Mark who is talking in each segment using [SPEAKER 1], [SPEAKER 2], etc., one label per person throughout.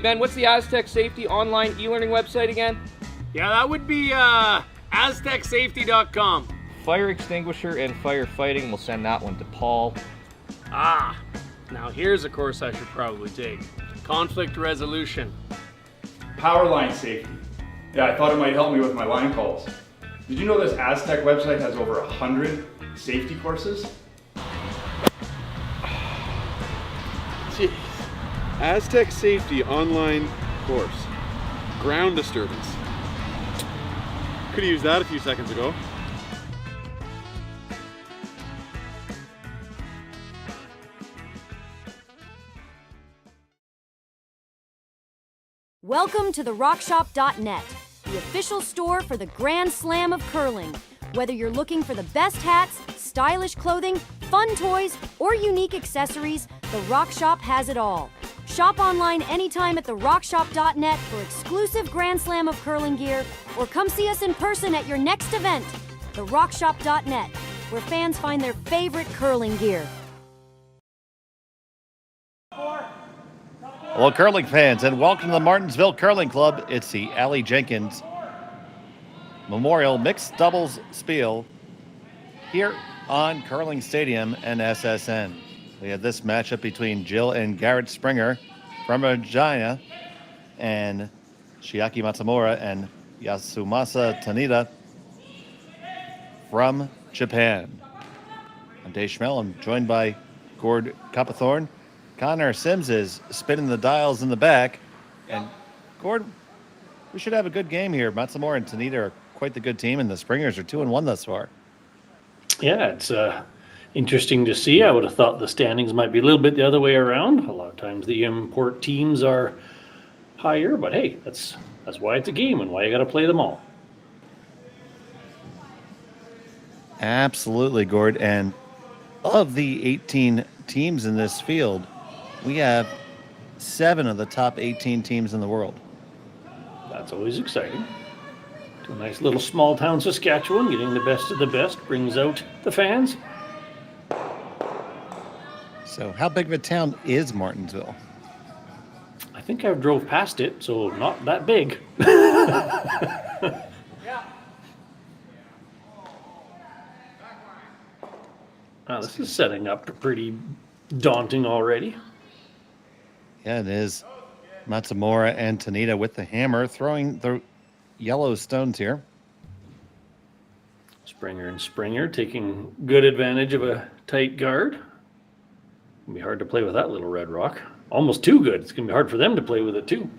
[SPEAKER 1] Ben, what's the Aztec Safety online e-learning website again?
[SPEAKER 2] Yeah, that would be aztecsafety.com.
[SPEAKER 1] Fire extinguisher and firefighting. We'll send that one to Paul.
[SPEAKER 2] Now here's a course I should probably take. Conflict resolution.
[SPEAKER 3] Power line safety. Yeah, I thought it might help me with my line calls. Did you know this Aztec website has over 100 safety courses?
[SPEAKER 4] Jeez. Aztec Safety online course. Ground disturbance. Could have used that a few seconds ago.
[SPEAKER 5] Welcome to the RockShop.net, the official store for the Grand Slam of curling. Whether you're looking for the best hats, stylish clothing, fun toys, or unique accessories, the Rock Shop has it all. Shop online anytime at therockshop.net for exclusive Grand Slam of curling gear, or come see us in person at your next event. TheRockShop.net, where fans find their favorite curling gear.
[SPEAKER 6] Hello, curling fans, and welcome to the Martensville Curling Club. It's the Aly Jenkins Memorial Mixed Doubles Spiel here on Curling Stadium and SSN. We have this matchup between Jill and Garret Springer from Regina and Chiaki Matsumura and Yasumasa Tanida from Japan. I'm Dave Schmel. I'm joined by Gord Coppathorne. Connor Sims is spinning the dials in the back. And Gord, we should have a good game here. Matsumura and Tanida are quite the good team, and the Springers are 2-1 thus far.
[SPEAKER 7] Yeah, it's interesting to see. I would have thought the standings might be a little bit the other way around. A lot of times the import teams are higher, but hey, that's why it's a game and why you got to play them all.
[SPEAKER 6] Absolutely, Gord. And of the 18 teams in this field, we have 7 of the top 18 teams in the world.
[SPEAKER 7] That's always exciting. To a nice little small town Saskatchewan, getting the best of the best brings out the fans.
[SPEAKER 6] So how big of a town is Martensville?
[SPEAKER 7] I think I've drove past it, so not that big. Now, this is setting up pretty daunting already.
[SPEAKER 6] Yeah, it is. Matsumura and Tanida with the hammer, throwing the yellow stones here.
[SPEAKER 7] Springer and Springer taking good advantage of a tight guard. It'll be hard to play with that little red rock. Almost too good. It's going to be hard for them to play with it too.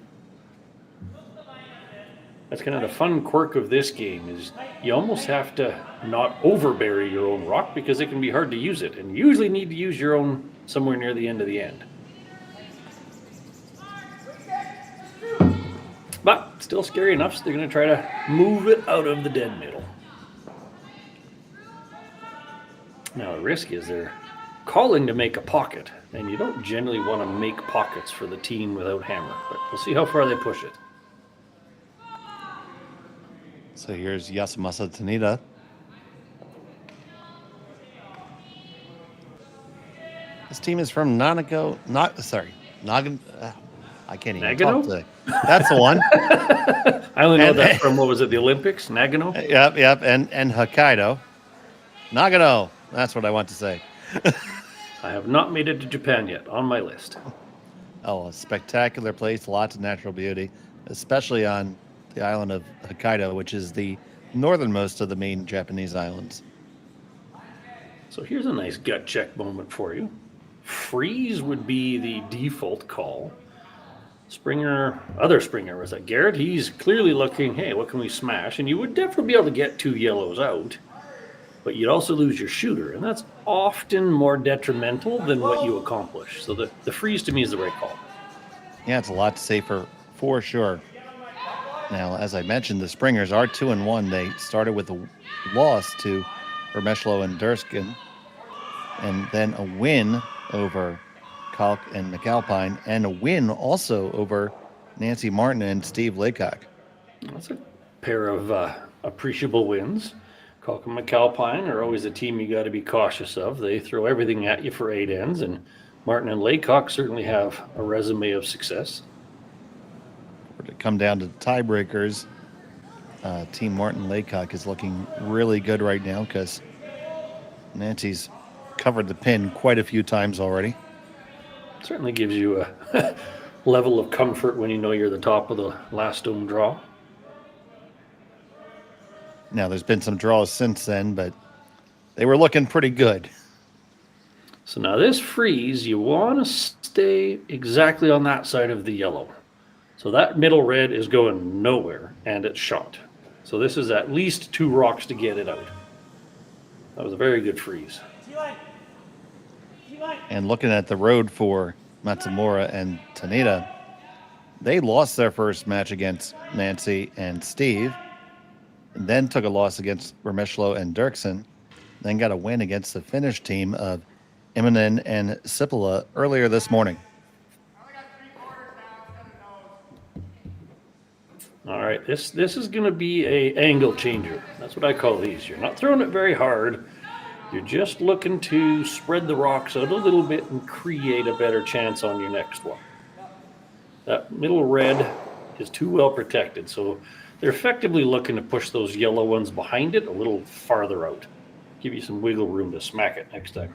[SPEAKER 7] That's kind of the fun quirk of this game is you almost have to not overbury your own rock because it can be hard to use it. And you usually need to use your own somewhere near the end of the end. But still scary enough, so they're going to try to move it out of the dead middle. Now the risk is they're calling to make a pocket, and you don't generally want to make pockets for the team without hammer, but we'll see how far they push it.
[SPEAKER 6] So here's Yasumasa Tanida. This team is from Nagano. I can't even talk today. That's the one.
[SPEAKER 7] I only know that from, what was it, the Olympics? Nagano?
[SPEAKER 6] Yep, and Hokkaido. Nagano, that's what I want to say.
[SPEAKER 7] I have not made it to Japan yet, on my list.
[SPEAKER 6] Oh, a spectacular place, lots of natural beauty, especially on the island of Hokkaido, which is the northernmost of the main Japanese islands.
[SPEAKER 7] So here's a nice gut check moment for you. Freeze would be the default call. Other Springer, was that Garret? He's clearly looking, hey, what can we smash? And you would definitely be able to get 2 yellows out, but you'd also lose your shooter, and that's often more detrimental than what you accomplish. So the freeze to me is the right call.
[SPEAKER 6] Yeah, it's a lot safer for sure. Now, as I mentioned, the Springers are 2-1. They started with a loss to Vermeshlo and Durskin, and then a win over Kalk and McAlpine, and a win also over Nancy Martin and Steve Laycock.
[SPEAKER 7] That's a pair of appreciable wins. Kalk and McAlpine are always a team you got to be cautious of. They throw everything at you for 8 ends, and Martin and Laycock certainly have a resume of success.
[SPEAKER 6] For it to come down to tiebreakers, Team Martin Laycock is looking really good right now because Nancy's covered the pin quite a few times already.
[SPEAKER 7] Certainly gives you a level of comfort when you know you're the top of the last stone draw.
[SPEAKER 6] Now, there's been some draws since then, but they were looking pretty good.
[SPEAKER 7] So now this freeze, you want to stay exactly on that side of the yellow. So that middle red is going nowhere, and it's shot. So this is at least 2 rocks to get it out. That was a very good freeze.
[SPEAKER 6] And looking at the road for Matsumura and Tanida, they lost their first match against Nancy and Steve, and then took a loss against Remishlo and Dirksen, then got a win against the Finnish team of Immonen and Sipila earlier this morning.
[SPEAKER 7] All right, this is going to be a angle changer. That's what I call these. You're not throwing it very hard. You're just looking to spread the rocks out a little bit and create a better chance on your next one. That middle red is too well protected, so they're effectively looking to push those yellow ones behind it a little farther out. Give you some wiggle room to smack it next time.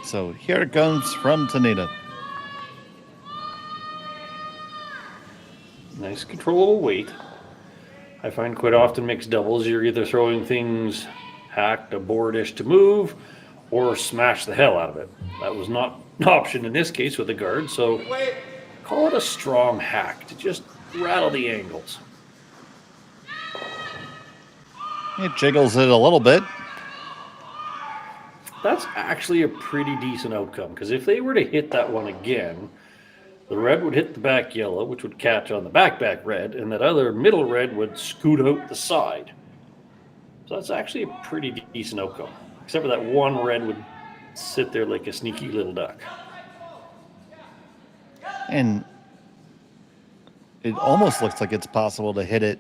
[SPEAKER 6] So here it comes from Tanida.
[SPEAKER 7] Nice controllable weight. I find quite often mixed doubles, you're either throwing things hacked, a boardish to move, or smash the hell out of it. That was not an option in this case with the guard, so call it a strong hack to just rattle the angles.
[SPEAKER 6] It jiggles it a little bit.
[SPEAKER 7] That's actually a pretty decent outcome, because if they were to hit that one again, the red would hit the back yellow, which would catch on the back red, and that other middle red would scoot out the side. So that's actually a pretty decent outcome, except for that one red would sit there like a sneaky little duck.
[SPEAKER 6] And it almost looks like it's possible to hit it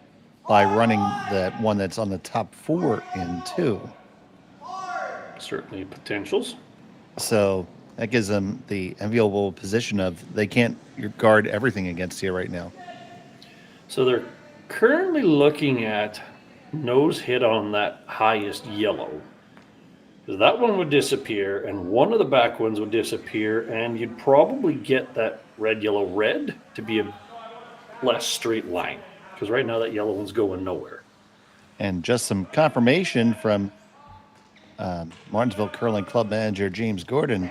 [SPEAKER 6] by running that one that's on the top 4 in too.
[SPEAKER 7] Certainly potentials.
[SPEAKER 6] So that gives them the enviable position of they can't guard everything against you right now.
[SPEAKER 7] So they're currently looking at nose hit on that highest yellow. Because that one would disappear, and one of the back ones would disappear, and you'd probably get that red, yellow, red to be a less straight line. Because right now that yellow one's going nowhere.
[SPEAKER 6] And just some confirmation from Martensville Curling Club manager James Gordon.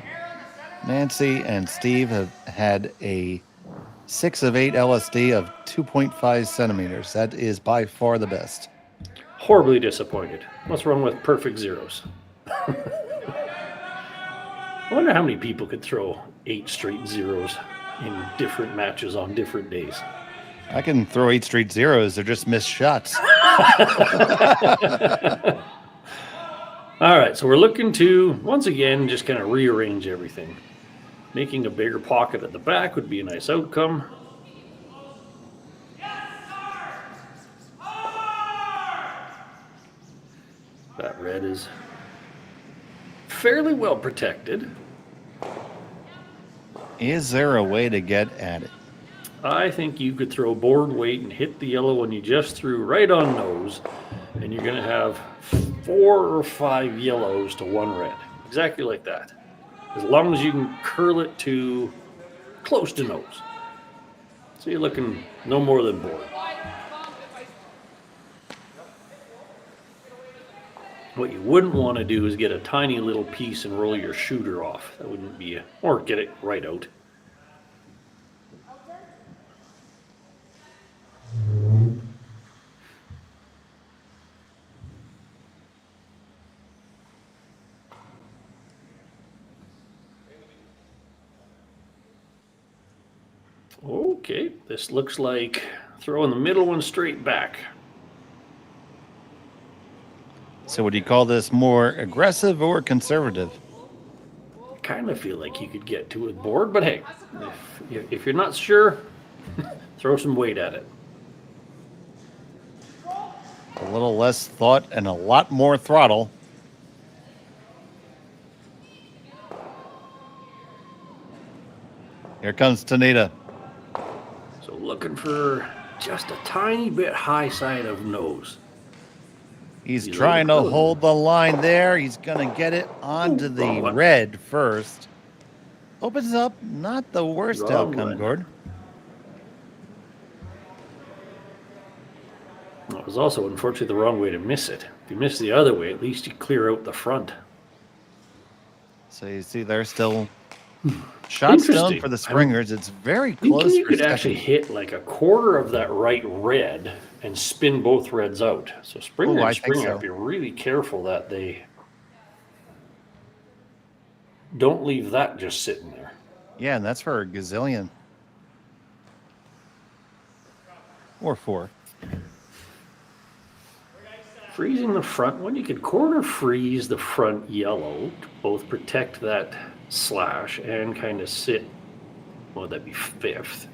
[SPEAKER 6] Nancy and Steve have had a 6 of 8 LSD of 2.5 centimeters. That is by far the best.
[SPEAKER 7] Horribly disappointed. What's wrong with perfect zeros? I wonder how many people could throw 8 straight zeros in different matches on different days.
[SPEAKER 6] I can throw 8 straight zeros. They're just missed shots.
[SPEAKER 7] All right, so we're looking to, once again, just kind of rearrange everything. Making a bigger pocket at the back would be a nice outcome. That red is fairly well protected.
[SPEAKER 6] Is there a way to get at it?
[SPEAKER 7] I think you could throw board weight and hit the yellow one you just threw right on nose, and you're going to have 4 or 5 yellows to 1 red. Exactly like that. As long as you can curl it to close to nose. So you're looking no more than board. What you wouldn't want to do is get a tiny little piece and roll your shooter off. That wouldn't be or get it right out. Okay, this looks like throwing the middle one straight back.
[SPEAKER 6] So would you call this more aggressive or conservative?
[SPEAKER 7] I kind of feel like you could get to it board, but hey, if you're not sure, throw some weight at it.
[SPEAKER 6] A little less thought and a lot more throttle. Here comes Tanida.
[SPEAKER 7] So looking for just a tiny bit high side of nose.
[SPEAKER 6] He's trying to hold the line there. He's going to get it onto the red first. Opens up. Not the worst outcome, Gord.
[SPEAKER 7] It was also, unfortunately, the wrong way to miss it. If you miss the other way, at least you clear out the front.
[SPEAKER 6] So you see they're still shot stone
[SPEAKER 7] Interesting.
[SPEAKER 6] for the Springers. It's very close.
[SPEAKER 7] You could actually hit like a quarter of that right red and spin both reds out. So Springer and Springer have to be really careful that they don't leave that just sitting there.
[SPEAKER 6] Yeah, and that's for a gazillion. Or 4.
[SPEAKER 7] Freezing the front one, you could corner freeze the front yellow to both protect that slash and kind of sit, what would that be, 5th?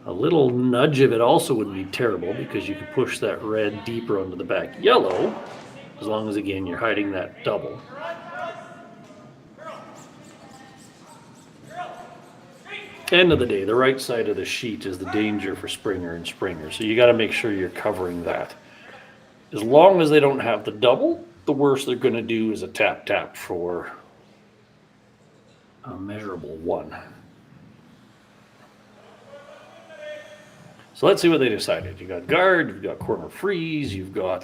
[SPEAKER 7] A little nudge of it also wouldn't be terrible because you could push that red deeper onto the back yellow, as long as, again, you're hiding that double. End of the day, the right side of the sheet is the danger for Springer and Springer, so you got to make sure you're covering that. As long as they don't have the double, the worst they're going to do is a tap-tap for a measurable 1. So let's see what they decided. You got guard, you've got corner freeze, you can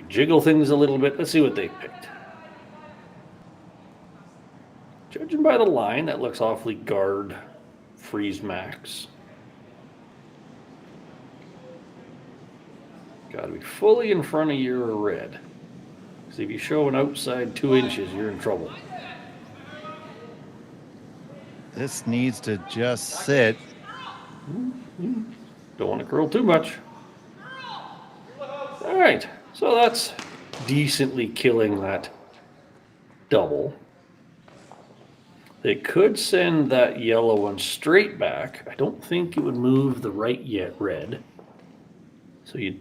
[SPEAKER 7] jiggle things a little bit. Let's see what they picked. Judging by the line, that looks awfully guard, freeze max. Got to be fully in front of your red. Because if you show an outside 2 inches, you're in trouble.
[SPEAKER 6] This needs to just sit.
[SPEAKER 7] Don't want to curl too much. All right, so that's decently killing that double. They could send that yellow one straight back. I don't think it would move the right yet red. So you'd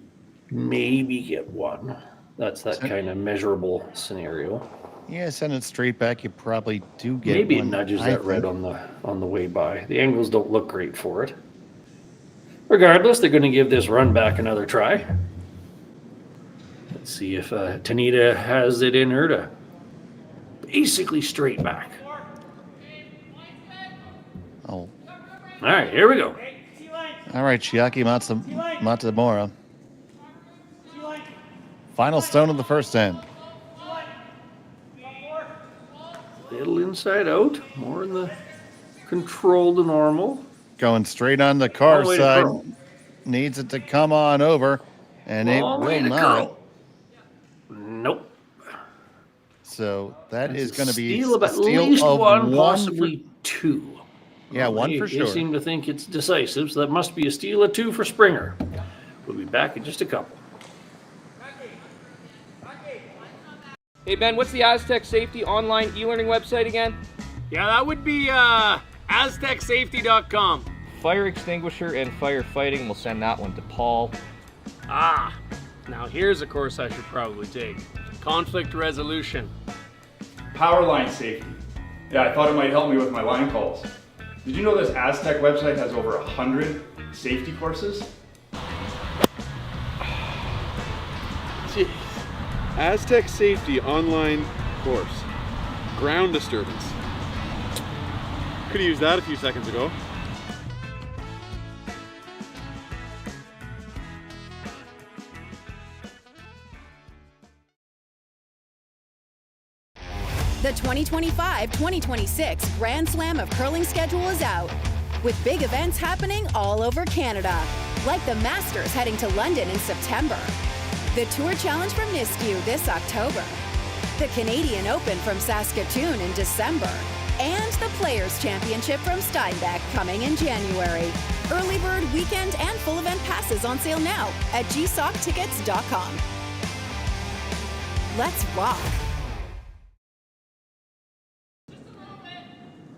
[SPEAKER 7] maybe get 1. That's that kind of measurable scenario.
[SPEAKER 6] Yeah, send it straight back. You probably do get
[SPEAKER 7] Maybe
[SPEAKER 6] one.
[SPEAKER 7] it nudges that red on the way by. The angles don't look great for it. Regardless, they're going to give this run back another try. Let's see if Tanida has it in her to basically straight back.
[SPEAKER 6] Oh.
[SPEAKER 7] All right, here we go.
[SPEAKER 6] All right, Chiaki Matsumura. Final stone of the first end.
[SPEAKER 7] Little inside out, more in the control to normal.
[SPEAKER 6] Going straight on the car
[SPEAKER 7] All the way to
[SPEAKER 6] side.
[SPEAKER 7] curl.
[SPEAKER 6] Needs it to come on over, and it
[SPEAKER 7] All the way
[SPEAKER 6] will
[SPEAKER 7] to
[SPEAKER 6] not.
[SPEAKER 7] curl. Nope.
[SPEAKER 6] So that is going to be
[SPEAKER 7] steal of
[SPEAKER 6] a
[SPEAKER 7] at
[SPEAKER 6] steal
[SPEAKER 7] least
[SPEAKER 6] of
[SPEAKER 7] 1, possibly 2.
[SPEAKER 6] Yeah,
[SPEAKER 7] Well,
[SPEAKER 6] 1 for sure.
[SPEAKER 7] They seem to think it's decisive, so that must be a steal of 2 for Springer. We'll be back in just a couple.
[SPEAKER 1] Hey Ben, what's the Aztec Safety online e-learning website again?
[SPEAKER 2] Yeah, that would be aztecsafety.com.
[SPEAKER 1] Fire extinguisher and firefighting. We'll send that one to Paul.
[SPEAKER 2] Now here's a course I should probably take. Conflict resolution.
[SPEAKER 3] Power line safety. Yeah, I thought it might help me with my line calls. Did you know this Aztec website has over 100 safety courses?
[SPEAKER 4] Jeez. Aztec Safety online course. Ground disturbance. Could have used that a few seconds ago.
[SPEAKER 8] The 2025-2026 Grand Slam of Curling schedule is out, with big events happening all over Canada, like the Masters heading to London in September, the Tour Challenge from Nisku this October, the Canadian Open from Saskatchewan in December, and the Players' Championship from Steinbeck coming in January. Early bird weekend and full event passes on sale now at gsocktickets.com. Let's rock!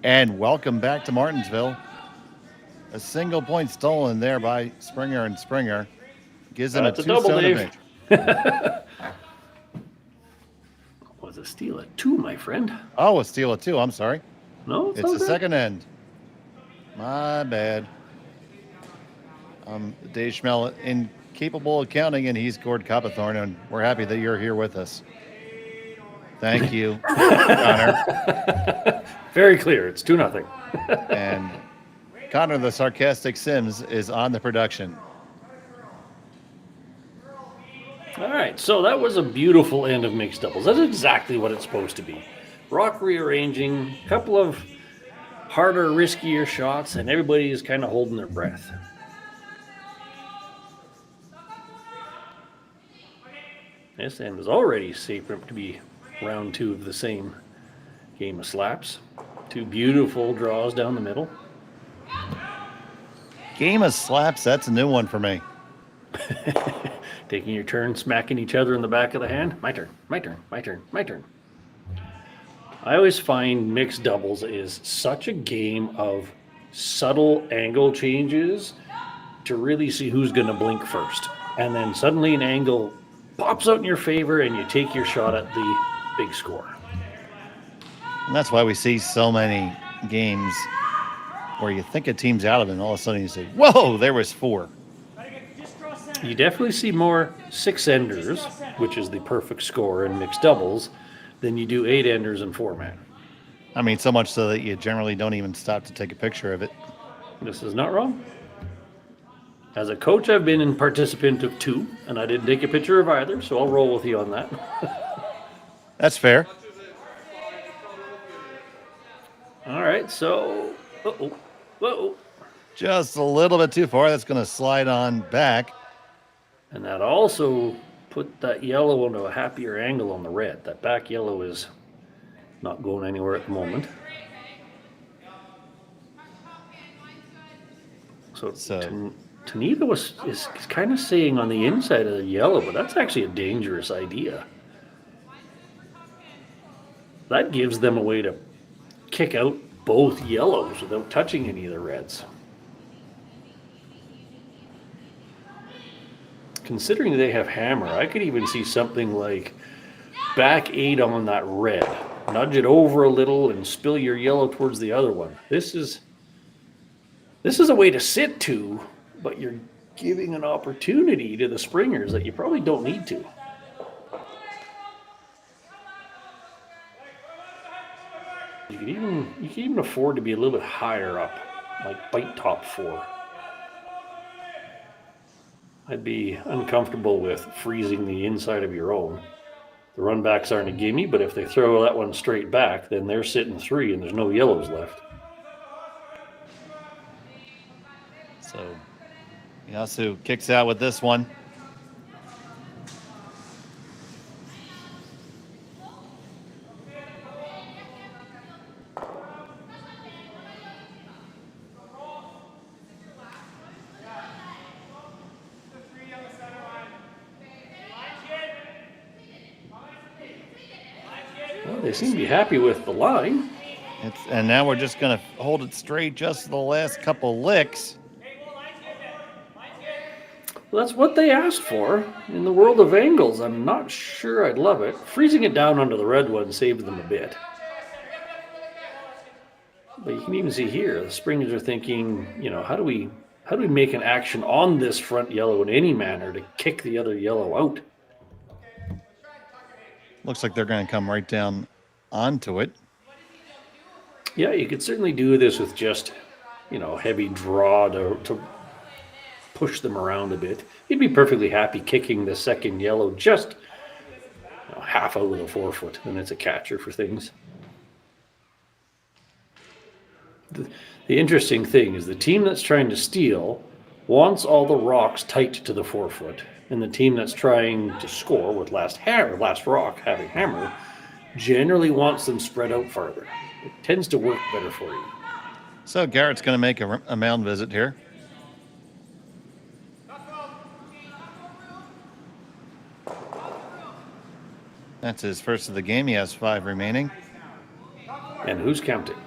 [SPEAKER 6] And welcome back to Martensville. A single point stolen there by Springer and Springer. Gives them a
[SPEAKER 7] That's a double,
[SPEAKER 6] two-stone
[SPEAKER 7] Dave.
[SPEAKER 6] advantage.
[SPEAKER 7] Was a steal at 2, my friend.
[SPEAKER 6] Oh, a steal of 2. I'm sorry.
[SPEAKER 7] No,
[SPEAKER 6] It's the second end. My bad. Dave Schmel incapable of counting, and he scored Coppathorne, and we're happy that you're here with us. Thank you, Connor.
[SPEAKER 7] Very clear. It's 2-0.
[SPEAKER 6] And Connor, the sarcastic Sims, is on the production.
[SPEAKER 7] All right, so that was a beautiful end of mixed doubles. That's exactly what it's supposed to be. Rock rearranging, a couple of harder, riskier shots, and everybody is kind of holding their breath. This end is already shaping up to be round 2 of the same game of slaps. 2 beautiful draws down the middle.
[SPEAKER 6] Game of slaps, that's a new one for me.
[SPEAKER 7] Taking your turn, smacking each other in the back of the hand. My turn, my turn, my turn, my turn. I always find mixed doubles is such a game of subtle angle changes to really see who's going to blink first. And then suddenly an angle pops out in your favor and you take your shot at the big score.
[SPEAKER 6] And that's why we see so many games where you think a team's out of it, and all of a sudden you say, whoa, there was 4.
[SPEAKER 7] You definitely see more 6-enders, which is the perfect score in mixed doubles, than you do 8-enders and 4-man.
[SPEAKER 6] I mean, so much so that you generally don't even stop to take a picture of it.
[SPEAKER 7] This is not wrong. As a coach, I've been in participant of 2, and I didn't take a picture of either, so I'll roll with you on that.
[SPEAKER 6] That's fair.
[SPEAKER 7] All right, so, uh-oh.
[SPEAKER 6] Just a little bit too far. That's going to slide on back.
[SPEAKER 7] And that also put that yellow into a happier angle on the red. That back yellow is not going anywhere at the moment. So Tanida is kind of saying on the inside of the yellow, but that's actually a dangerous idea. That gives them a way to kick out both yellows without touching any of the reds. Considering they have hammer, I could even see something like back 8 on that red. Nudge it over a little and spill your yellow towards the other one. This is a way to sit 2, but you're giving an opportunity to the springers that you probably don't need to. You can even afford to be a little bit higher up, like bite top 4. I'd be uncomfortable with freezing the inside of your own. The run backs aren't a gimme, but if they throw that one straight back, then they're sitting 3 and there's no yellows left.
[SPEAKER 6] So Yasu kicks out with this one.
[SPEAKER 7] Well, they seem to be happy with the line.
[SPEAKER 6] And now we're just going to hold it straight just the last couple licks.
[SPEAKER 7] Well, that's what they asked for. In the world of angles, I'm not sure I'd love it. Freezing it down onto the red one saved them a bit. But you can even see here, the springers are thinking, how do we make an action on this front yellow in any manner to kick the other yellow out?
[SPEAKER 6] Looks like they're going to come right down onto it.
[SPEAKER 7] Yeah, you could certainly do this with just, heavy draw to push them around a bit. You'd be perfectly happy kicking the second yellow just half out with a 4-foot, and it's a catcher for things. The interesting thing is the team that's trying to steal wants all the rocks tight to the 4-foot, and the team that's trying to score with last rock having hammer generally wants them spread out farther. It tends to work better for you.
[SPEAKER 6] So Garrett's going to make a mound visit here. That's his first of the game. He has 5 remaining.
[SPEAKER 7] And who's counting?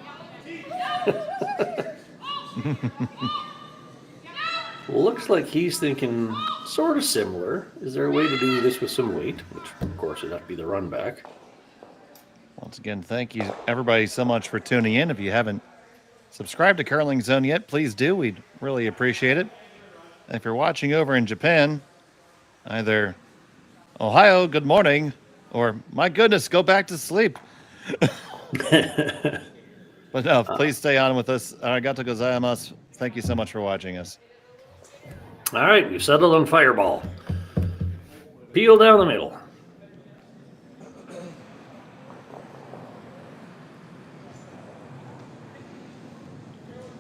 [SPEAKER 7] Looks like he's thinking sort of similar. Is there a way to do this with some weight? Which, of course, would have to be the run back.
[SPEAKER 6] Once again, thank you everybody so much for tuning in. If you haven't subscribed to Curling Zone yet, please do. We'd really appreciate it. And if you're watching over in Japan, either Ohio, good morning, or my goodness, go back to sleep. But no, please stay on with us. Arigato gozaimasu. Thank you so much for watching us.
[SPEAKER 7] All right, we've settled on Fireball. Peel down the middle.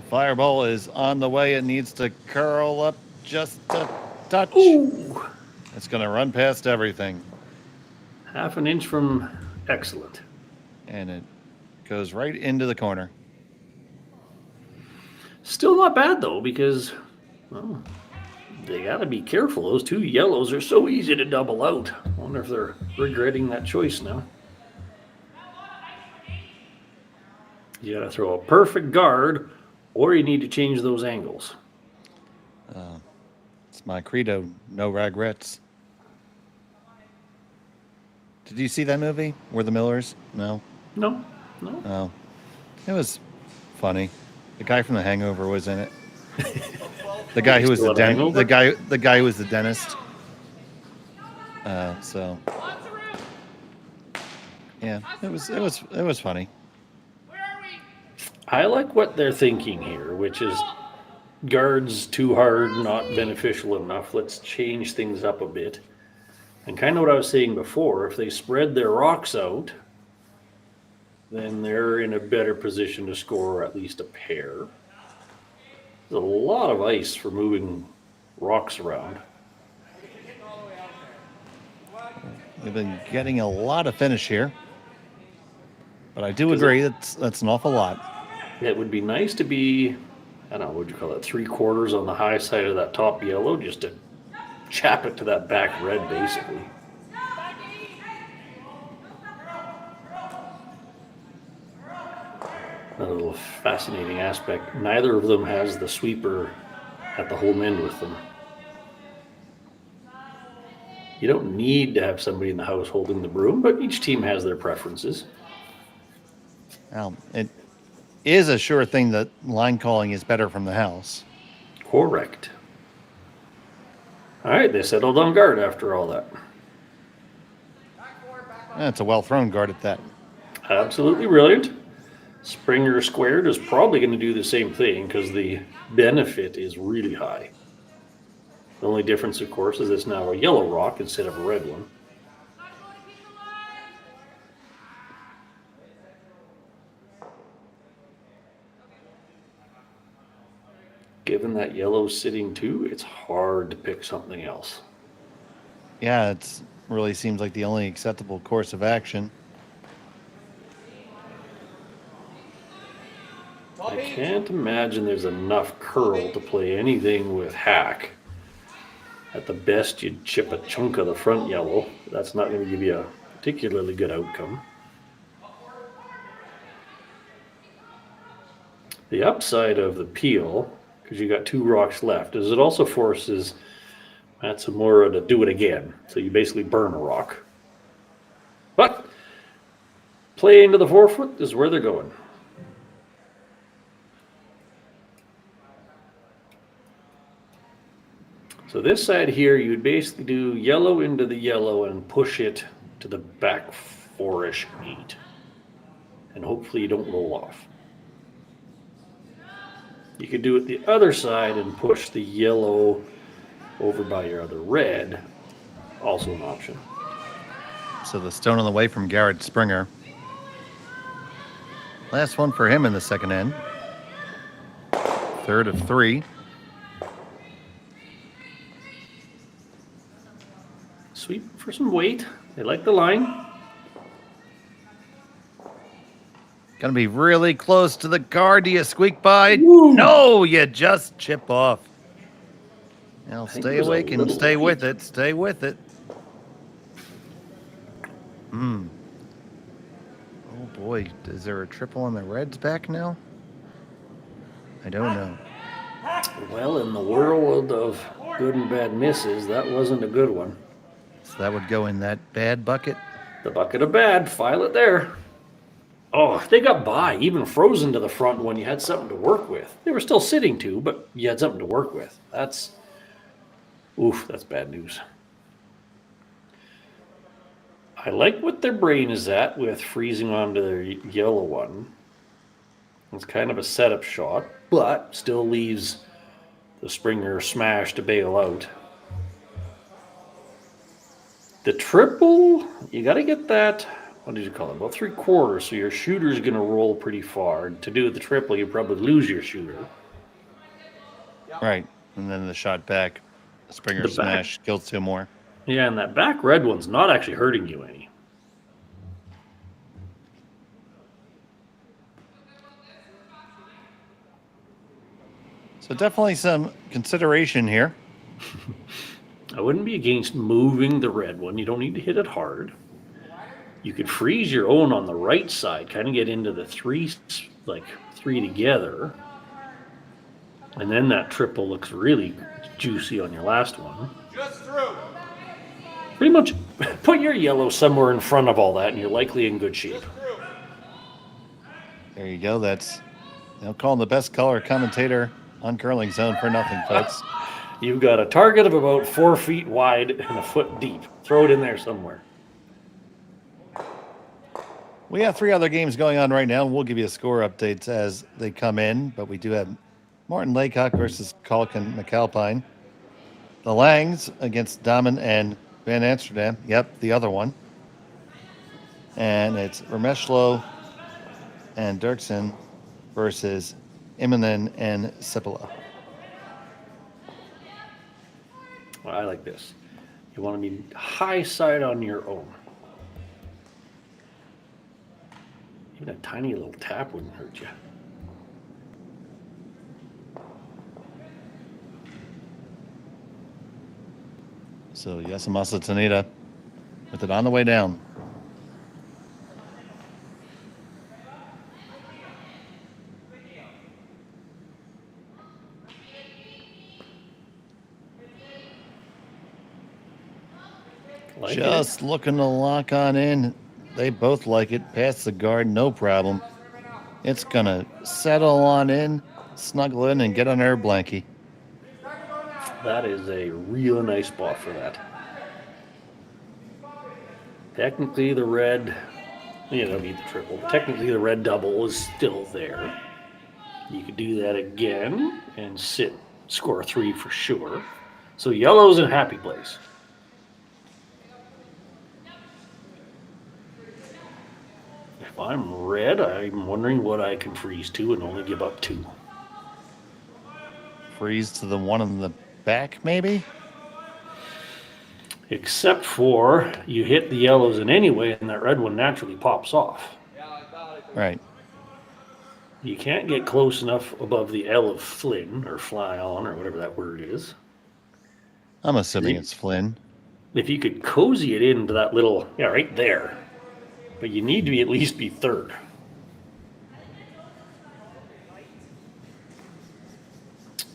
[SPEAKER 6] Fireball is on the way. It needs to curl up just a touch.
[SPEAKER 7] Ooh.
[SPEAKER 6] It's going to run past everything.
[SPEAKER 7] Half an inch from excellent.
[SPEAKER 6] And it goes right into the corner.
[SPEAKER 7] Still not bad, though, because, well, they got to be careful. Those two yellows are so easy to double out. I wonder if they're regretting that choice now. You got to throw a perfect guard, or you need to change those angles.
[SPEAKER 6] It's my credo, no regrets. Did you see that movie, We're the Millers? No?
[SPEAKER 7] No.
[SPEAKER 6] Oh. It was funny. The guy from The Hangover was in it. The guy who was the guy who was the dentist. So yeah, it was funny.
[SPEAKER 7] I like what they're thinking here, which is guards too hard, not beneficial enough. Let's change things up a bit. And kind of what I was saying before, if they spread their rocks out, then they're in a better position to score at least a pair. There's a lot of ice for moving rocks around.
[SPEAKER 6] We've been getting a lot of finish here, but I do agree that's an awful lot.
[SPEAKER 7] It would be nice to be, I don't know, what would you call it, 3/4 on the high side of that top yellow, just to chap it to that back red, basically. Another little fascinating aspect, neither of them has the sweeper at the home end with them. You don't need to have somebody in the house holding the broom, but each team has their preferences.
[SPEAKER 6] Well, it is a sure thing that line calling is better from the house.
[SPEAKER 7] Correct. All right, they settled on guard after all that.
[SPEAKER 6] It's a well thrown guard at that.
[SPEAKER 7] Absolutely brilliant. Springer squared is probably going to do the same thing because the benefit is really high. The only difference, of course, is it's now a yellow rock instead of a red one. Given that yellow's sitting too, it's hard to pick something else.
[SPEAKER 6] Yeah, it really seems like the only acceptable course of action.
[SPEAKER 7] I can't imagine there's enough curl to play anything with hack. At the best, you'd chip a chunk of the front yellow. That's not going to give you a particularly good outcome. The upside of the peel, because you got 2 rocks left, is it also forces Matsumura to do it again. So you basically burn a rock. But play into the 4-foot is where they're going. So this side here, you'd basically do yellow into the yellow and push it to the back 4-ish 8. And hopefully you don't roll off. You could do it the other side and push the yellow over by your other red. Also an option.
[SPEAKER 6] So the stone on the way from Garret Springer. Last one for him in the second end. 3rd of 3.
[SPEAKER 7] Sweep for some weight. They like the line.
[SPEAKER 6] Gonna be really close to the guard. Do you squeak by? Woo. No, you just chip off. Now stay awake and stay with it. Stay with it. Oh boy, is there a triple on the Reds back now? I don't know.
[SPEAKER 7] Well, in the world of good and bad misses, that wasn't a good one.
[SPEAKER 6] So that would go in that bad bucket.
[SPEAKER 7] The bucket of bad. File it there. Oh, they got by, even frozen to the front when you had something to work with. They were still sitting too, but you had something to work with. That's bad news. I like what their brain is at with freezing onto their yellow one. It's kind of a setup shot, but still leaves the Springer smash to bail out. The triple, you got to get that, what did you call it, about 3/4, so your shooter's going to roll pretty far. To do the triple, you probably lose your shooter.
[SPEAKER 6] Right. And then the shot back, Springer smash, kills 2 more.
[SPEAKER 7] Yeah, and that back red one's not actually hurting you any.
[SPEAKER 6] So definitely some consideration here.
[SPEAKER 7] I wouldn't be against moving the red one. You don't need to hit it hard. You could freeze your own on the right side, kind of get into the three together. And then that triple looks really juicy on your last one.
[SPEAKER 3] Just through.
[SPEAKER 7] Pretty much put your yellow somewhere in front of all that and you're likely in good shape.
[SPEAKER 6] There you go. That's, they'll call him the best color commentator on Curling Zone for nothing, folks.
[SPEAKER 7] You've got a target of about 4 feet wide and a foot deep. Throw it in there somewhere.
[SPEAKER 6] We have 3 other games going on right now, and we'll give you score updates as they come in. But we do have Martin Laycock versus Kalkin McAlpine. The Langs against Dahmen and Van Amsterdam. Yep, the other one. And it's Remeshlo and Dirksen versus Immonen and Sipila.
[SPEAKER 7] Well, I like this. You want to be high side on your own. Even a tiny little tap wouldn't hurt you.
[SPEAKER 6] So Yasumasa Tanida with it on the way down.
[SPEAKER 7] Like
[SPEAKER 6] Just looking to lock on in. They both like it. Past the guard, no problem. It's going to settle on in, snuggle in, and get on her blankie.
[SPEAKER 7] That is a real nice spot for that. Technically, the red, you don't need the triple. Technically, the red double is still there. You could do that again and score 3 for sure. So yellow's in happy place. If I'm red, I'm wondering what I can freeze to and only give up 2.
[SPEAKER 6] Freeze to the one in the back, maybe?
[SPEAKER 7] Except for you hit the yellows in anyway, and that red one naturally pops off.
[SPEAKER 6] Right.
[SPEAKER 7] You can't get close enough above the L of Flynn, or fly on, or whatever that word is.
[SPEAKER 6] I'm assuming it's Flynn.
[SPEAKER 7] If you could cozy it into that little, right there. But you need to at least be third.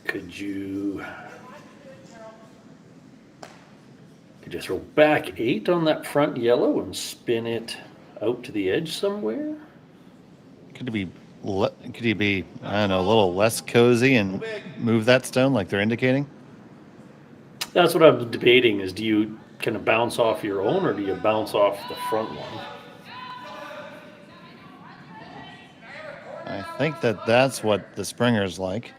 [SPEAKER 7] Could you throw back 8 on that front yellow and spin it out to the edge somewhere?
[SPEAKER 6] Could you be, I don't know, a little less cozy and move that stone like they're indicating?
[SPEAKER 7] That's what I'm debating is do you kind of bounce off your own or do you bounce off the front one?
[SPEAKER 6] I think that's what the Springer's like.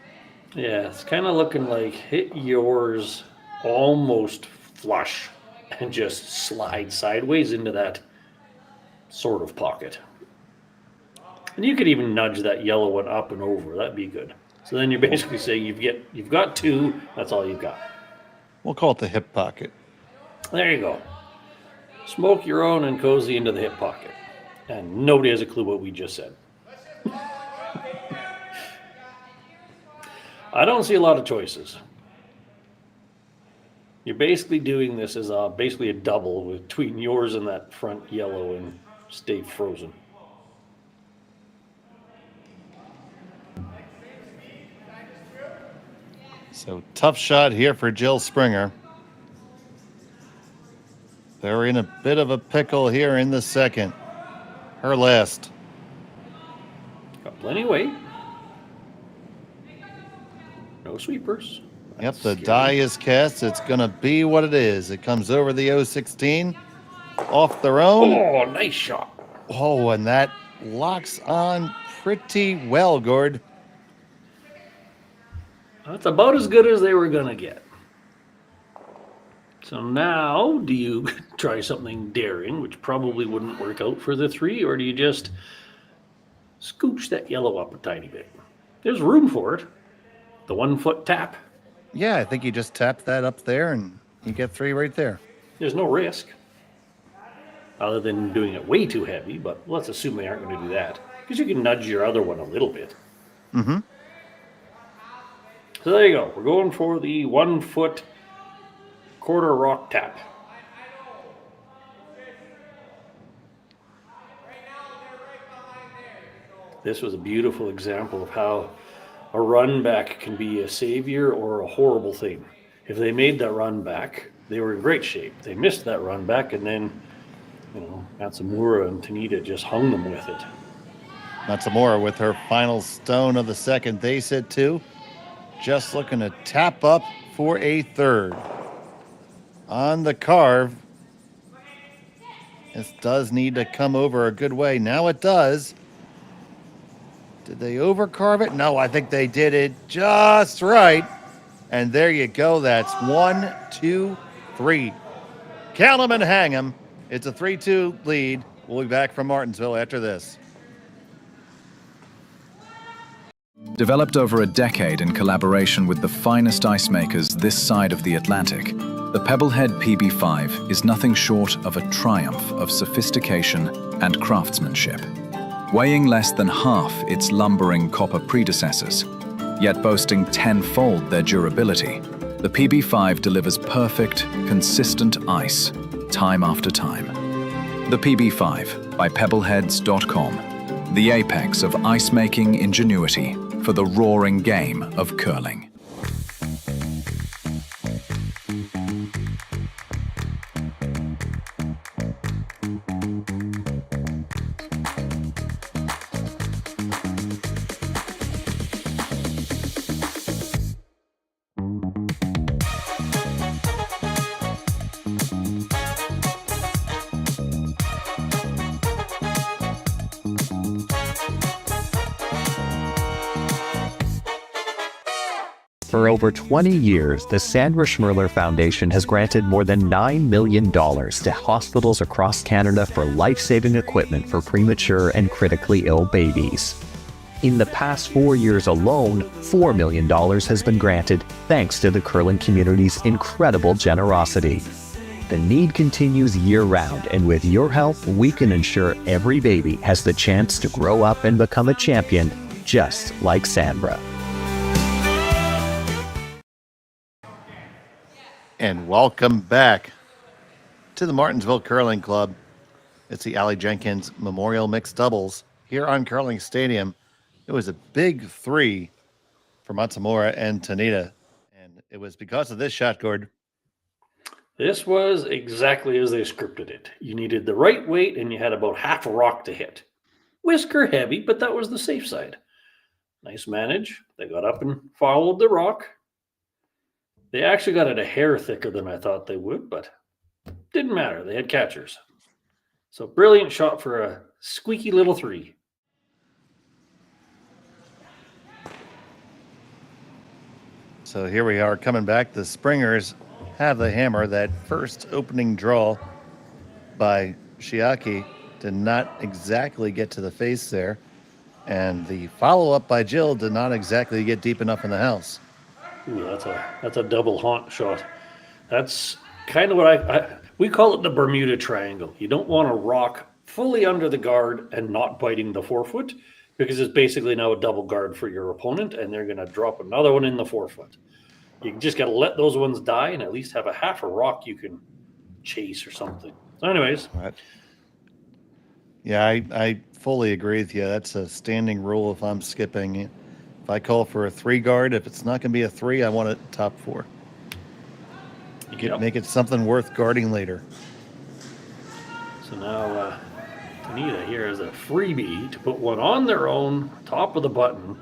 [SPEAKER 7] Yeah, it's kind of looking like hit yours almost flush and just slide sideways into that sort of pocket. And you could even nudge that yellow one up and over. That'd be good. So then you're basically saying you've got 2. That's all you've got.
[SPEAKER 6] We'll call it the hip pocket.
[SPEAKER 7] There you go. Smoke your own and cozy into the hip pocket. And nobody has a clue what we just said. I don't see a lot of choices. You're basically doing this as basically a double between yours and that front yellow and stay frozen.
[SPEAKER 6] So tough shot here for Jill Springer. They're in a bit of a pickle here in the second. Her last.
[SPEAKER 7] plenty of weight. No sweepers.
[SPEAKER 6] Yep,
[SPEAKER 7] That's
[SPEAKER 6] the
[SPEAKER 7] scary.
[SPEAKER 6] die is cast. It's going to be what it is. It comes over the 016 off their own.
[SPEAKER 7] Oh, nice shot.
[SPEAKER 6] Oh, and that locks on pretty well, Gord.
[SPEAKER 7] That's about as good as they were going to get. So now, do you try something daring, which probably wouldn't work out for the 3, or do you just scooch that yellow up a tiny bit? There's room for it. The 1 foot tap.
[SPEAKER 6] Yeah, I think you just tap that up there and you get 3 right there.
[SPEAKER 7] There's no risk. Other than doing it way too heavy, but let's assume they aren't going to do that. Because you can nudge your other one a little bit.
[SPEAKER 6] Mm-hmm.
[SPEAKER 7] So there you go. We're going for the 1 foot quarter rock tap. This was a beautiful example of how a run back can be a savior or a horrible thing. If they made that run back, they were in great shape. They missed that run back, and then, Matsumura and Tanida just hung them with it.
[SPEAKER 6] Matsumura with her final stone of the second. They sit 2. Just looking to tap up for a 3rd. On the carve. This does need to come over a good way. Now it does. Did they overcarve it? No, I think they did it just right. And there you go. That's 1, 2, 3. Count them and hang them. It's a 3-2 lead. We'll be back from Martensville after this.
[SPEAKER 9] Developed over a decade in collaboration with the finest ice makers this side of the Atlantic, the Pebblehead PB5 is nothing short of a triumph of sophistication and craftsmanship. Weighing less than half its lumbering copper predecessors, yet boasting 10-fold their durability, the PB5 delivers perfect, consistent ice, time after time. The PB5 by Pebbleheads.com, the apex of ice-making ingenuity for the roaring game of curling.
[SPEAKER 10] For over 20 years, the Sandra Schmirler Foundation has granted more than $9 million to hospitals across Canada for life-saving equipment for premature and critically ill babies. In the past 4 years alone, $4 million has been granted thanks to the curling community's incredible generosity. The need continues year-round, and with your help, we can ensure every baby has the chance to grow up and become a champion, just like Sandra.
[SPEAKER 6] And welcome back to the Martensville Curling Club. It's the Aly Jenkins Memorial Mixed Doubles here on Curling Stadium. It was a big 3 for Matsumura and Tanida, and it was because of this shot, Gord.
[SPEAKER 7] This was exactly as they scripted it. You needed the right weight, and you had about half a rock to hit. Whisker heavy, but that was the safe side. Nice manage. They got up and followed the rock. They actually got it a hair thicker than I thought they would, but didn't matter. They had catchers. So brilliant shot for a squeaky little 3.
[SPEAKER 6] So here we are coming back. The Springers have the hammer. That first opening draw by Chiaki did not exactly get to the face there. And the follow-up by Jill did not exactly get deep enough in the house.
[SPEAKER 7] Ooh, that's a double haunt shot. That's kind of what we call it the Bermuda Triangle. You don't want to rock fully under the guard and not biting the forefoot, because it's basically now a double guard for your opponent, and they're going to drop another one in the forefoot. You just got to let those ones die and at least have a half a rock you can chase or something. So anyways.
[SPEAKER 6] Right. Yeah, I fully agree with you. That's a standing rule if I'm skipping. If I call for a 3 guard, if it's not going to be a 3, I want it top 4.
[SPEAKER 7] Yep.
[SPEAKER 6] Make it something worth guarding later.
[SPEAKER 7] So now Tanida here has a freebie to put one on their own, top of the button,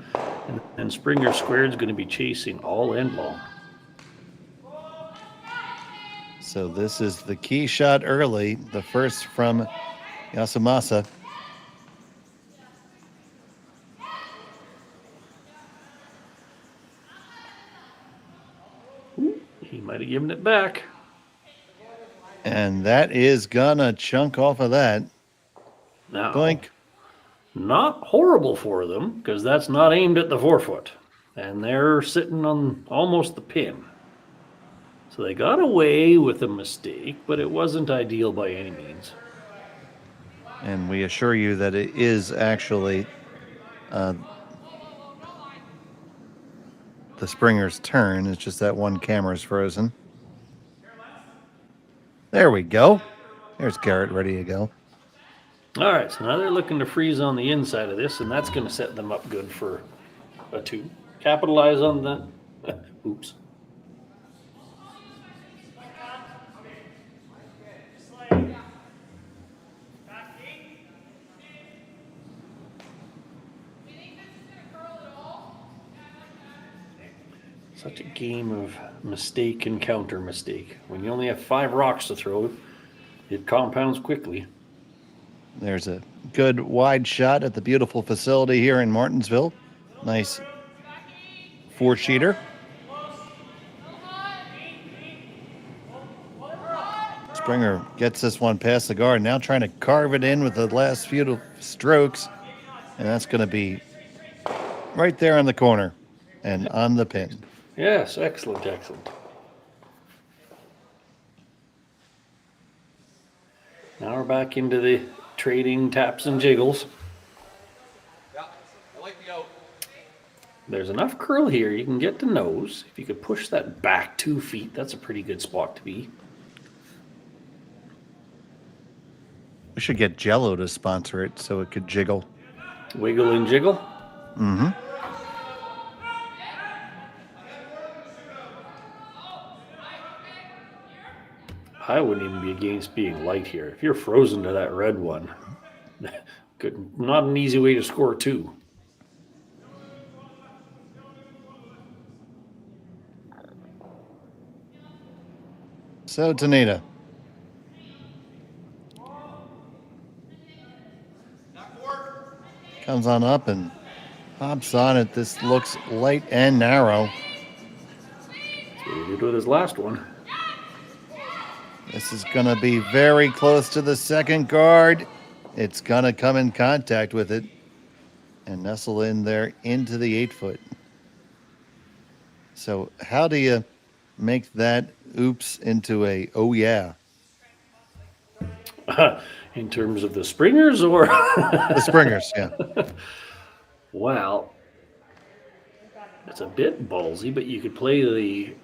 [SPEAKER 7] and Springer Squared's going to be chasing all end long.
[SPEAKER 6] So this is the key shot early, the first from Yasumasa.
[SPEAKER 7] He might have given it back.
[SPEAKER 6] And that is gonna chunk off of that.
[SPEAKER 7] Now,
[SPEAKER 6] Blink.
[SPEAKER 7] not horrible for them, because that's not aimed at the forefoot. And they're sitting on almost the pin. So they got away with a mistake, but it wasn't ideal by any means.
[SPEAKER 6] And we assure you that it is actually the Springer's turn. It's just that one camera's frozen. There we go. There's Garret ready to go.
[SPEAKER 7] All right, so now they're looking to freeze on the inside of this, and that's going to set them up good for a 2. Capitalize on that. Oops. Such a game of mistake and counter mistake. When you only have 5 rocks to throw, it compounds quickly.
[SPEAKER 6] There's a good wide shot at the beautiful facility here in Martensville. Nice 4-sheeter. Springer gets this one past the guard. Now trying to carve it in with the last few strokes. And that's going to be right there on the corner and on the pin.
[SPEAKER 7] Yes, excellent, excellent. Now we're back into the trading taps and jiggles.
[SPEAKER 1] Yeah, I like the out.
[SPEAKER 7] There's enough curl here, you can get to nose. If you could push that back 2 feet, that's a pretty good spot to be.
[SPEAKER 6] We should get Jello to sponsor it so it could jiggle.
[SPEAKER 7] Wiggle and jiggle?
[SPEAKER 6] Mm-hmm.
[SPEAKER 7] I wouldn't even be against being light here. If you're frozen to that red one, not an easy way to score 2.
[SPEAKER 6] So Tanida. Comes on up and hops on it. This looks light and narrow.
[SPEAKER 7] That's what he did with his last one.
[SPEAKER 6] This is going to be very close to the second guard. It's going to come in contact with it and nestle in there into the 8-foot. So how do you make that oops into a oh yeah?
[SPEAKER 7] In terms of the Springers or?
[SPEAKER 6] The Springers, yeah.
[SPEAKER 7] Well, it's a bit ballsy, but you could play the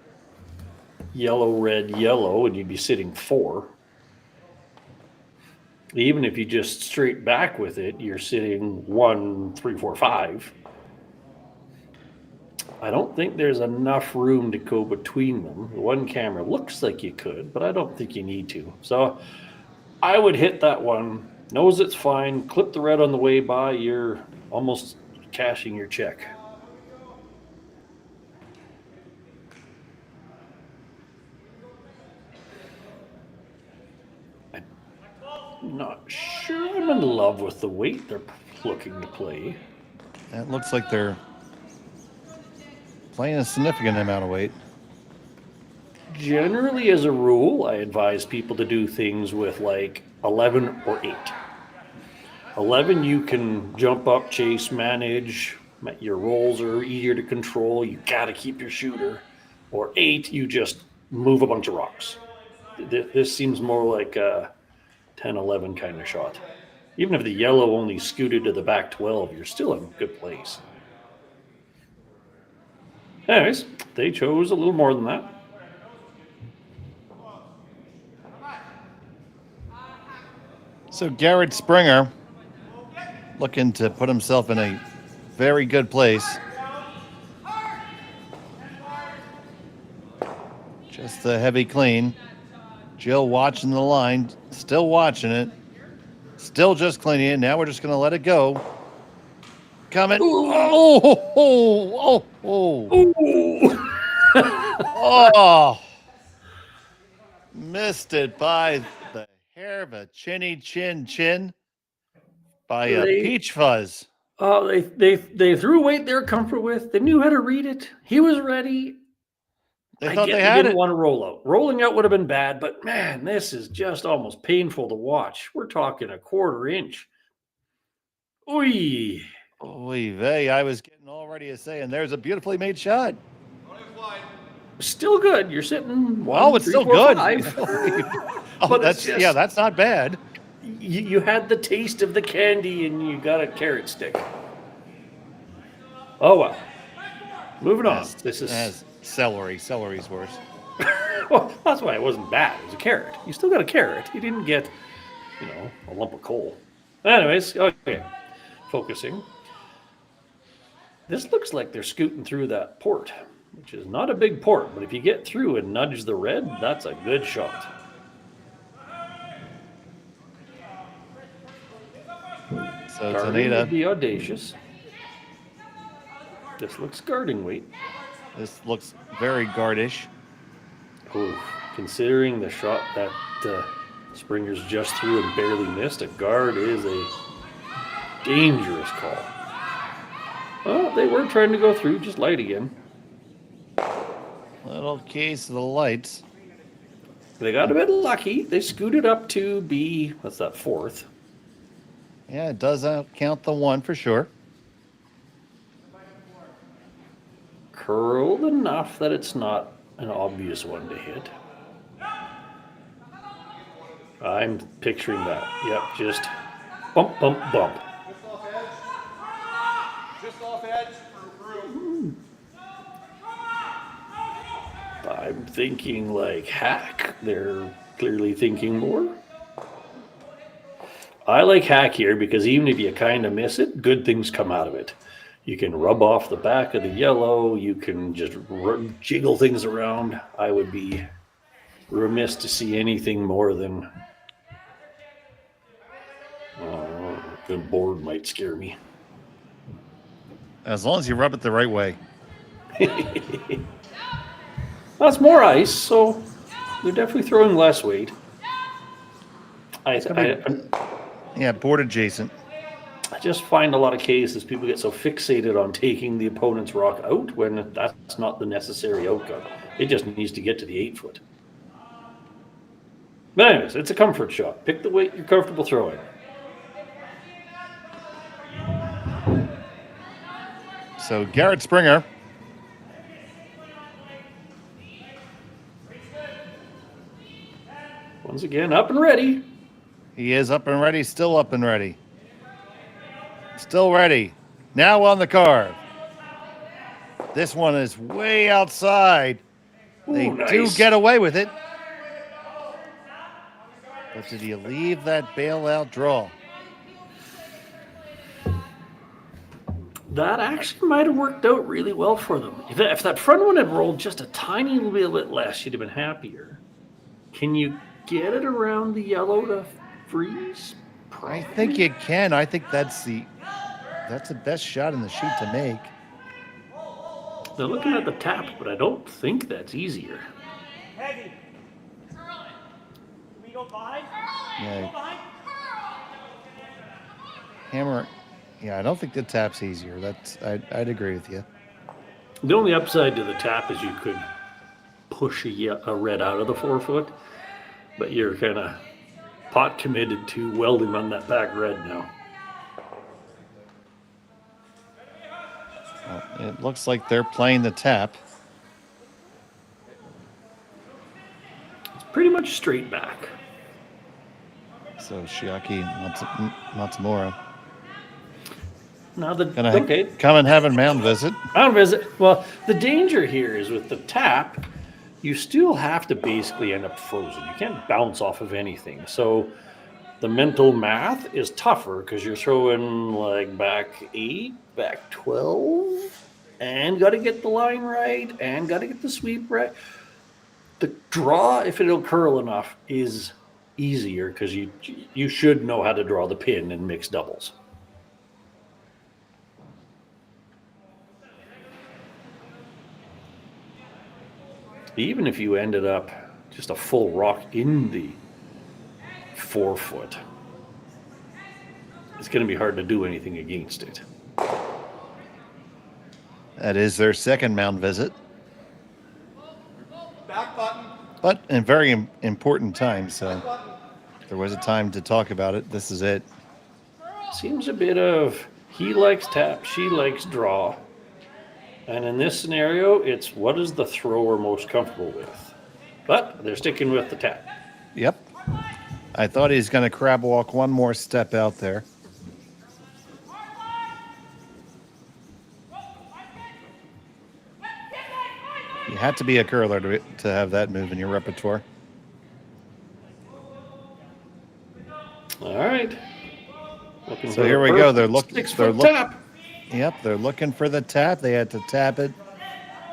[SPEAKER 7] yellow, red, yellow, and you'd be sitting 4. Even if you just straight back with it, you're sitting 1, 3, 4, 5. I don't think there's enough room to go between them. The one camera looks like you could, but I don't think you need to. So I would hit that one, knows it's fine, clip the red on the way by, you're almost cashing your check. Not sure I'm in love with the weight they're looking to play.
[SPEAKER 6] That looks like they're playing a significant amount of weight.
[SPEAKER 7] Generally, as a rule, I advise people to do things with like 11 or 8. 11, you can jump up, chase, manage. Your rolls are easier to control. You got to keep your shooter. Or 8, you just move a bunch of rocks. This seems more like a 10, 11 kind of shot. Even if the yellow only scooted to the back 12, you're still in a good place. Anyways, they chose a little more than that.
[SPEAKER 6] So Garret Springer looking to put himself in a very good place. Just a heavy clean. Jill watching the line, still watching it. Still just cleaning it. Now we're just going to let it go. Coming. Oh. Oh. Missed it by the hair of a chin by a peach fuzz.
[SPEAKER 7] Oh, they threw a weight they were comfortable with. They knew how to read it. He was ready.
[SPEAKER 6] They thought they had
[SPEAKER 7] didn't
[SPEAKER 6] it.
[SPEAKER 7] want to roll out. Rolling out would have been bad, but man, this is just almost painful to watch. We're talking a quarter inch. Oy
[SPEAKER 6] vey. I was getting all ready to say, and there's a beautifully made shot.
[SPEAKER 7] Still good. You're sitting.
[SPEAKER 6] It's still good.
[SPEAKER 7] But
[SPEAKER 6] that's not bad.
[SPEAKER 7] You had the taste of the candy, and you got a carrot stick. Oh well. Moving on. This is
[SPEAKER 6] celery. Celery's worse.
[SPEAKER 7] Well, that's why it wasn't bad. It was a carrot. You still got a carrot. You didn't get, a lump of coal. Anyways, okay. Focusing. This looks like they're scooting through that port, which is not a big port, but if you get through and nudge the red, that's a good shot.
[SPEAKER 6] So
[SPEAKER 7] Tanida, be audacious. This looks guarding weight.
[SPEAKER 6] This looks very guardish.
[SPEAKER 7] Oh, considering the shot that Springer's just threw and barely missed, a guard is a dangerous call. Well, they were trying to go through, just light again.
[SPEAKER 6] Little case of the lights.
[SPEAKER 7] They got a bit lucky. They scooted up to be, what's that, fourth?
[SPEAKER 6] Yeah, it does count the one for sure.
[SPEAKER 7] Curled enough that it's not an obvious one to hit. I'm picturing that. Yep, just bump, bump, bump.
[SPEAKER 3] Just off edge.
[SPEAKER 7] I'm thinking like hack. They're clearly thinking more. I like hack here because even if you kind of miss it, good things come out of it. You can rub off the back of the yellow. You can just jiggle things around. I would be remiss to see anything more than the board might scare me.
[SPEAKER 6] As long as you rub it the right way.
[SPEAKER 7] That's more ice, so they're definitely throwing less weight.
[SPEAKER 6] Yeah, board adjacent.
[SPEAKER 7] I just find a lot of cases people get so fixated on taking the opponent's rock out when that's not the necessary outcome. It just needs to get to the 8 foot. But anyways, it's a comfort shot. Pick the weight you're comfortable throwing.
[SPEAKER 6] So Garret Springer.
[SPEAKER 7] Once again, up and ready.
[SPEAKER 6] He is up and ready, still up and ready. Still ready. Now on the carve. This one is way outside. They do get away with it. But did he leave that bailout draw?
[SPEAKER 7] That actually might have worked out really well for them. If that front one had rolled just a tiny little bit less, you'd have been happier. Can you get it around the yellow to freeze?
[SPEAKER 6] I think you can. I think that's the best shot in the sheet to make.
[SPEAKER 7] They're looking at the tap, but I don't think that's easier.
[SPEAKER 11] Heavy. We go by?
[SPEAKER 6] Yeah. Hammer. Yeah, I don't think the tap's easier. I'd agree with you.
[SPEAKER 7] The only upside to the tap is you could push a red out of the 4 foot, but you're kind of pot committed to welding on that back red now.
[SPEAKER 6] Well, it looks like they're playing the tap.
[SPEAKER 7] It's pretty much straight back.
[SPEAKER 6] So Chiaki, Matsumura.
[SPEAKER 7] Now
[SPEAKER 6] come and have a mound visit.
[SPEAKER 7] Mound visit. Well, the danger here is with the tap, you still have to basically end up frozen. You can't bounce off of anything. So the mental math is tougher because you're throwing like back 8, back 12, and got to get the line right, and got to get the sweep right. The draw, if it'll curl enough, is easier because you should know how to draw the pin in mixed doubles. Even if you ended up just a full rock in the 4 foot, it's going to be hard to do anything against it.
[SPEAKER 6] That is their second mound visit.
[SPEAKER 3] Back button.
[SPEAKER 6] But in very important time, so if there was a time to talk about it, this is it.
[SPEAKER 7] Seems a bit of he likes tap, she likes draw. And in this scenario, it's what is the thrower most comfortable with? But they're sticking with the tap.
[SPEAKER 6] Yep. I thought he's going to crab walk one more step out there. You had to be a curler to have that move in your repertoire.
[SPEAKER 7] All right.
[SPEAKER 6] So here we go. They're looking.
[SPEAKER 7] 6 foot tap.
[SPEAKER 6] Yep, they're looking for the tap. They had to tap it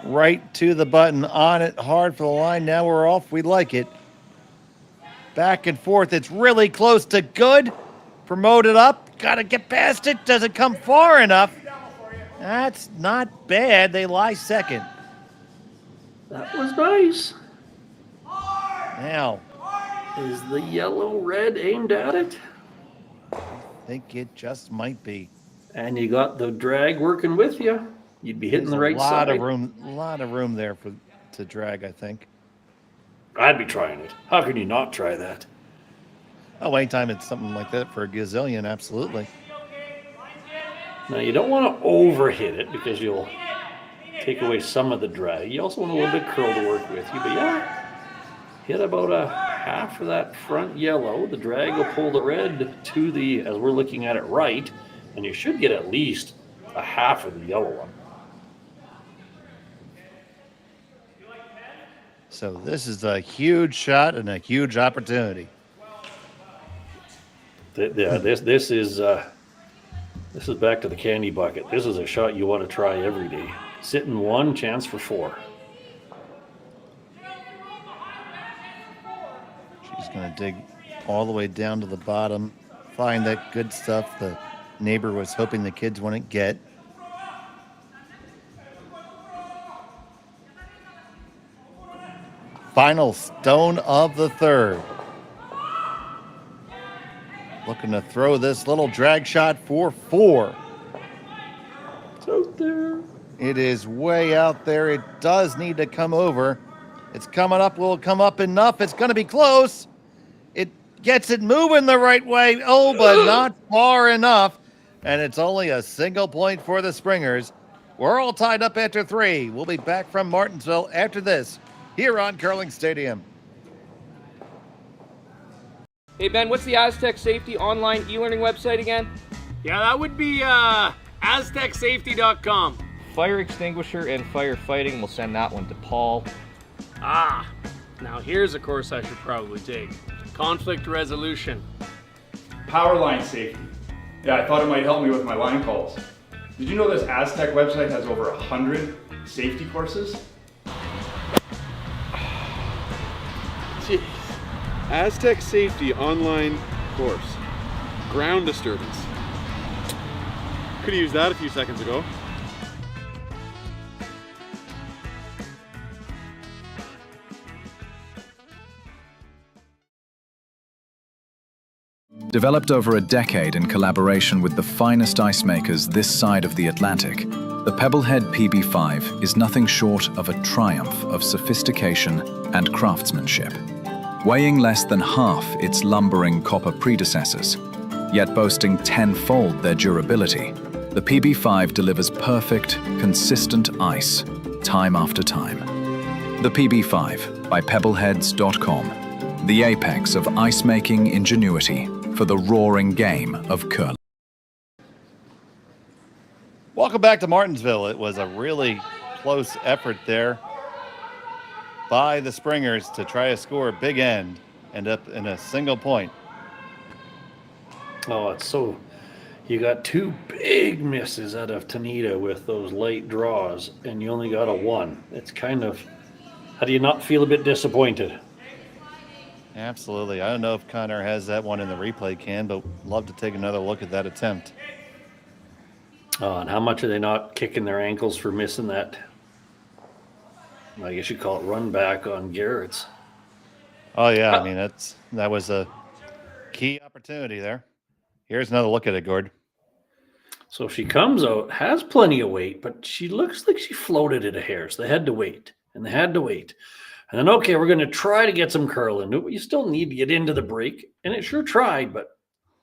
[SPEAKER 6] right to the button, on it, hard for the line. Now we're off. We like it. Back and forth. It's really close to good. Promote it up. Got to get past it. Doesn't come far enough. That's not bad. They lie second.
[SPEAKER 7] That was nice.
[SPEAKER 6] Now,
[SPEAKER 7] is the yellow-red aimed at it?
[SPEAKER 6] I think it just might be.
[SPEAKER 7] And you got the drag working with you. You'd be hitting the right side.
[SPEAKER 6] A lot of room there to drag, I think.
[SPEAKER 7] I'd be trying it. How can you not try that?
[SPEAKER 6] Oh, anytime it's something like that for a gazillion, absolutely.
[SPEAKER 7] Now, you don't want to overhit it because you'll take away some of the drag. You also want a little bit curl to work with you. But yeah, hit about a half of that front yellow. The drag will pull the red to the, as we're looking at it, right. And you should get at least a half of the yellow one.
[SPEAKER 6] So this is a huge shot and a huge opportunity.
[SPEAKER 7] Yeah, this is back to the candy bucket. This is a shot you want to try every day. Sit in one, chance for 4.
[SPEAKER 6] She's going to dig all the way down to the bottom, find that good stuff the neighbor was hoping the kids wouldn't get. Final stone of the third. Looking to throw this little drag shot for 4.
[SPEAKER 7] It's out there.
[SPEAKER 6] It is way out there. It does need to come over. It's coming up. Will it come up enough? It's going to be close. It gets it moving the right way. Oh, but not far enough. And it's only a single point for the Springers. We're all tied up after 3. We'll be back from Martensville after this here on Curling Stadium.
[SPEAKER 1] Hey, Ben, what's the Aztec Safety online e-learning website again?
[SPEAKER 2] Yeah, that would be aztecsafety.com.
[SPEAKER 1] Fire extinguisher and firefighting. We'll send that one to Paul.
[SPEAKER 2] Now here's a course I should probably take. Conflict resolution.
[SPEAKER 3] Power line safety. Yeah, I thought it might help me with my line calls. Did you know this Aztec website has over 100 safety courses?
[SPEAKER 4] Jeez. Aztec Safety online course. Ground disturbance. Could have used that a few seconds ago.
[SPEAKER 9] Developed over a decade in collaboration with the finest ice makers this side of the Atlantic, the Pebblehead PB5 is nothing short of a triumph of sophistication and craftsmanship. Weighing less than half its lumbering copper predecessors, yet boasting 10-fold their durability, the PB5 delivers perfect, consistent ice, time after time. The PB5 by Pebbleheads.com, the apex of ice-making ingenuity for the roaring game of curling.
[SPEAKER 6] Welcome back to Martensville. It was a really close effort there by the Springers to try to score a big end up in a single point.
[SPEAKER 7] Oh, it's so... You got 2 big misses out of Tanida with those late draws, and you only got a 1. It's kind of... How do you not feel a bit disappointed?
[SPEAKER 6] Absolutely. I don't know if Connor has that one in the replay can, but love to take another look at that attempt.
[SPEAKER 7] Oh, and how much are they not kicking their ankles for missing that? I guess you call it run back on Garrett's.
[SPEAKER 6] Oh yeah, I mean that was a key opportunity there. Here's another look at it, Gord.
[SPEAKER 7] So she comes out, has plenty of weight, but she looks like she floated it a hair. So they had to wait, and they had to wait. And then, okay, we're going to try to get some curl into it, but you still need to get into the break. And it sure tried, but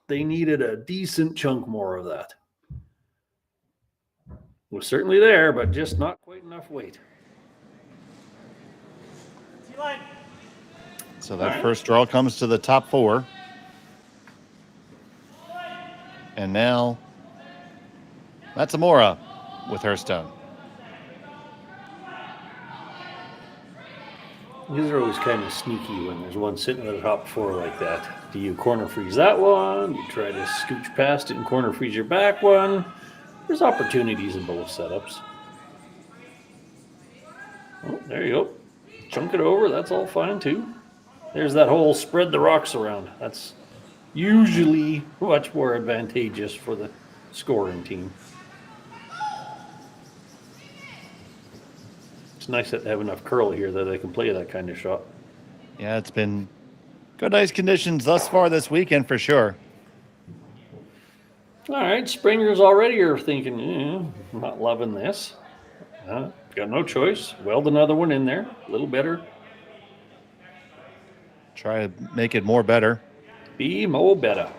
[SPEAKER 7] they needed a decent chunk more of that. It was certainly there, but just not quite enough weight.
[SPEAKER 6] So that first draw comes to the top 4. And now Matsumura with her stone.
[SPEAKER 7] These are always kind of sneaky when there's one sitting at the top 4 like that. Do you corner freeze that one? You try to scooch past it and corner freeze your back one. There's opportunities in both setups. Oh, there you go. Chunk it over. That's all fine too. There's that whole spread the rocks around. That's usually much more advantageous for the scoring team. It's nice that they have enough curl here that they can play that kind of shot.
[SPEAKER 6] Yeah, it's been good ice conditions thus far this weekend for sure.
[SPEAKER 7] All right, springers already are thinking, I'm not loving this. Got no choice. Weld another one in there, a little better.
[SPEAKER 6] Try to make it more better.
[SPEAKER 7] Be more better.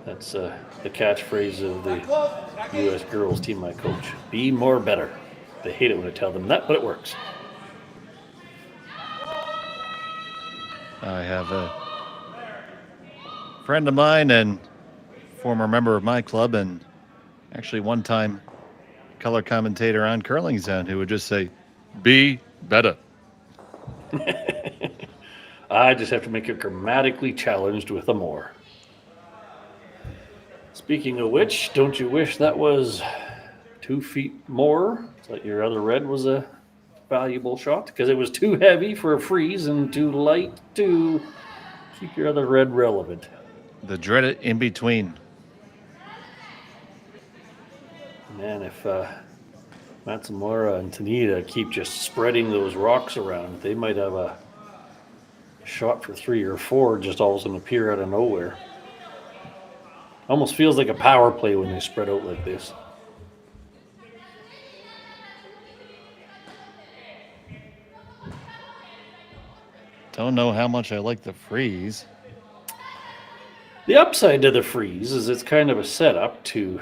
[SPEAKER 7] That's the catchphrase of the U.S. girls team I coach. Be more better. They hate it when I tell them that, but it works.
[SPEAKER 6] I have a friend of mine and former member of my club and actually one-time color commentator on Curling Zone who would just say, be better.
[SPEAKER 7] I just have to make it grammatically challenged with a more. Speaking of which, don't you wish that was 2 feet more? So that your other red was a valuable shot? Because it was too heavy for a freeze and too light to keep your other red relevant.
[SPEAKER 6] The dreaded in between.
[SPEAKER 7] Man, if Matsumura and Tanida keep just spreading those rocks around, they might have a shot for 3 or 4 just all of a sudden appear out of nowhere. Almost feels like a power play when they spread out like this.
[SPEAKER 6] Don't know how much I like the freeze.
[SPEAKER 7] The upside to the freeze is it's kind of a setup to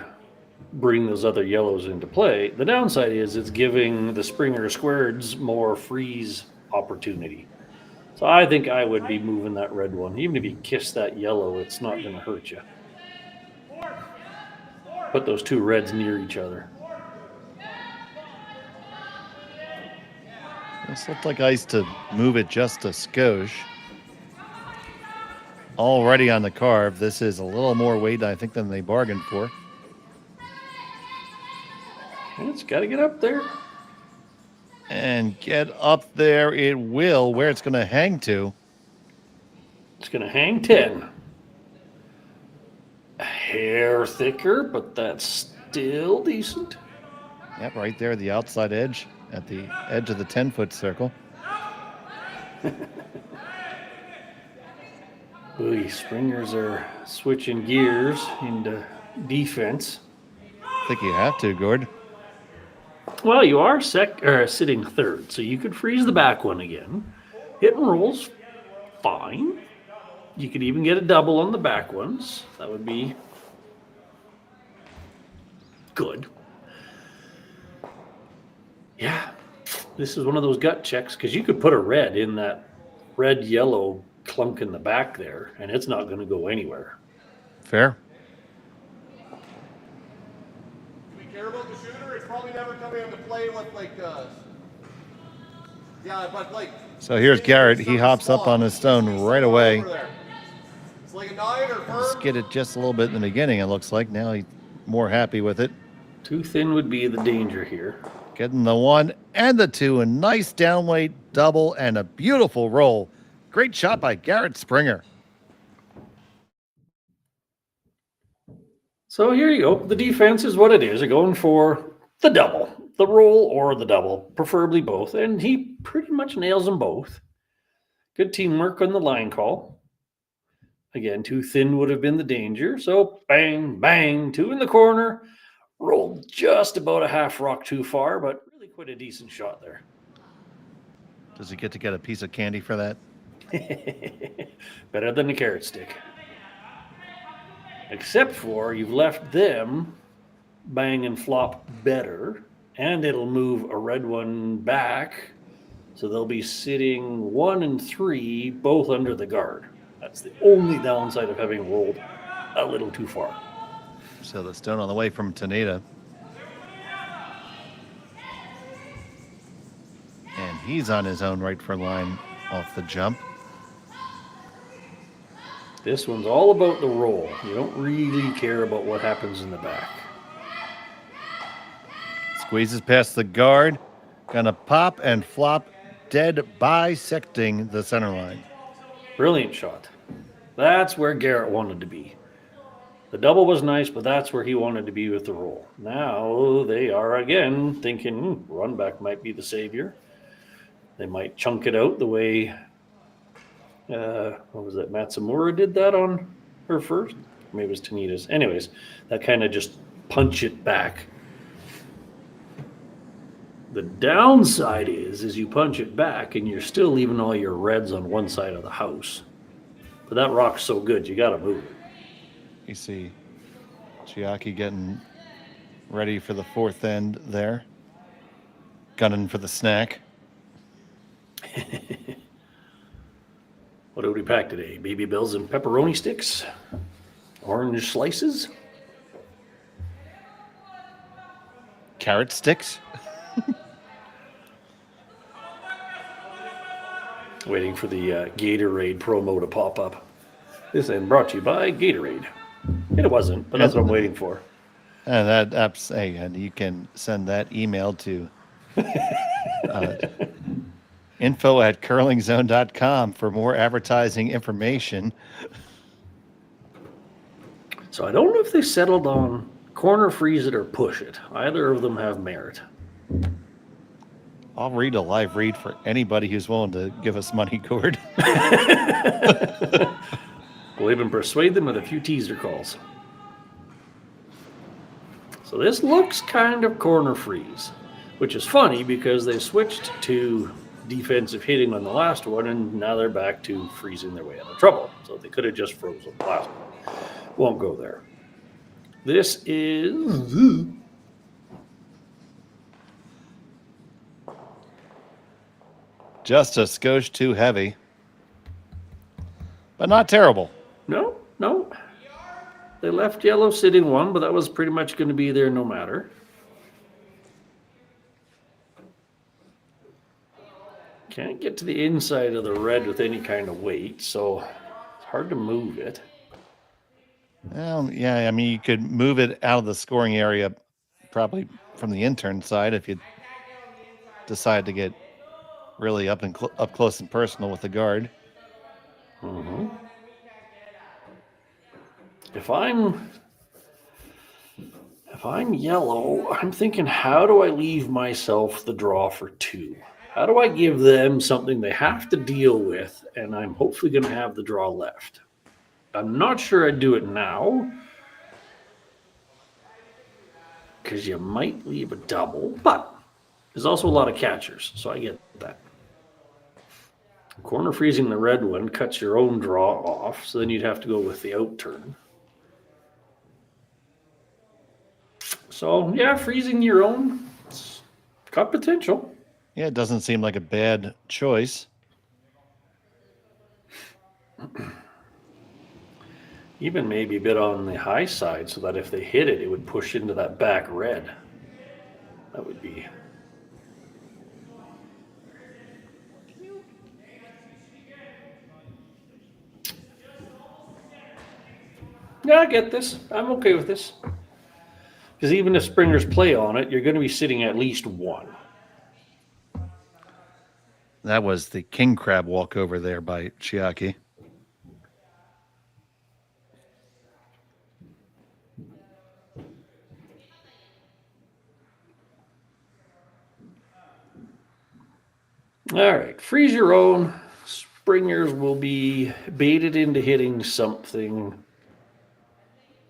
[SPEAKER 7] bring those other yellows into play. The downside is it's giving the Springer squareds more freeze opportunity. So I think I would be moving that red one. Even if you kiss that yellow, it's not going to hurt you. Put those 2 reds near each other.
[SPEAKER 6] This looked like ice to move it just a skosh. Already on the carve. This is a little more weight, I think, than they bargained for.
[SPEAKER 7] It's got to get up there.
[SPEAKER 6] And get up there it will. Where it's going to hang to.
[SPEAKER 7] It's going to hang 10. A hair thicker, but that's still decent.
[SPEAKER 6] Yep, right there, the outside edge, at the edge of the 10-foot circle.
[SPEAKER 7] Ooh, Springers are switching gears into defense.
[SPEAKER 6] I think you have to, Gord.
[SPEAKER 7] Well, you are sitting 3rd, so you could freeze the back one again. Hit and roll's fine. You could even get a double on the back ones. That would be good. Yeah, this is one of those gut checks because you could put a red in that red-yellow clunk in the back there, and it's not going to go anywhere.
[SPEAKER 6] Fair.
[SPEAKER 11] Do we care about the shooter? It's probably never coming into play with yeah, but
[SPEAKER 6] So here's Garret. He hops up on his stone right away.
[SPEAKER 11] It's like a 9 or firm.
[SPEAKER 6] Skid it just a little bit in the beginning, it looks like. Now he's more happy with it.
[SPEAKER 7] Too thin would be the danger here.
[SPEAKER 6] Getting the 1 and the 2, a nice downweight double and a beautiful roll. Great shot by Garret Springer.
[SPEAKER 7] So here you go. The defense is what it is. They're going for the double, the roll or the double, preferably both. And he pretty much nails them both. Good teamwork on the line call. Again, too thin would have been the danger. So bang, bang, 2 in the corner. Rolled just about a half rock too far, but really quite a decent shot there.
[SPEAKER 6] Does he get to get a piece of candy for that?
[SPEAKER 7] Better than a carrot stick. Except for you've left them bang and flop better, and it'll move a red one back. So they'll be sitting 1 and 3, both under the guard. That's the only downside of having rolled a little too far.
[SPEAKER 6] So the stone on the way from Tanida. And he's on his own right for line off the jump.
[SPEAKER 7] This one's all about the roll. You don't really care about what happens in the back.
[SPEAKER 6] Squeezes past the guard. Gonna pop and flop, dead bisecting the center line.
[SPEAKER 7] Brilliant shot. That's where Garret wanted to be. The double was nice, but that's where he wanted to be with the roll. Now they are again thinking run back might be the savior. They might chunk it out the way, what was that? Matsumura did that on her first? Maybe it was Tanida's. Anyways, that kind of just punch it back. The downside is you punch it back and you're still leaving all your reds on one side of the house. But that rock's so good, you got to move it.
[SPEAKER 6] You see Chiaki getting ready for the 4th end there. Gunning for the snack.
[SPEAKER 7] What did we pack today? Baby Bills and pepperoni sticks? Orange slices?
[SPEAKER 6] Carrot sticks?
[SPEAKER 7] Waiting for the Gatorade promo to pop up. This end brought to you by Gatorade. It wasn't, but that's what I'm waiting for.
[SPEAKER 6] And and you can send that email to info@curlingzone.com for more advertising information.
[SPEAKER 7] So I don't know if they settled on corner freeze it or push it. Either of them have merit.
[SPEAKER 6] I'll read a live read for anybody who's willing to give us money, Gord.
[SPEAKER 7] We'll even persuade them with a few teaser calls. So this looks kind of corner freeze, which is funny because they switched to defensive hitting on the last one, and now they're back to freezing their way out of trouble. So they could have just frozen the last one. Won't go there. This is...
[SPEAKER 6] Just a skosh too heavy. But not terrible.
[SPEAKER 7] No. They left yellow sitting 1, but that was pretty much going to be there no matter. Can't get to the inside of the red with any kind of weight, so it's hard to move it.
[SPEAKER 6] Well, yeah, I mean, you could move it out of the scoring area probably from the intern side if you decide to get really up close and personal with the guard.
[SPEAKER 7] Mm-hmm. If I'm yellow, I'm thinking, how do I leave myself the draw for 2? How do I give them something they have to deal with, and I'm hopefully going to have the draw left? I'm not sure I'd do it now, because you might leave a double, but there's also a lot of catchers, so I get that. Corner freezing the red one cuts your own draw off, so then you'd have to go with the out turn. So, yeah, freezing your own, it's got potential.
[SPEAKER 6] Yeah, it doesn't seem like a bad choice.
[SPEAKER 7] Even maybe a bit on the high side so that if they hit it, it would push into that back red. That would be... Yeah, I get this. I'm okay with this. Because even if springers play on it, you're going to be sitting at least one.
[SPEAKER 6] That was the king crab walkover there by Chiaki.
[SPEAKER 7] All right, freeze your own. Springers will be baited into hitting something.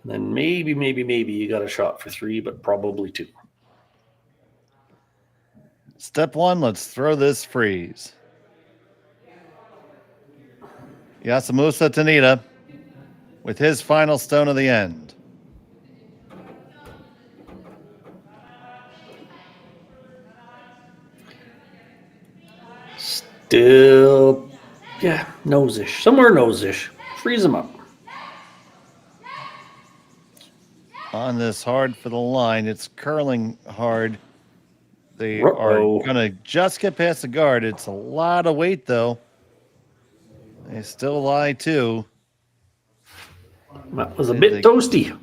[SPEAKER 7] And then maybe you got a shot for 3, but probably 2.
[SPEAKER 6] Step 1, let's throw this freeze. Yasumasa Tanida with his final stone of the end.
[SPEAKER 7] Still, yeah, nose-ish. Somewhere nose-ish. Freeze them up.
[SPEAKER 6] On this hard for the line, it's curling hard. They
[SPEAKER 7] Uh-oh.
[SPEAKER 6] are going to just get past the guard. It's a lot of weight, though. They still lie, too.
[SPEAKER 7] That was a bit toasty.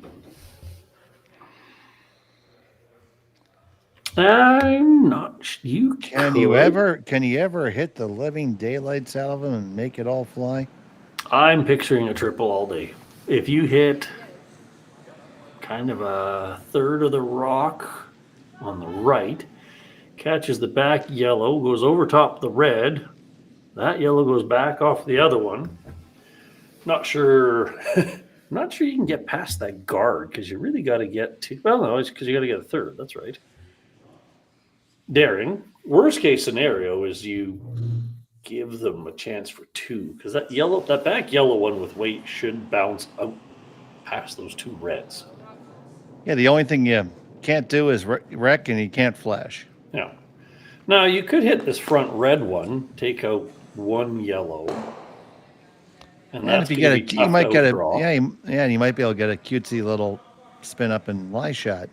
[SPEAKER 7] I'm not. You
[SPEAKER 6] Can you ever hit the living daylights out of them and make it all fly?
[SPEAKER 7] I'm picturing a triple all day. If you hit kind of a third of the rock on the right, catches the back yellow, goes over top the red, that yellow goes back off the other one. Not sure. Not sure you can get past that guard because you really got to get to. Well, no, it's because you got to get a third. That's right. Daring. Worst case scenario is you give them a chance for 2 because that back yellow one with weight should bounce out past those 2 reds.
[SPEAKER 6] Yeah, the only thing you can't do is wreck, and you can't flash.
[SPEAKER 7] Yeah. Now you could hit this front red one, take out 1 yellow, and that's
[SPEAKER 6] if you might get and you might be able to get a cutesy little spin up and lie shot.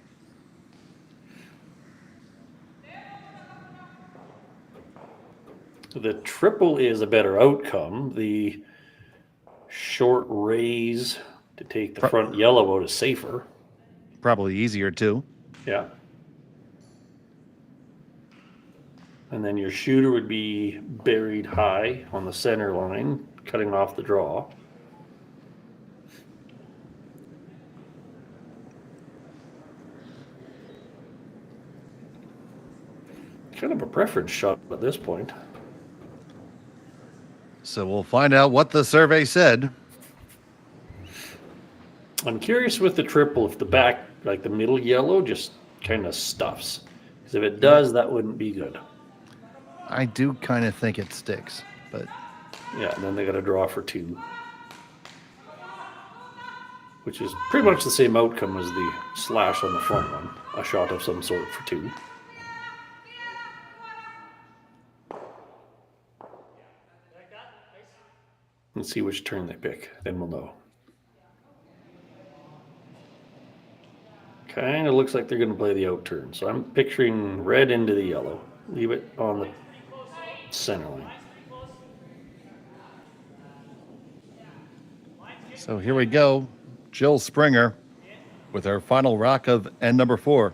[SPEAKER 7] The triple is a better outcome. The short raise to take the front yellow out is safer.
[SPEAKER 6] Probably easier, too.
[SPEAKER 7] Yeah. And then your shooter would be buried high on the center line, cutting off the draw. Kind of a preference shot at this point.
[SPEAKER 6] So we'll find out what the survey said.
[SPEAKER 7] I'm curious with the triple if the back, like the middle yellow, just kind of stuffs. Because if it does, that wouldn't be good.
[SPEAKER 6] I do kind of think it sticks, but
[SPEAKER 7] yeah, and then they got to draw for 2, which is pretty much the same outcome as the slash on the front one, a shot of some sort for 2. Let's see which turn they pick, then we'll know. Kind of looks like they're going to play the out turn, so I'm picturing red into the yellow. Leave it on the center line.
[SPEAKER 6] So here we go. Jill Springer with her final rock of end number 4.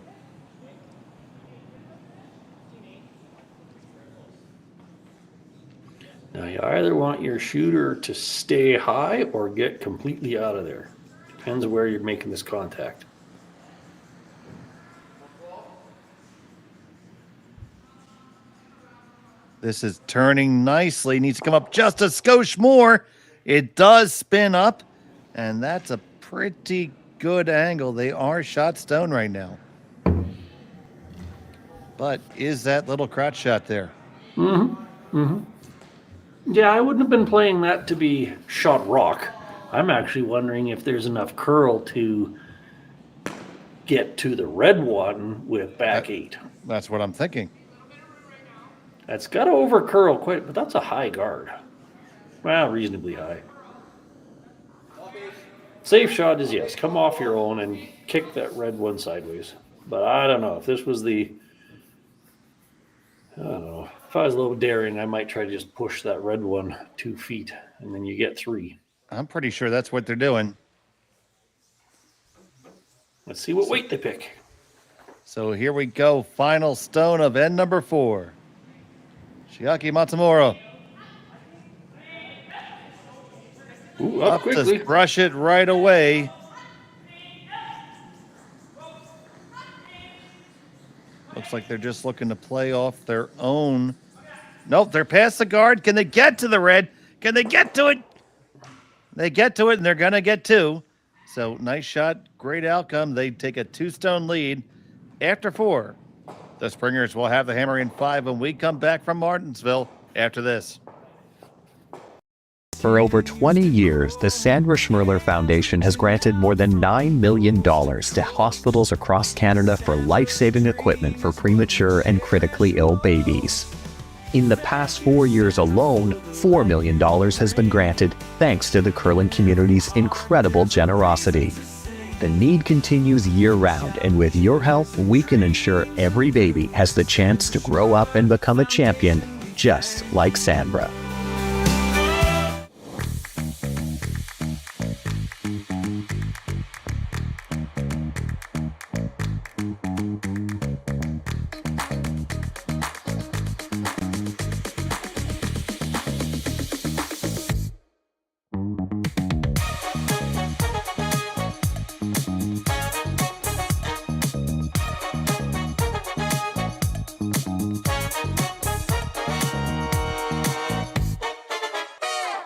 [SPEAKER 7] Now you either want your shooter to stay high or get completely out of there. Depends where you're making this contact.
[SPEAKER 6] This is turning nicely. Needs to come up just a skosh more. It does spin up, and that's a pretty good angle. They are shot stone right now. But is that little crotch shot there?
[SPEAKER 7] Mm-hmm. Mm-hmm. Yeah, I wouldn't have been playing that to be shot rock. I'm actually wondering if there's enough curl to get to the red one with back 8.
[SPEAKER 6] That's what I'm thinking.
[SPEAKER 7] That's got to over curl quite, but that's a high guard. Well, reasonably high. Safe shot is yes, come off your own and kick that red one sideways. But I don't know if this was the, I don't know. If I was a little daring, I might try to just push that red one 2 feet, and then you get 3.
[SPEAKER 6] I'm pretty sure that's what they're doing.
[SPEAKER 7] Let's see what weight they pick.
[SPEAKER 6] So here we go. Final stone of end number 4. Chiaki Matsumura.
[SPEAKER 7] Ooh, up quickly.
[SPEAKER 6] To brush it right away. Looks like they're just looking to play off their own. Nope, they're past the guard. Can they get to the red? Can they get to it? They get to it, and they're going to get 2. So nice shot, great outcome. They take a 2-stone lead after 4. The Springers will have the hammer in 5 when we come back from Martensville after this.
[SPEAKER 10] For over 20 years, the Sandra Schmirler Foundation has granted more than $9 million to hospitals across Canada for life-saving equipment for premature and critically ill babies. In the past 4 years alone, $4 million has been granted thanks to the curling community's incredible generosity. The need continues year-round, and with your help, we can ensure every baby has the chance to grow up and become a champion, just like Sandra.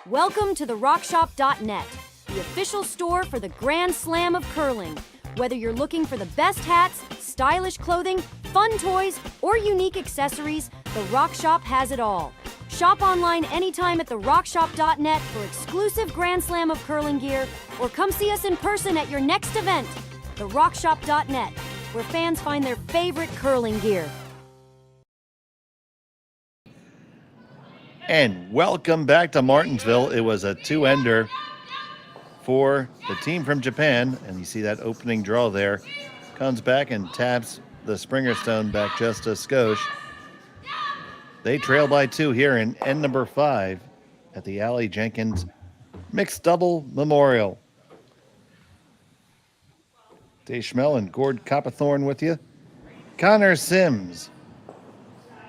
[SPEAKER 5] Welcome to the RockShop.net, the official store for the Grand Slam of curling. Whether you're looking for the best hats, stylish clothing, fun toys, or unique accessories, the Rock Shop has it all. Shop online anytime at the RockShop.net for exclusive Grand Slam of curling gear, or come see us in person at your next event. The RockShop.net, where fans find their favorite curling gear.
[SPEAKER 6] And welcome back to Martensville. It was a 2-ender for the team from Japan. And you see that opening draw there. Comes back and taps the Springer Stone back just a skosh. They trail by 2 here in end number 5 at the Aly Jenkins Mixed Double Memorial. Dave Schmel and Gord Copperthorne with you. Connor Sims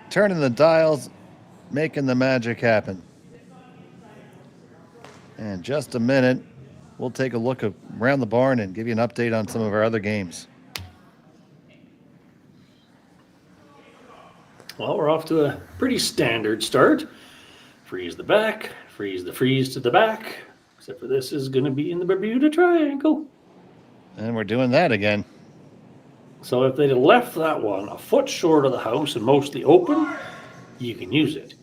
[SPEAKER 6] turning the dials, making the magic happen. In just a minute, we'll take a look around the barn and give you an update on some of our other games.
[SPEAKER 7] Well, we're off to a pretty standard start. Freeze the back, freeze the freeze to the back, except for this is going to be in the Bermuda Triangle.
[SPEAKER 6] And we're doing that again.
[SPEAKER 7] So if they'd have left that one a foot short of the house and mostly open, you can use it.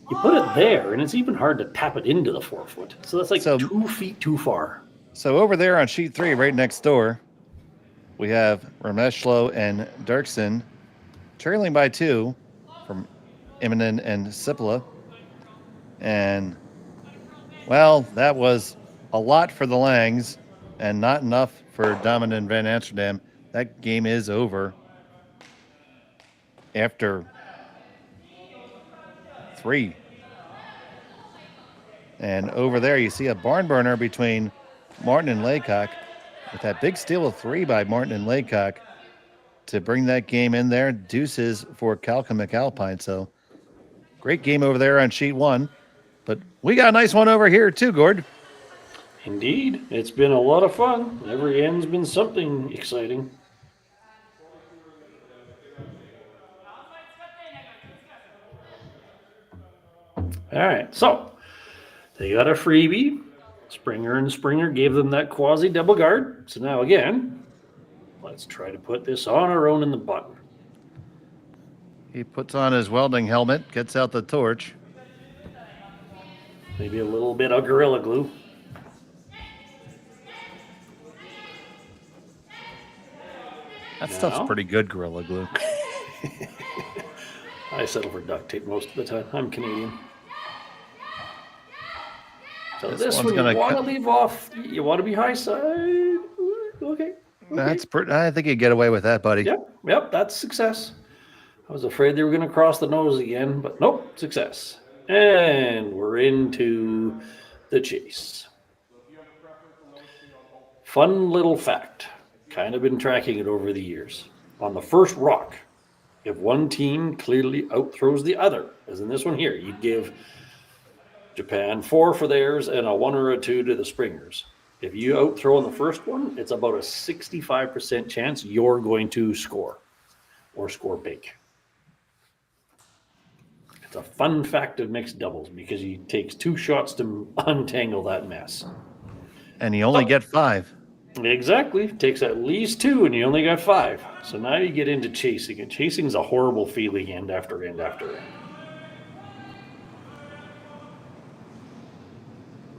[SPEAKER 7] You put it there, and it's even hard to tap it into the 4 foot. So that's like 2 feet too far.
[SPEAKER 6] So over there on sheet 3, right next door, we have Rameshlo and Dirksen trailing by 2 from Immonen and Sipala. And, well, that was a lot for the Langs and not enough for Damen and Van Amsterdam. That game is over after 3. And over there you see a barn burner between Martin and Laycock with that big steal of 3 by Martin and Laycock to bring that game in there. Deuces for Calca McAlpine. So great game over there on sheet 1. But we got a nice one over here too, Gord.
[SPEAKER 7] Indeed. It's been a lot of fun. Every end's been something exciting. All right, so they got a freebie. Springer and Springer gave them that quasi double guard. So now again, let's try to put this on our own in the button.
[SPEAKER 6] He puts on his welding helmet, gets out the torch.
[SPEAKER 7] Maybe a little bit of Gorilla Glue.
[SPEAKER 6] That stuff's pretty good, Gorilla Glue.
[SPEAKER 7] I settle for duct tape most of the time. I'm Canadian. So this one you want to leave off. You want to be high side. Okay.
[SPEAKER 6] That's pretty. I think you get away with that, buddy.
[SPEAKER 7] Yep. That's success. I was afraid they were going to cross the nose again, but nope, success. And we're into the chase. Fun little fact. Kind of been tracking it over the years. on the first rock, if one team clearly outthrows the other, as in this one here, you'd give Japan 4 for theirs and a 1 or a 2 to the springers. If you outthrow on the first one, it's about a 65% chance you're going to score or score big. It's a fun fact of mixed doubles because it takes 2 shots to untangle that mess.
[SPEAKER 6] And you only get 5.
[SPEAKER 7] Exactly. It takes at least 2 and you only got 5. So now you get into chasing. And chasing is a horrible feeling end after end after end.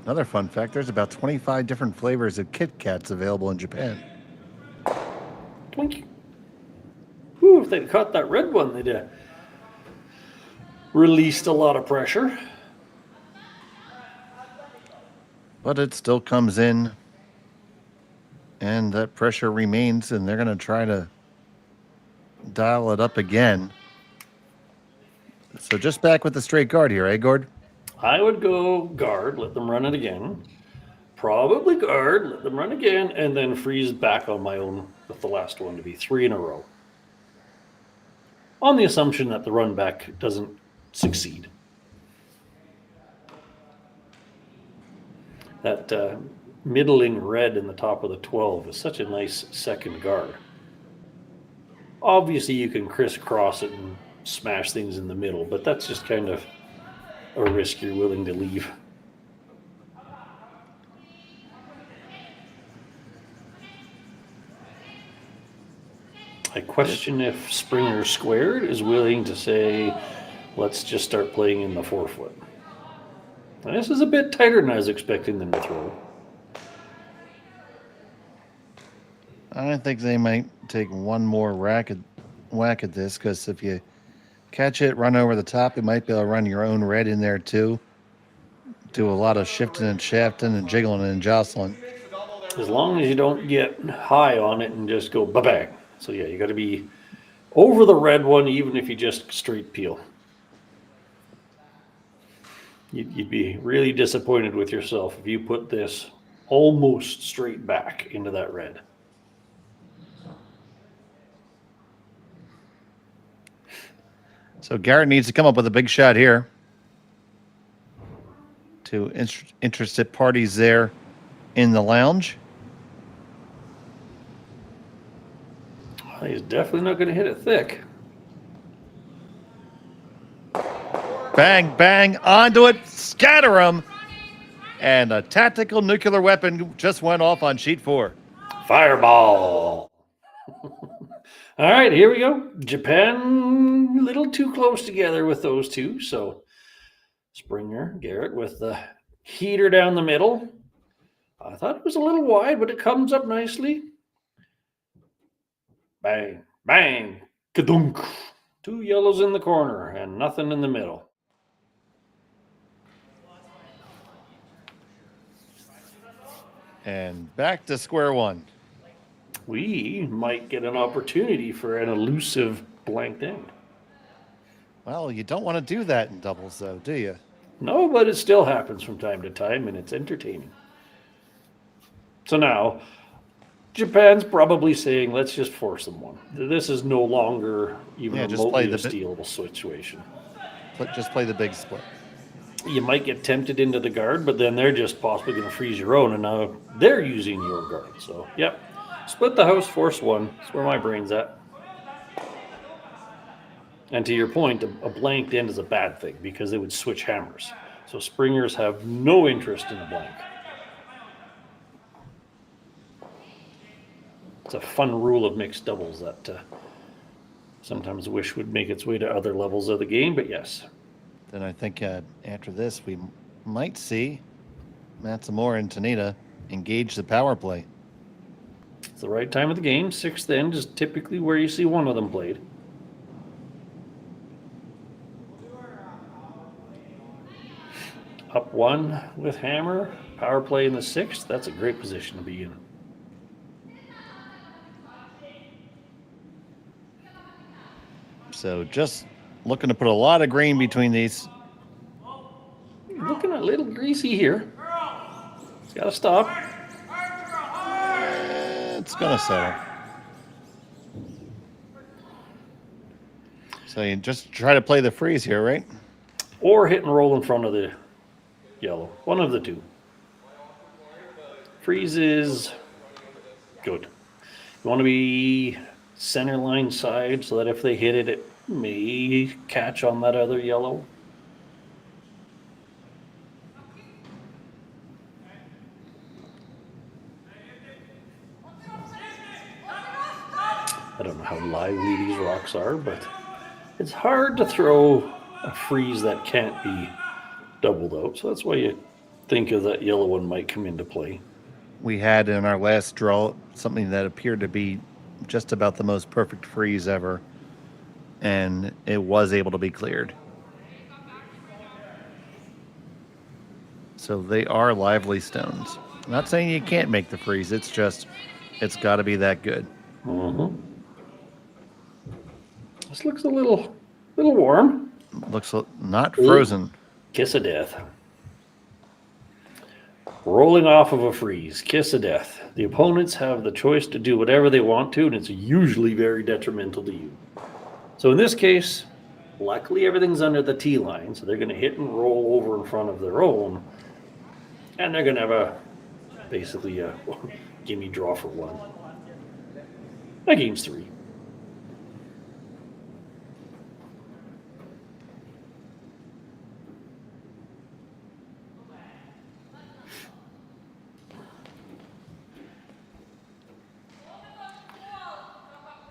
[SPEAKER 6] Another fun fact, there's about 25 different flavors of Kit Kats available in Japan.
[SPEAKER 7] Twinkie. Whew, if they'd caught that red one, they'd have released a lot of pressure.
[SPEAKER 6] But it still comes in, and that pressure remains, and they're going to try to dial it up again. So just back with the straight guard here, eh, Gord?
[SPEAKER 7] I would go guard, let them run it again. Probably guard, let them run again, and then freeze back on my own with the last one to be 3 in a row. On the assumption that the run back doesn't succeed. That middling red in the top of the 12 is such a nice second guard. Obviously, you can crisscross it and smash things in the middle, but that's just kind of a risk you're willing to leave. I question if Springer Squared is willing to say, let's just start playing in the 4-foot. And this is a bit tighter than I was expecting them to throw.
[SPEAKER 6] I think they might take one more whack at this, because if you catch it, run over the top, it might be able to run your own red in there too. Do a lot of shifting and shafting and jiggling and jostling.
[SPEAKER 7] As long as you don't get high on it and just go ba-bang. So yeah, you got to be over the red one, even if you just straight peel. You'd be really disappointed with yourself if you put this almost straight back into that red.
[SPEAKER 6] So Garret needs to come up with a big shot here to interested parties there in the lounge.
[SPEAKER 7] He's definitely not going to hit it thick.
[SPEAKER 6] Bang, bang, onto it, scatter him. And a tactical nuclear weapon just went off on sheet 4.
[SPEAKER 7] Fireball. All right, here we go. Japan, a little too close together with those two. So Springer, Garret with the heater down the middle. I thought it was a little wide, but it comes up nicely. Bang, bang, kadunk. 2 yellows in the corner and nothing in the middle.
[SPEAKER 6] And back to square one.
[SPEAKER 7] We might get an opportunity for an elusive blanked end.
[SPEAKER 6] Well, you don't want to do that in doubles, though, do you?
[SPEAKER 7] No, but it still happens from time to time, and it's entertaining. So now, Japan's probably saying, let's just force them one. This is no longer even remotely a stealable situation.
[SPEAKER 6] Just play the big split.
[SPEAKER 7] You might get tempted into the guard, but then they're just possibly going to freeze your own, and now they're using your guard. So, yep. Split the house, force one. That's where my brain's at. And to your point, a blanked end is a bad thing because they would switch hammers. So Springers have no interest in a blank. It's a fun rule of mixed doubles that sometimes wish would make its way to other levels of the game, but yes.
[SPEAKER 6] Then I think after this, we might see Matsumura and Tanida engage the power play.
[SPEAKER 7] It's the right time of the game. 6th end is typically where you see one of them played. Up 1 with hammer, power play in the 6th. That's a great position to be in.
[SPEAKER 6] So just looking to put a lot of green between these.
[SPEAKER 7] Looking a little greasy here. It's got to stop.
[SPEAKER 6] It's going to settle. So you just try to play the freeze here, right?
[SPEAKER 7] Or hit and roll in front of the yellow. One of the two. Freeze is good. You want to be center line side so that if they hit it, it may catch on that other yellow. I don't know how lively these rocks are, but it's hard to throw a freeze that can't be doubled out. So that's why you think of that yellow one might come into play.
[SPEAKER 6] We had in our last draw something that appeared to be just about the most perfect freeze ever, and it was able to be cleared. So they are lively stones. I'm not saying you can't make the freeze, it's just, it's got to be that good.
[SPEAKER 7] Mm-hmm. This looks a little warm.
[SPEAKER 6] Looks not frozen.
[SPEAKER 7] Kiss of death. Rolling off of a freeze. Kiss of death. The opponents have the choice to do whatever they want to, and it's usually very detrimental to you. So in this case, luckily everything's under the T line, so they're going to hit and roll over in front of their own, and they're going to have basically a gimme draw for one. That game's 3.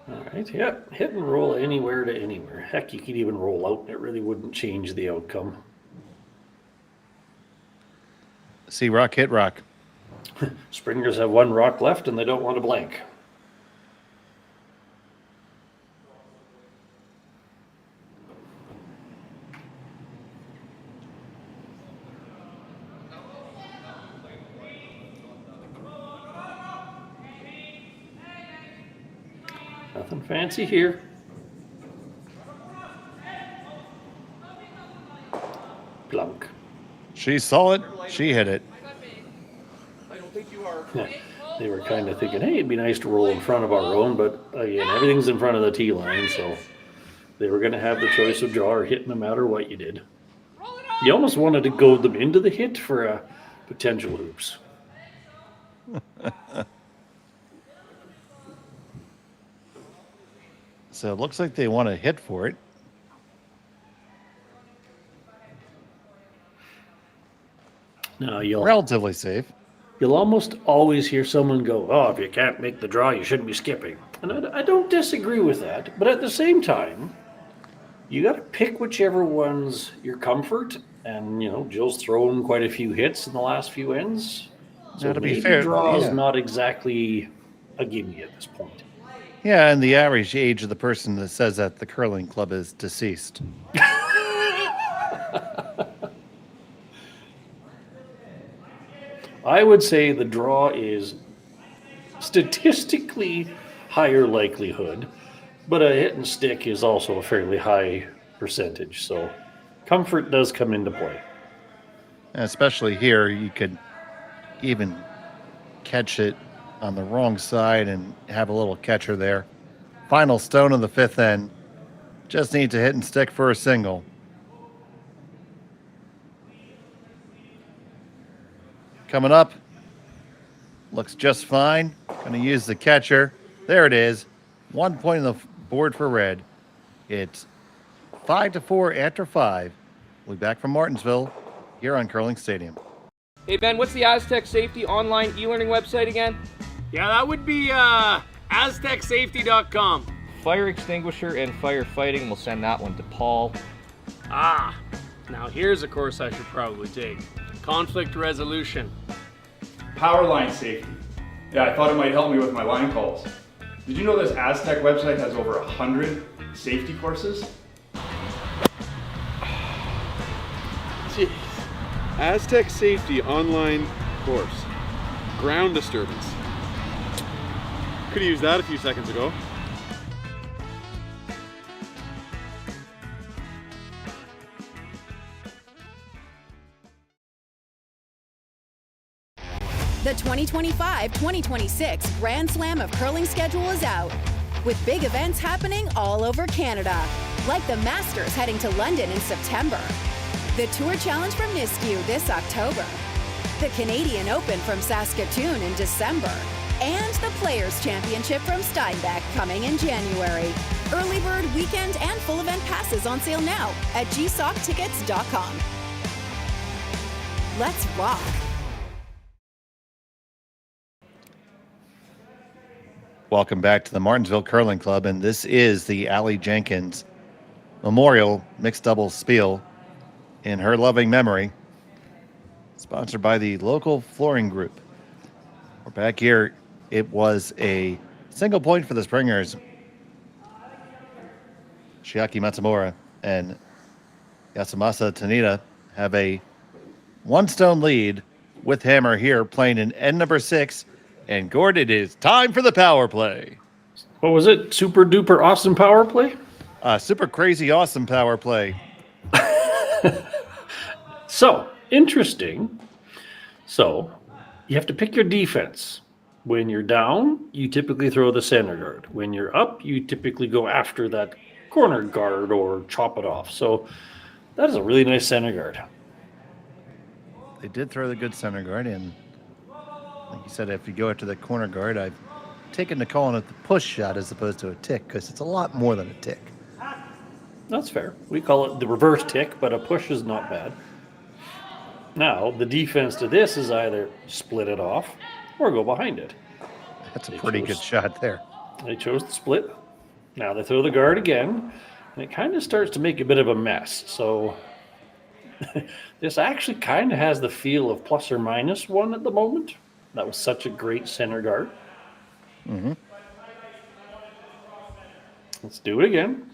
[SPEAKER 7] All right, yeah, hit and roll anywhere to anywhere. Heck, you could even roll out and it really wouldn't change the outcome.
[SPEAKER 6] See rock, hit rock.
[SPEAKER 7] Springers have 1 rock left and they don't want to blank. Nothing fancy here. Plunk.
[SPEAKER 6] She saw it, she hit it.
[SPEAKER 7] They were kind of thinking, hey, it'd be nice to roll in front of our own, but again, everything's in front of the T line, so they were going to have the choice of draw or hit no matter what you did. You almost wanted to goad them into the hit for a potential oops.
[SPEAKER 6] So it looks like they want to hit for it.
[SPEAKER 7] No,
[SPEAKER 6] relatively safe.
[SPEAKER 7] You'll almost always hear someone go, oh, if you can't make the draw, you shouldn't be skipping. And I don't disagree with that. But at the same time, you got to pick whichever one's your comfort. And, you know, Jill's thrown quite a few hits in the last few ends. So
[SPEAKER 6] now, to be
[SPEAKER 7] maybe
[SPEAKER 6] fair,
[SPEAKER 7] draw is not exactly a gimme at this point.
[SPEAKER 6] Yeah, and the average age of the person that says that the curling club is deceased.
[SPEAKER 7] I would say the draw is statistically higher likelihood, but a hit and stick is also a fairly high percentage. So comfort does come into play.
[SPEAKER 6] And especially here, you could even catch it on the wrong side and have a little catcher there. Final stone of the 5th end. Just need to hit and stick for a single. Coming up. Looks just fine. Going to use the catcher. There it is. 1 point on the board for red. It's 5-4 after 5. We'll be back from Martensville here on Curling Stadium.
[SPEAKER 1] Hey Ben, what's the Aztec Safety online e-learning website again?
[SPEAKER 2] Yeah, that would be aztecsafety.com.
[SPEAKER 1] Fire extinguisher and firefighting. We'll send that one to Paul.
[SPEAKER 2] Ah, now here's a course I should probably take. Conflict resolution.
[SPEAKER 3] Power line safety. Yeah, I thought it might help me with my line calls. Did you know this Aztec website has over 100 safety courses?
[SPEAKER 4] Jeez. Aztec Safety online course. Ground disturbance. Could have used that a few seconds ago.
[SPEAKER 8] The 2025-2026 Grand Slam of Curling schedule is out, with big events happening all over Canada, like the Masters heading to London in September, the Tour Challenge from Nisku this October, the Canadian Open from Saskatchewan in December, and the Players' Championship from Steinbeck coming in January. Early bird weekend and full event passes on sale now at gsocktickets.com. Let's rock.
[SPEAKER 6] Welcome back to the Martensville Curling Club, and this is the Aly Jenkins Memorial Mixed Doubles Spiel in her loving memory, sponsored by the local flooring group. We're back here. It was a single point for the Springers. Chiaki Matsumura and Yasumasa Tanida have a one-stone lead with Hammer here playing in end number 6. And Gord, it is time for the power play.
[SPEAKER 7] What was it? Super duper awesome power play?
[SPEAKER 6] Super crazy awesome power play.
[SPEAKER 7] So, interesting. So, you have to pick your defense. When you're down, you typically throw the center guard. When you're up, you typically go after that corner guard or chop it off. So, that is a really nice center guard.
[SPEAKER 6] They did throw the good center guard in. Like you said, if you go after the corner guard, I've taken to calling it the push shot as opposed to a tick because it's a lot more than a tick.
[SPEAKER 7] That's fair. We call it the reverse tick, but a push is not bad. Now, the defense to this is either split it off or go behind it.
[SPEAKER 6] That's a pretty good shot there.
[SPEAKER 7] They chose the split. Now they throw the guard again, and it kind of starts to make a bit of a mess. So this actually kind of has the feel of plus or minus one at the moment. That was such a great center guard.
[SPEAKER 6] Mm-hmm.
[SPEAKER 7] Let's do it again.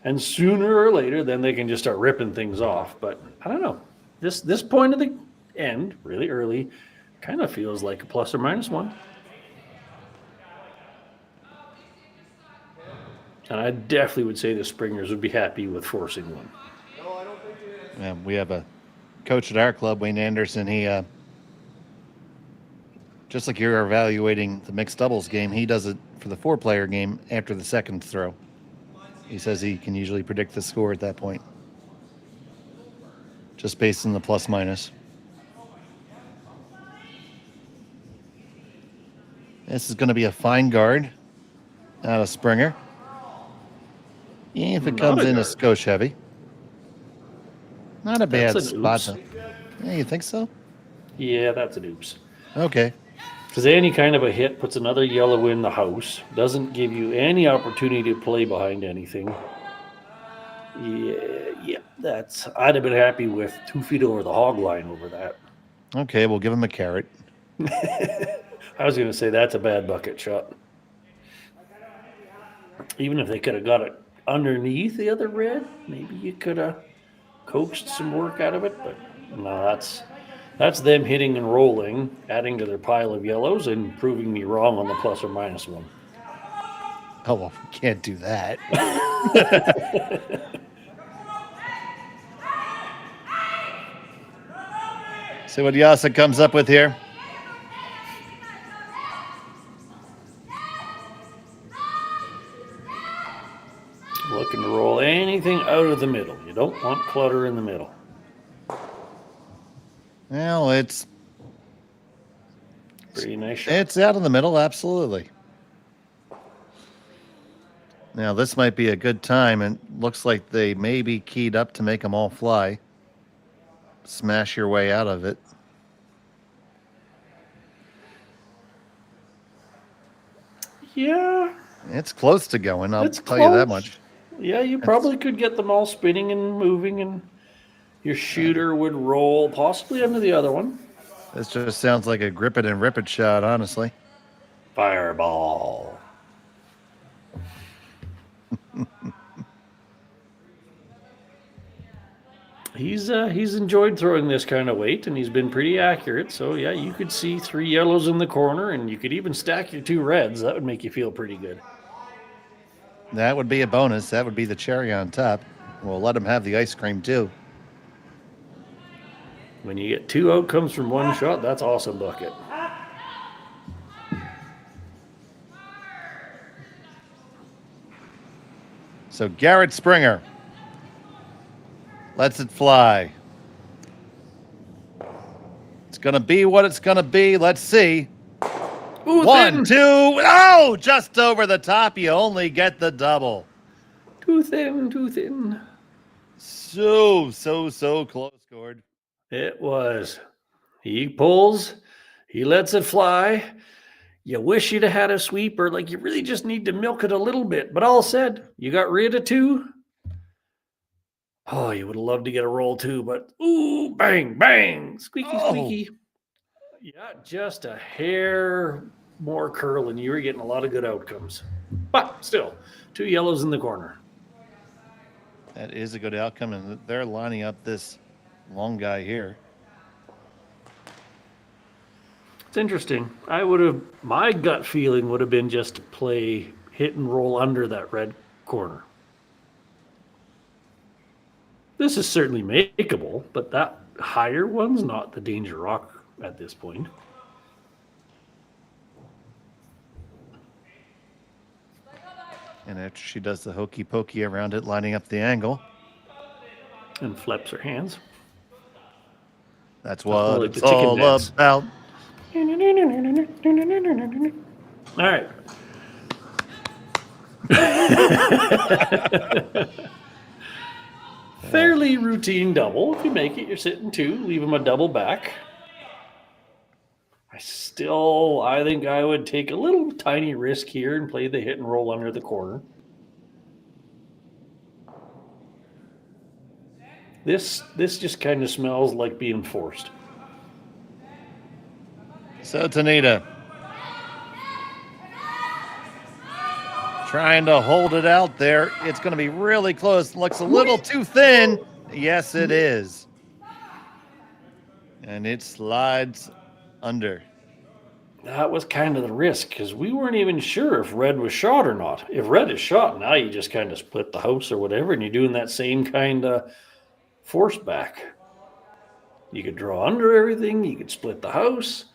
[SPEAKER 7] And sooner or later, then they can just start ripping things off. But I don't know. This point of the end, really early, kind of feels like a plus or minus one. And I definitely would say the Springers would be happy with forcing one.
[SPEAKER 6] Yeah, we have a coach at our club, Wayne Anderson. He, just like you're evaluating the mixed doubles game, he does it for the 4-player game after the second throw. He says he can usually predict the score at that point, just based on the plus minus. This is going to be a fine guard, not a Springer. If it comes in a skosh heavy. Not a bad spot. Yeah, you think so?
[SPEAKER 7] Yeah, that's an oops.
[SPEAKER 6] Okay.
[SPEAKER 7] Because any kind of a hit puts another yellow in the house. Doesn't give you any opportunity to play behind anything. Yeah, that's. I'd have been happy with 2 feet over the hog line over that.
[SPEAKER 6] Okay, we'll give him a carrot.
[SPEAKER 7] I was going to say that's a bad bucket shot. Even if they could have got it underneath the other red, maybe you could have coaxed some work out of it. But no, that's them hitting and rolling, adding to their pile of yellows and proving me wrong on the plus or minus one.
[SPEAKER 6] Oh, well, we can't do that. See what Yasa comes up with here.
[SPEAKER 7] Looking to roll anything out of the middle. You don't want clutter in the middle.
[SPEAKER 6] Well, it's
[SPEAKER 7] pretty nice shot.
[SPEAKER 6] It's out of the middle, absolutely. Now, this might be a good time, and looks like they may be keyed up to make them all fly. Smash your way out of it.
[SPEAKER 7] Yeah.
[SPEAKER 6] It's close to going, I'll tell you that much.
[SPEAKER 7] Yeah, you probably could get them all spinning and moving, and your shooter would roll possibly under the other one.
[SPEAKER 6] This just sounds like a grip it and rip it shot, honestly.
[SPEAKER 7] Fireball. He's enjoyed throwing this kind of weight, and he's been pretty accurate. So, yeah, you could see 3 yellows in the corner, and you could even stack your 2 reds. That would make you feel pretty good.
[SPEAKER 6] That would be a bonus. That would be the cherry on top. We'll let him have the ice cream, too.
[SPEAKER 7] When you get 2 outcomes from 1 shot, that's awesome bucket.
[SPEAKER 6] So Garret Springer lets it fly. It's going to be what it's going to be. Let's see.
[SPEAKER 7] Ooh,
[SPEAKER 6] 1,
[SPEAKER 7] thin.
[SPEAKER 6] 2. Oh, just over the top. You only get the double.
[SPEAKER 7] Too thin, too thin.
[SPEAKER 6] So close, Gord.
[SPEAKER 7] It was. He pulls. He lets it fly. You wish you'd have had a sweeper. Like, you really just need to milk it a little bit. But all said, you got rid of 2. Oh, you would have loved to get a roll too, but ooh, bang, bang, squeaky, squeaky. Yeah, just a hair more curl, and you were getting a lot of good outcomes. But still, 2 yellows in the corner.
[SPEAKER 6] That is a good outcome, and they're lining up this long guy here.
[SPEAKER 7] It's interesting. My gut feeling would have been just to play hit and roll under that red corner. This is certainly makeable, but that higher one's not the danger rock at this point.
[SPEAKER 6] And after she does the hokey pokey around it, lining up the angle.
[SPEAKER 7] And flaps her hands.
[SPEAKER 6] That's what
[SPEAKER 7] like
[SPEAKER 6] it's
[SPEAKER 7] the chicken
[SPEAKER 6] all
[SPEAKER 7] dance.
[SPEAKER 6] about.
[SPEAKER 7] All right. Fairly routine double. If you make it, you're sitting 2. Leave him a double back. I think I would take a little tiny risk here and play the hit and roll under the corner. This just kind of smells like being forced.
[SPEAKER 6] So Tanida trying to hold it out there. It's going to be really close. Looks a little too thin. Yes, it is. And it slides under.
[SPEAKER 7] That was kind of the risk, because we weren't even sure if red was shot or not. If red is shot, now you just kind of split the house or whatever, and you're doing that same kind of force back. You could draw under everything. You could split the house.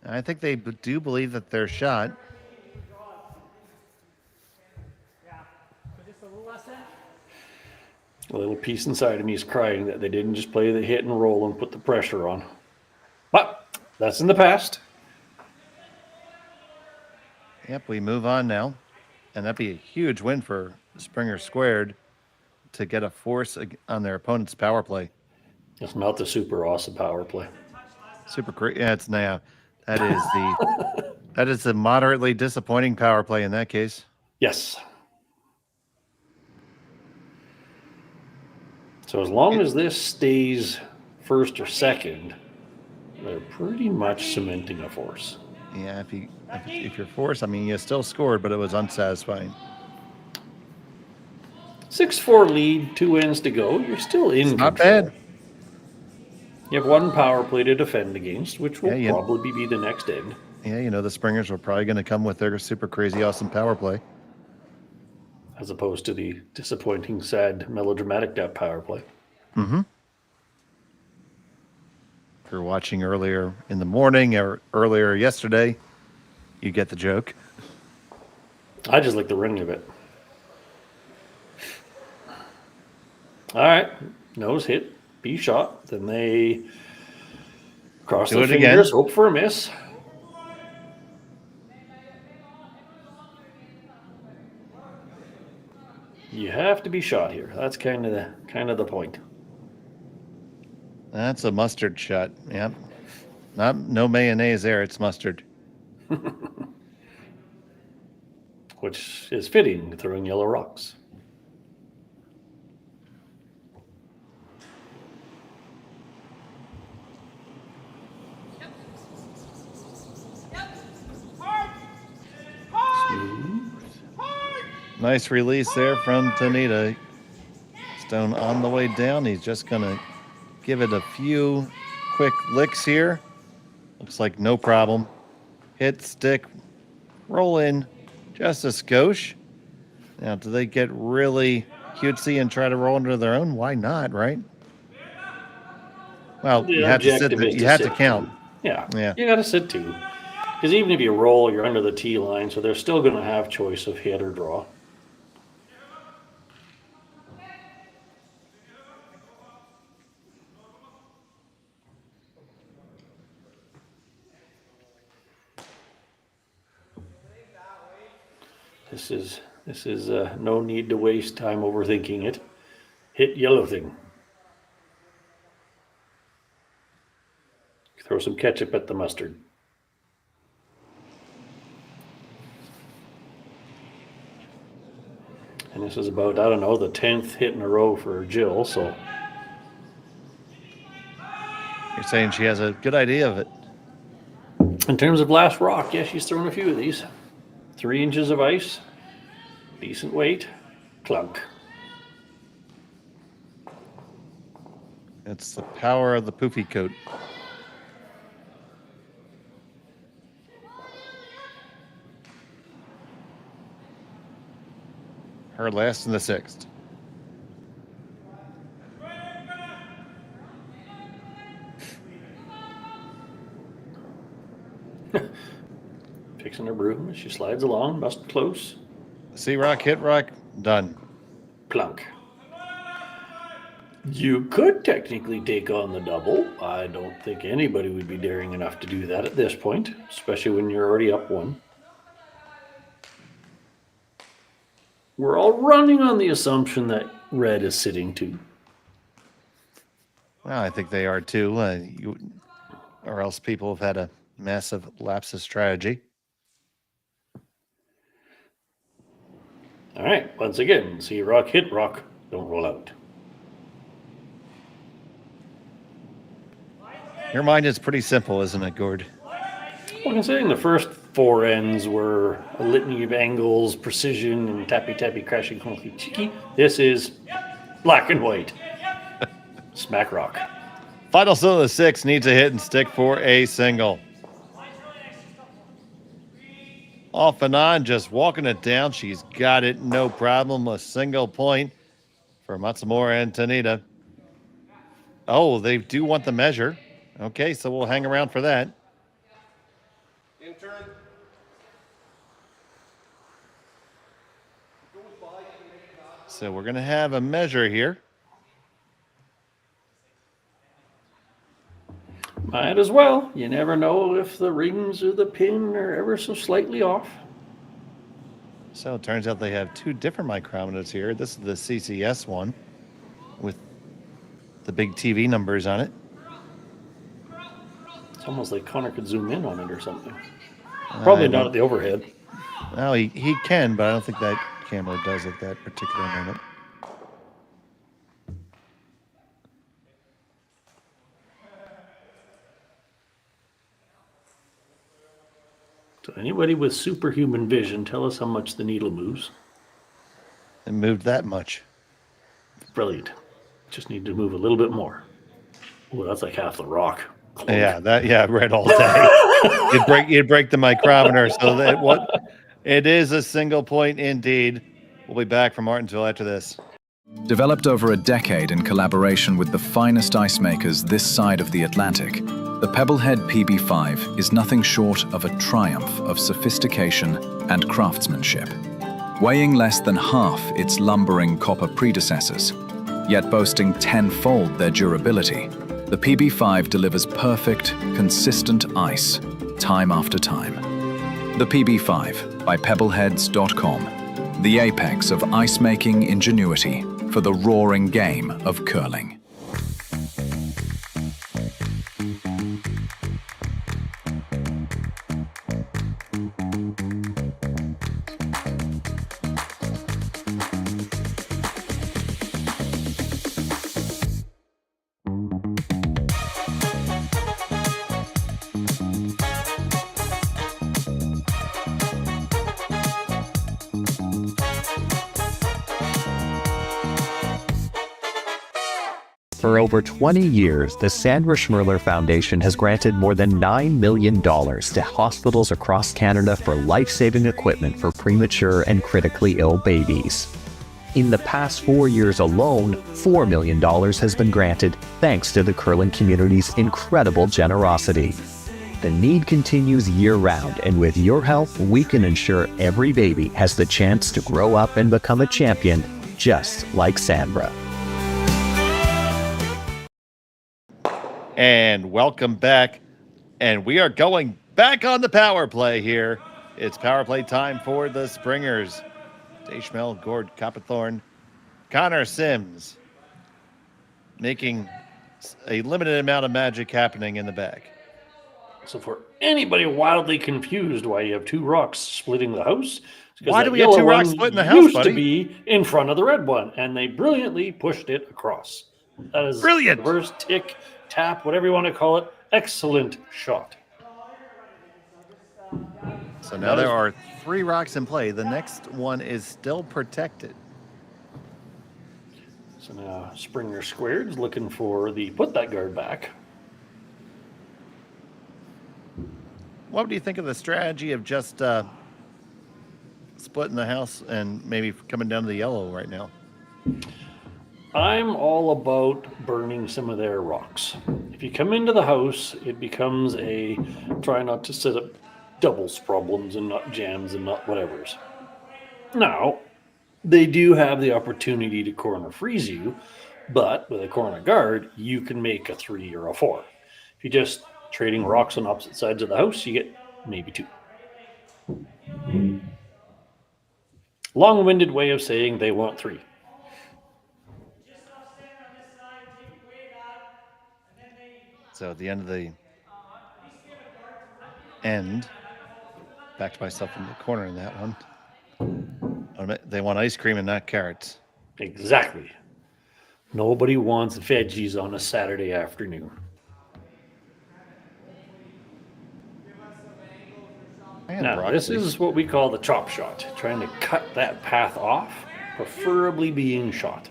[SPEAKER 6] I think they do believe that they're shot.
[SPEAKER 7] A little piece inside of me is crying that they didn't just play the hit and roll and put the pressure on. But that's in the past.
[SPEAKER 6] Yep, we move on now. And that'd be a huge win for Springer Squared to get a force on their opponent's power play.
[SPEAKER 7] It's not the super awesome power play.
[SPEAKER 6] Super great. Yeah, it's now. That is the moderately disappointing power play in that case.
[SPEAKER 7] Yes. So as long as this stays first or second, they're pretty much cementing a force.
[SPEAKER 6] Yeah, if you're forced, I mean, you still scored, but it was unsatisfying.
[SPEAKER 7] 6-4 lead, 2 ends to go. You're still in
[SPEAKER 6] Not
[SPEAKER 7] control.
[SPEAKER 6] bad.
[SPEAKER 7] You have 1 power play to defend against, which will probably be the next end.
[SPEAKER 6] Yeah, the Springers were probably going to come with their super crazy awesome power play.
[SPEAKER 7] As opposed to the disappointing, sad, melodramatic power play.
[SPEAKER 6] Mm-hmm. If you're watching earlier in the morning or earlier yesterday, you get the joke.
[SPEAKER 7] I just like the ring of it. All right, nose hit, B shot. Then they cross their fingers, hope for a miss. You have to be shot here. That's kind of the point.
[SPEAKER 6] That's a mustard shot. Yep. No mayonnaise there. It's mustard.
[SPEAKER 7] Which is fitting, throwing yellow rocks.
[SPEAKER 6] Nice release there from Tanida. Stone on the way down. He's just going to give it a few quick licks here. Looks like no problem. Hit, stick, roll in, just a skosh. Now, do they get really cutesy and try to roll under their own? Why not, right? Well, you have to sit there. You have to count.
[SPEAKER 7] Yeah. You got to sit 2. Because even if you roll, you're under the T line, so they're still going to have choice of hit or draw. This is no need to waste time overthinking it. Hit yellow thing. Throw some ketchup at the mustard. And this is about, I don't know, the 10th hit in a row for Jill, so.
[SPEAKER 6] You're saying she has a good idea of it.
[SPEAKER 7] In terms of last rock, yeah, she's thrown a few of these. 3 inches of ice, decent weight, clunk.
[SPEAKER 6] It's the power of the poofy coat. Her last in the 6th.
[SPEAKER 7] Fixing her broom as she slides along, must close.
[SPEAKER 6] See rock, hit rock, done.
[SPEAKER 7] Plunk. You could technically take on the double. I don't think anybody would be daring enough to do that at this point, especially when you're already up 1. We're all running on the assumption that red is sitting 2.
[SPEAKER 6] Well, I think they are too. Or else people have had a massive lapse of strategy.
[SPEAKER 7] All right, once again, see rock, hit rock, don't roll out.
[SPEAKER 6] Your mind is pretty simple, isn't it, Gord?
[SPEAKER 7] Well, considering the first 4 ends were a litany of angles, precision, and tappy, crashing, clunky, cheeky, this is black and white. Smack rock.
[SPEAKER 6] Final still of the 6 needs a hit and stick for a single. Off and on, just walking it down. She's got it, no problem. A single point for Matsumura and Tanida. Oh, they do want the measure. Okay, so we'll hang around for that.
[SPEAKER 11] Intern.
[SPEAKER 6] So we're going to have a measure here.
[SPEAKER 7] Might as well. You never know if the rings or the pin are ever so slightly off.
[SPEAKER 6] So it turns out they have 2 different micrometers here. This is the CCS one with the big TV numbers on it.
[SPEAKER 7] It's almost like Connor could zoom in on it or something. Probably not at the overhead.
[SPEAKER 6] Well, he can, but I don't think that camera does at that particular moment.
[SPEAKER 7] So anybody with superhuman vision, tell us how much the needle moves.
[SPEAKER 6] It moved that much.
[SPEAKER 7] Brilliant. Just need to move a little bit more. Oh, that's like half the rock. Clunk.
[SPEAKER 6] Yeah, red all day. you'd break the micrometer. So that it is a single point indeed. We'll be back from Martensville after this.
[SPEAKER 9] Developed over a decade in collaboration with the finest ice makers this side of the Atlantic, the Pebblehead PB5 is nothing short of a triumph of sophistication and craftsmanship. Weighing less than half its lumbering copper predecessors, yet boasting 10-fold their durability, the PB5 delivers perfect, consistent ice, time after time. The PB5 by Pebbleheads.com, the apex of ice-making ingenuity for the roaring game of curling.
[SPEAKER 10] For over 20 years, the Sandra Schmirler Foundation has granted more than $9 million to hospitals across Canada for life-saving equipment for premature and critically ill babies. In the past 4 years alone, $4 million has been granted thanks to the curling community's incredible generosity. The need continues year-round, and with your help, we can ensure every baby has the chance to grow up and become a champion, just like Sandra.
[SPEAKER 6] And welcome back. And we are going back on the power play here It's power play time for the Springers. Dashmel, Gord, Copperthorne, Connor Sims making a limited amount of magic happening in the back.
[SPEAKER 7] So for anybody wildly confused why you have two rocks splitting the house,
[SPEAKER 6] why do we have two rocks splitting the house,
[SPEAKER 7] used
[SPEAKER 6] buddy?
[SPEAKER 7] to be in front of the red one, and they brilliantly pushed it across. That is
[SPEAKER 6] brilliant.
[SPEAKER 7] Reverse tick, tap, whatever you want to call it. Excellent shot.
[SPEAKER 6] So now there are 3 rocks in play. The next one is still protected.
[SPEAKER 7] So now Springer Squared is looking for the put that guard back.
[SPEAKER 6] What do you think of the strategy of just splitting the house and maybe coming down to the yellow right now?
[SPEAKER 7] I'm all about burning some of their rocks. If you come into the house, it becomes a try not to set up doubles problems and not jams and not whatevers. Now, they do have the opportunity to corner freeze you, but with a corner guard, you can make a 3 or a 4. If you're just trading rocks on opposite sides of the house, you get maybe 2. Long-winded way of saying they want 3.
[SPEAKER 6] So at the end of the end, backed myself in the corner in that one. They want ice cream and not carrots.
[SPEAKER 7] Exactly. Nobody wants veggies on a Saturday afternoon. Now, this is what we call the chop shot, trying to cut that path off, preferably being shot.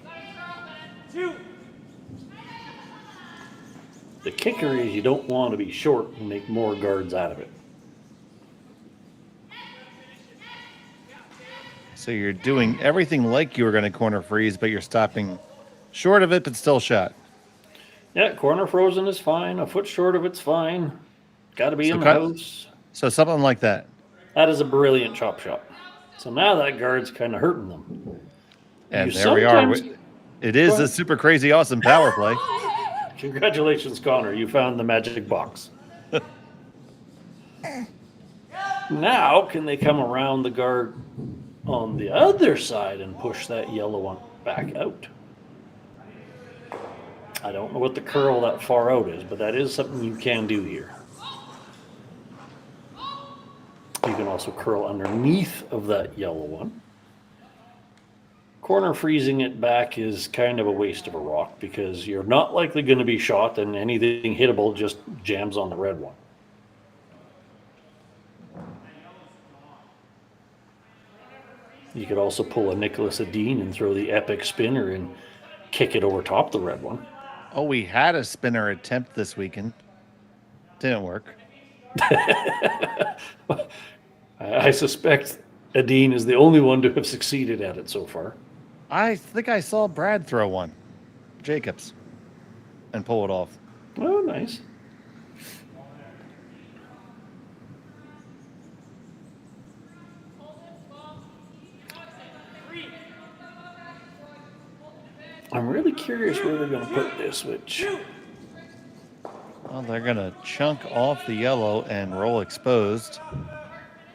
[SPEAKER 7] The kicker is you don't want to be short and make more guards out of it.
[SPEAKER 6] So you're doing everything like you were going to corner freeze, but you're stopping short of it, but still shot.
[SPEAKER 7] Yeah, corner frozen is fine. A foot short of it's fine. Got to be in the house.
[SPEAKER 6] So something like that.
[SPEAKER 7] That is a brilliant chop shot. So now that guard's kind of hurting them.
[SPEAKER 6] And there we are. It is a super crazy awesome power play.
[SPEAKER 7] Congratulations, Connor. You found the magic box. Now, can they come around the guard on the other side and push that yellow one back out? I don't know what the curl that far out is, but that is something you can do here. You can also curl underneath of that yellow one. Corner freezing it back is kind of a waste of a rock because you're not likely going to be shot, and anything hittable just jams on the red one. You could also pull a Nicholas Adine and throw the epic spinner and kick it over top the red one.
[SPEAKER 6] Oh, we had a spinner attempt this weekend. Didn't work.
[SPEAKER 7] I suspect Adine is the only one to have succeeded at it so far.
[SPEAKER 6] I think I saw Brad throw one. Jacobs. And pull it off.
[SPEAKER 7] Oh, nice. I'm really curious where they're going to put this, which...
[SPEAKER 6] Well, they're going to chunk off the yellow and roll exposed.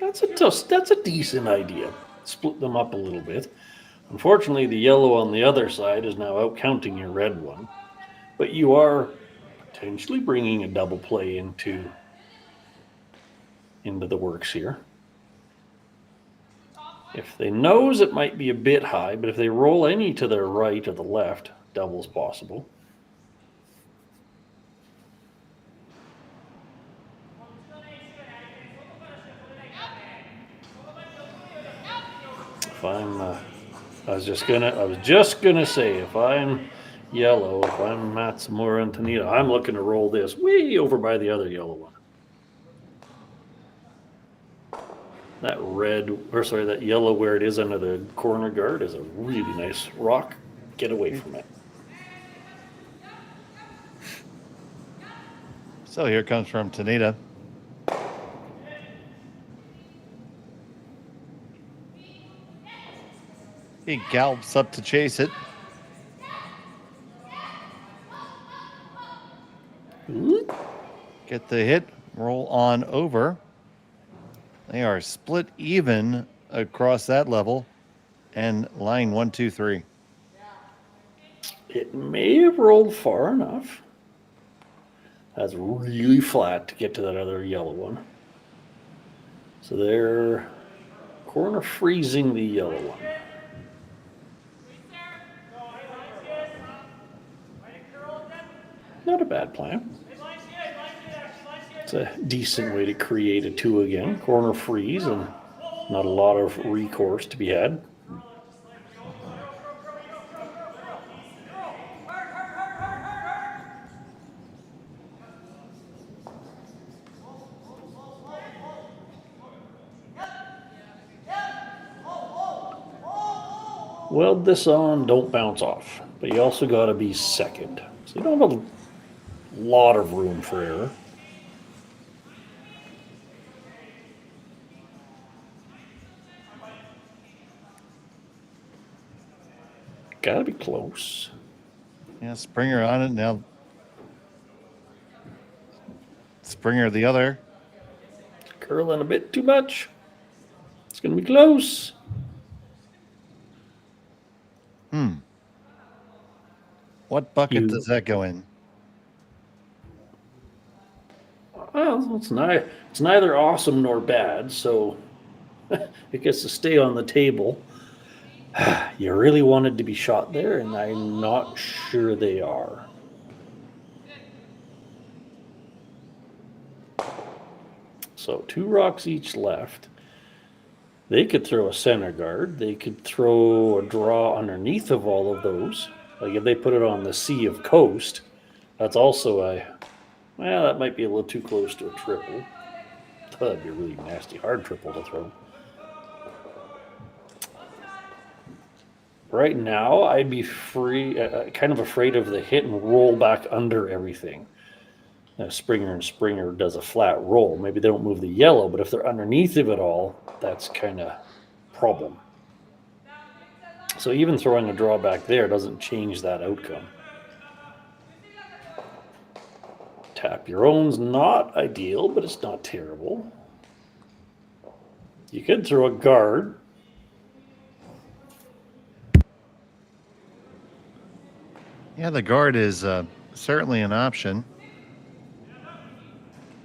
[SPEAKER 7] That's a decent idea. Split them up a little bit. Unfortunately, the yellow on the other side is now out counting your red one. But you are potentially bringing a double play into the works here. If they nose, it might be a bit high, but if they roll any to their right or the left, double's possible. If I'm, I was just gonna say, if I'm yellow, if I'm Matsumura and Tanida, I'm looking to roll this way over by the other yellow one. That yellow where it is under the corner guard is a really nice rock. Get away from it.
[SPEAKER 6] So here comes from Tanida. He gallops up to chase it. Get the hit, roll on over. They are split even across that level and line 1, 2, 3.
[SPEAKER 7] It may have rolled far enough. That's really flat to get to that other yellow one. So they're corner freezing the yellow one. Not a bad plan. It's a decent way to create a 2 again. Corner freeze and not a lot of recourse to be had. Weld this on, don't bounce off. But you also got to be second. So you don't have a lot of room for error. Gotta be close.
[SPEAKER 6] Yeah, Springer on it now. Springer the other.
[SPEAKER 7] Curling a bit too much. It's gonna be close.
[SPEAKER 6] What bucket does that go in?
[SPEAKER 7] Well, it's neither awesome nor bad, so it gets to stay on the table. You really wanted to be shot there, and I'm not sure they are. So 2 rocks each left. They could throw a center guard. They could throw a draw underneath of all of those. Like if they put it on the sea of coast, that's also well, that might be a little too close to a triple. That'd be a really nasty hard triple to throw. Right now, I'd be kind of afraid of the hit and roll back under everything. Now, Springer does a flat roll. Maybe they don't move the yellow, but if they're underneath of it all, that's kind of problem. So even throwing a draw back there doesn't change that outcome. Tap your own's not ideal, but it's not terrible. You could throw a guard.
[SPEAKER 6] Yeah, the guard is certainly an option.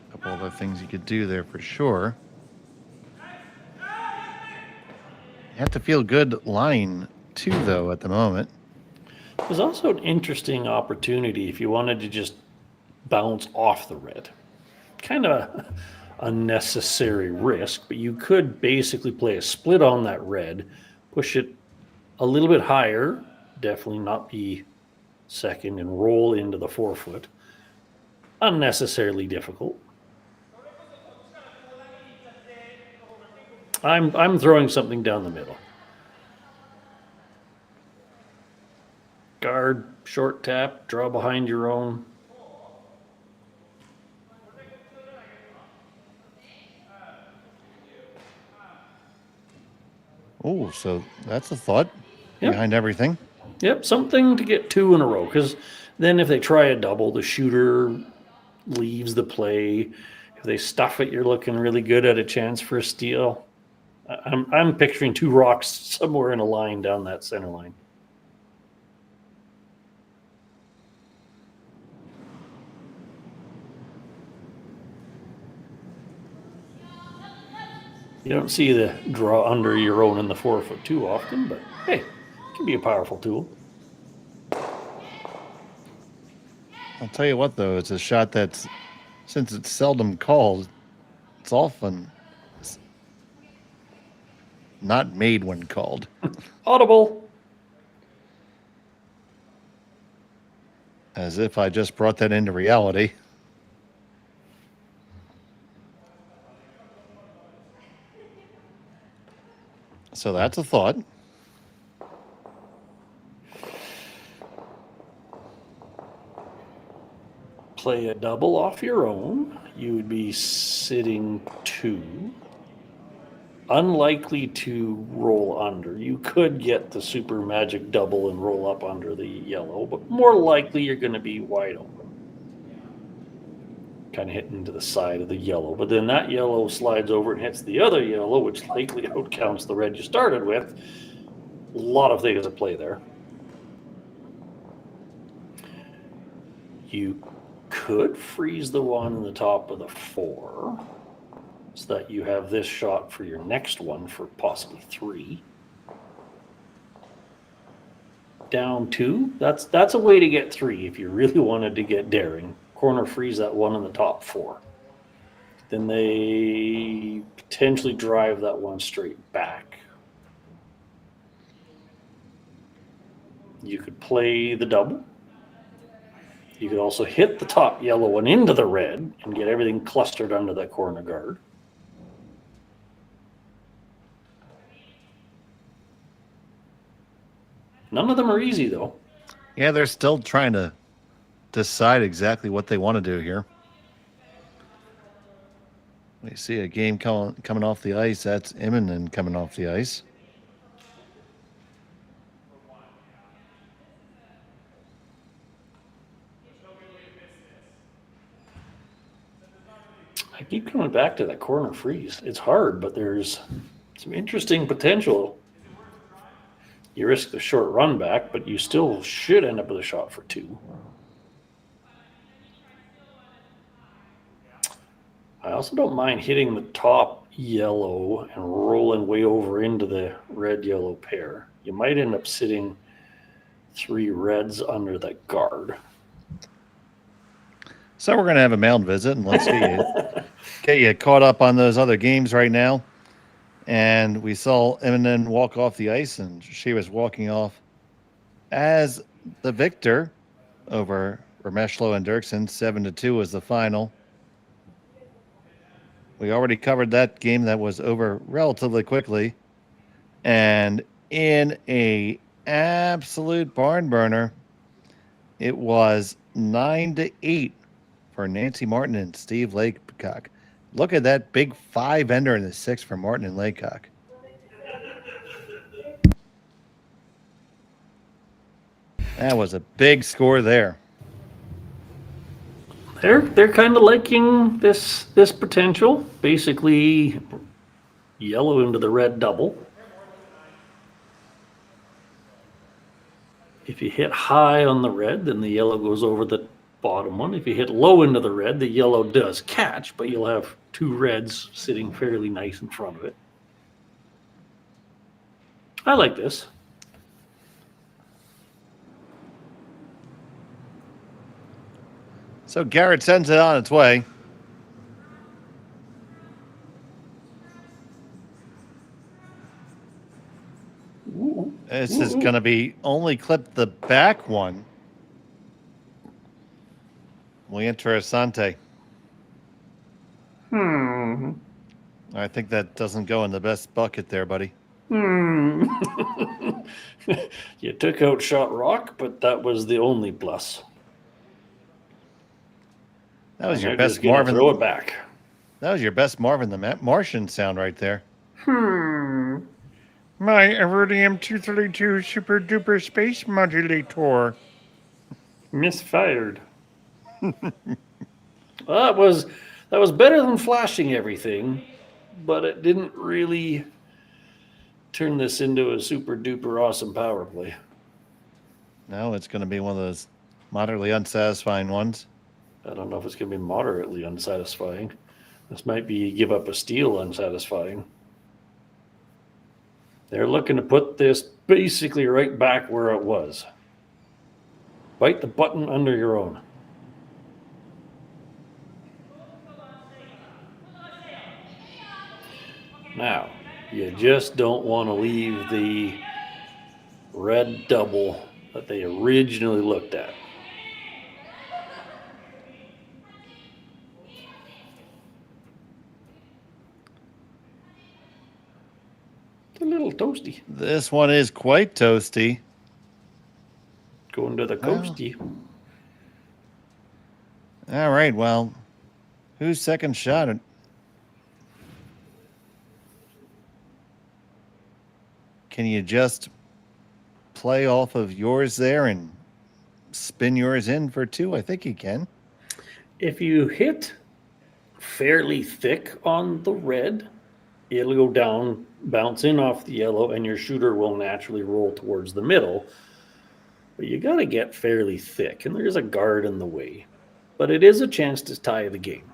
[SPEAKER 6] A couple other things you could do there for sure. You have to feel good line 2, though, at the moment.
[SPEAKER 7] There's also an interesting opportunity if you wanted to just bounce off the red. Kind of a unnecessary risk, but you could basically play a split on that red, push it a little bit higher, definitely not be second, and roll into the 4-foot. Unnecessarily difficult. I'm throwing something down the middle. Guard, short tap, draw behind your own.
[SPEAKER 6] Oh, so that's a thought behind everything.
[SPEAKER 7] Yep, something to get 2 in a row, because then if they try a double, the shooter leaves the play. If they stuff it, you're looking really good at a chance for a steal. I'm picturing 2 rocks somewhere in a line down that center line. You don't see the draw under your own in the 4-foot too often, but hey, it can be a powerful tool.
[SPEAKER 6] I'll tell you what, though, it's a shot that's, since it's seldom called, it's often not made when called.
[SPEAKER 7] Audible.
[SPEAKER 6] As if I just brought that into reality. So that's a thought.
[SPEAKER 7] Play a double off your own. You would be sitting 2. Unlikely to roll under. You could get the super magic double and roll up under the yellow, but more likely you're going to be wide open. kind of hitting to the side of the yellow. But then that yellow slides over and hits the other yellow, which likely outcounts the red you started with. A lot of things at play there. You could freeze the one in the top of the 4 so that you have this shot for your next one for possibly 3. Down 2, that's a way to get 3 if you really wanted to get daring. Corner freeze that one in the top 4. Then they potentially drive that one straight back. You could play the double. You could also hit the top yellow one into the red and get everything clustered under that corner guard. None of them are easy, though.
[SPEAKER 6] Yeah, they're still trying to decide exactly what they want to do here. We see a game coming off the ice. That's imminent coming off the ice.
[SPEAKER 7] I keep coming back to that corner freeze. It's hard, but there's some interesting potential. You risk the short run back, but you still should end up with a shot for 2. I also don't mind hitting the top yellow and rolling way over into the red-yellow pair. You might end up sitting 3 reds under that guard.
[SPEAKER 6] So we're going to have a mound visit, and let's get you caught up on those other games right now. And we saw Eminem walk off the ice, and she was walking off as the victor over Remeshlo and Dirksen. 7-2 was the final. We already covered that game that was over relatively quickly. And in a absolute barn burner, it was 9-8 for Nancy Martin and Steve Laycock. Look at that big 5-ender in the 6 for Martin and Laycock. That was a big score there.
[SPEAKER 7] They're kind of liking this potential. Basically, yellow into the red double. If you hit high on the red, then the yellow goes over the bottom one. If you hit low into the red, the yellow does catch, but you'll have 2 reds sitting fairly nice in front of it. I like this.
[SPEAKER 6] So Garret sends it on its way. This is going to be only clip the back one. Muy interesante. I think that doesn't go in the best bucket there, buddy.
[SPEAKER 7] You took out shot rock, but that was the only plus.
[SPEAKER 6] That was your best Marvin.
[SPEAKER 7] Throw it back.
[SPEAKER 6] That was your best Marvin the Martian sound right there.
[SPEAKER 11] My Iridium 232 Super Duper Space Modulator.
[SPEAKER 7] Misfired. Well, that was better than flashing everything, but it didn't really turn this into a super duper awesome power play.
[SPEAKER 6] No, it's going to be one of those moderately unsatisfying ones.
[SPEAKER 7] I don't know if it's going to be moderately unsatisfying. This might be give up a steal unsatisfying. They're looking to put this basically right back where it was. Bite the button under your own. Now, you just don't want to leave the red double that they originally looked at. It's a little toasty.
[SPEAKER 6] This one is quite toasty.
[SPEAKER 7] Going to the coasty.
[SPEAKER 6] All right, well, who's second shot? Can you just play off of yours there and spin yours in for 2? I think you can.
[SPEAKER 7] If you hit fairly thick on the red, it'll go down, bounce in off the yellow, and your shooter will naturally roll towards the middle. But you got to get fairly thick, and there's a guard in the way. But it is a chance to tie the game.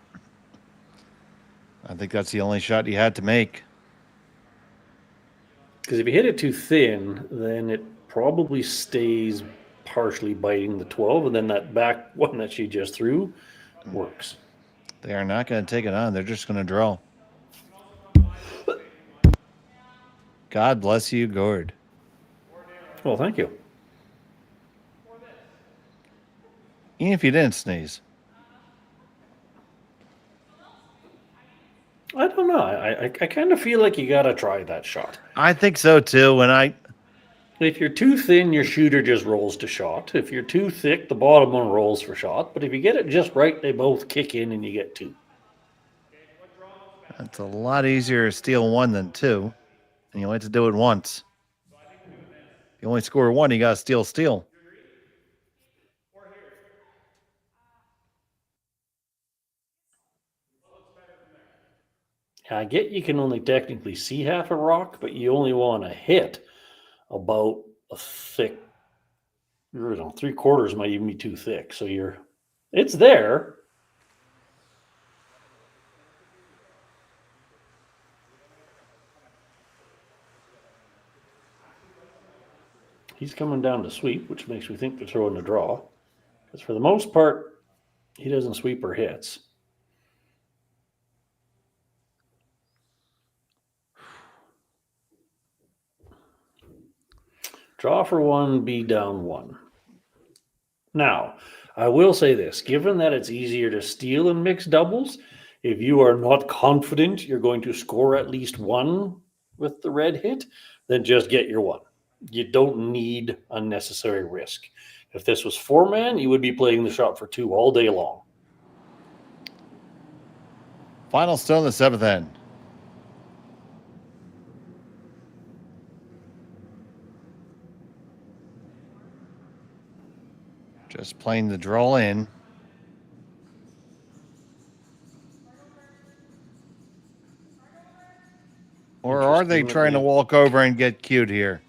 [SPEAKER 6] I think that's the only shot you had to make.
[SPEAKER 7] Because if you hit it too thin, then it probably stays partially biting the 12, and then that back one that she just threw works.
[SPEAKER 6] They are not going to take it on. They're just going to draw. God bless you, Gord.
[SPEAKER 7] Well, thank you.
[SPEAKER 6] Even if you didn't sneeze.
[SPEAKER 7] I don't know. I kind of feel like you got to try that shot.
[SPEAKER 6] I think so, too.
[SPEAKER 7] If you're too thin, your shooter just rolls to shot. If you're too thick, the bottom one rolls for shot. But if you get it just right, they both kick in and you get 2.
[SPEAKER 6] It's a lot easier to steal 1 than 2. And you only have to do it once. If you only score 1, you got to steal.
[SPEAKER 7] I get you can only technically see half a rock, but you only want to hit about a thick, 3/4 might even be too thick. So it's there. He's coming down to sweep, which makes me think they're throwing a draw. Because for the most part, he doesn't sweep or hits. Draw for 1, be down 1. Now, I will say this. Given that it's easier to steal in mixed doubles, if you are not confident you're going to score at least 1 with the red hit, then just get your 1. You don't need unnecessary risk. If this was 4-man, you would be playing the shot for 2 all day long.
[SPEAKER 6] Final stone, the 7th end. Just playing the draw in. Or are they trying to walk over and get cute here?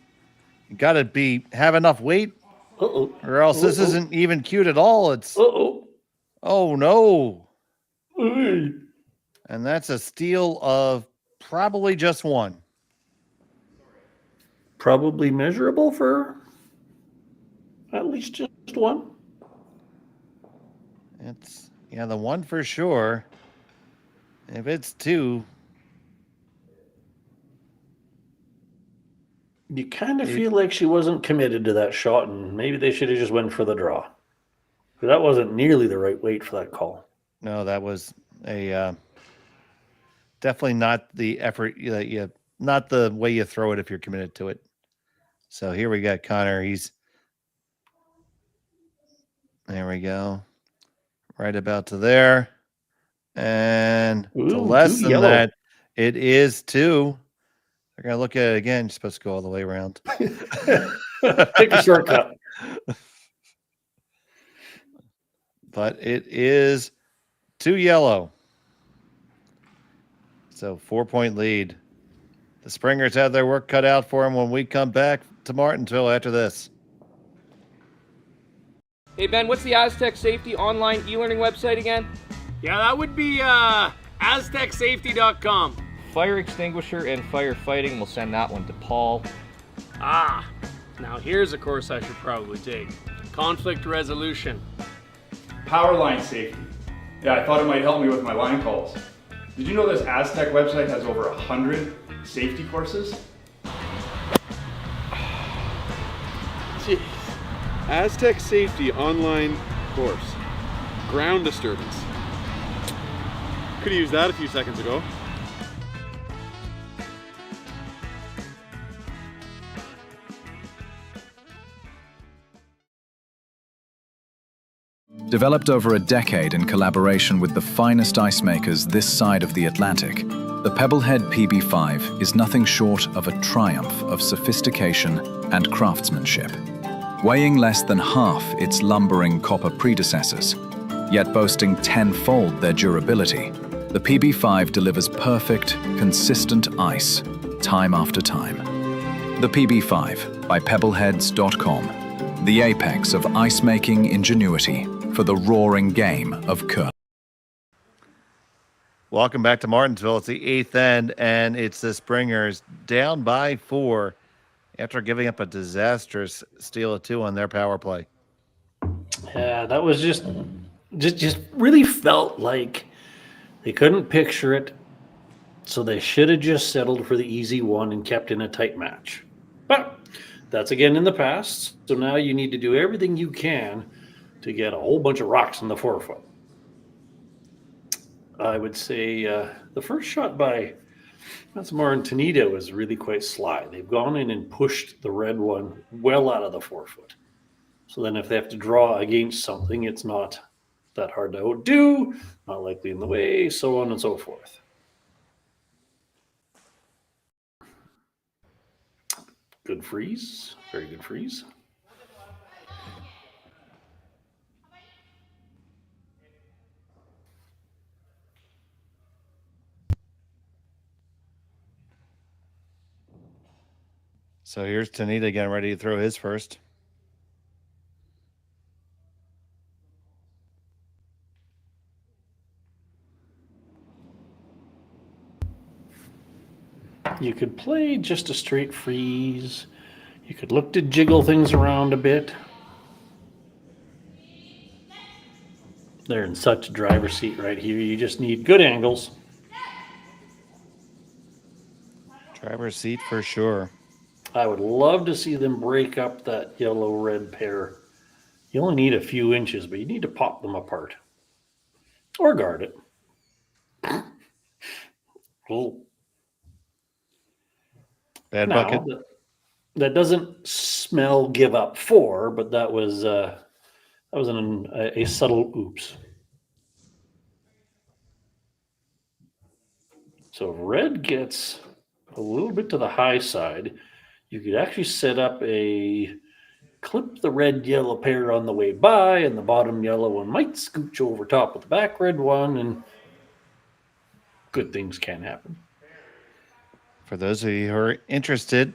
[SPEAKER 6] You got to have enough weight, or else this isn't even cute at all. It's oh no, and that's a steal of probably just 1.
[SPEAKER 7] Probably measurable for at least just 1.
[SPEAKER 6] It's the 1 for sure. If it's 2.
[SPEAKER 7] You kind of feel like she wasn't committed to that shot, and maybe they should have just went for the draw. Because that wasn't nearly the right weight for that call.
[SPEAKER 6] No, that was definitely not the effort not the way you throw it if you're committed to it. So here we got Connor. There we go. Right about to there. And to less than that, it is 2. They're going to look at it again. You're supposed to go all the way around.
[SPEAKER 7] Take a shortcut.
[SPEAKER 6] But it is 2 yellow. So 4-point lead. The Springers have their work cut out for them when we come back to Martensville after this.
[SPEAKER 1] Hey, Ben, what's the Aztec Safety online e-learning website again?
[SPEAKER 2] Yeah, that would be aztecsafety.com.
[SPEAKER 1] Fire extinguisher and firefighting. We'll send that one to Paul.
[SPEAKER 2] Now here's a course I should probably take. Conflict resolution.
[SPEAKER 3] Power line safety. Yeah, I thought it might help me with my line calls. Did you know this Aztec website has over 100 safety courses?
[SPEAKER 4] Jeez. Aztec Safety online course. Ground disturbance. Could have used that a few seconds ago.
[SPEAKER 9] Developed over a decade in collaboration with the finest ice makers this side of the Atlantic, the Pebblehead PB5 is nothing short of a triumph of sophistication and craftsmanship. Weighing less than half its lumbering copper predecessors, yet boasting tenfold their durability, The PB5 delivers perfect, consistent ice, time after time. The PB5 by pebbleheads.com, the apex of ice-making ingenuity for the roaring game of curling.
[SPEAKER 6] Welcome back to Martensville. It's the 8th end, and it's the Springers down by 4 after giving up a disastrous steal of 2 on their power play.
[SPEAKER 7] Yeah, that was just really felt like they couldn't picture it, so they should have just settled for the easy one and kept in a tight match. But that's again in the past, so now you need to do everything you can to get a whole bunch of rocks in the forefoot. I would say the first shot by Matsumura and Tanida was really quite sly. They've gone in and pushed the red one well out of the forefoot. So then if they have to draw against something, it's not that hard to outdo, not likely in the way, so on and so forth. Good freeze, very good freeze.
[SPEAKER 6] So here's Tanida getting ready to throw his first.
[SPEAKER 7] You could play just a straight freeze. You could look to jiggle things around a bit. They're in such a driver's seat right here. You just need good angles.
[SPEAKER 6] Driver's seat for sure.
[SPEAKER 7] I would love to see them break up that yellow-red pair. You only need a few inches, but you need to pop them apart. Or guard it. Oh.
[SPEAKER 6] Bad
[SPEAKER 7] Now,
[SPEAKER 6] bucket.
[SPEAKER 7] that doesn't smell give up 4, but that was a subtle oops. So if red gets a little bit to the high side, you could actually set up a clip the red yellow pair on the way by, and the bottom yellow one might scooch over top of the back red one, and good things can happen.
[SPEAKER 6] For those of you who are interested,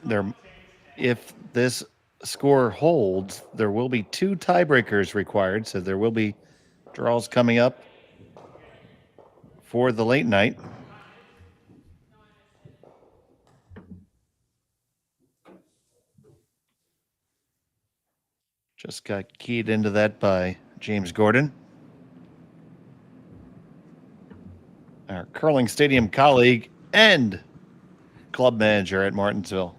[SPEAKER 6] if this score holds, there will be 2 tiebreakers required, so there will be draws coming up for the late night. Just got keyed into that by James Gordon, our curling stadium colleague and club manager at Martensville.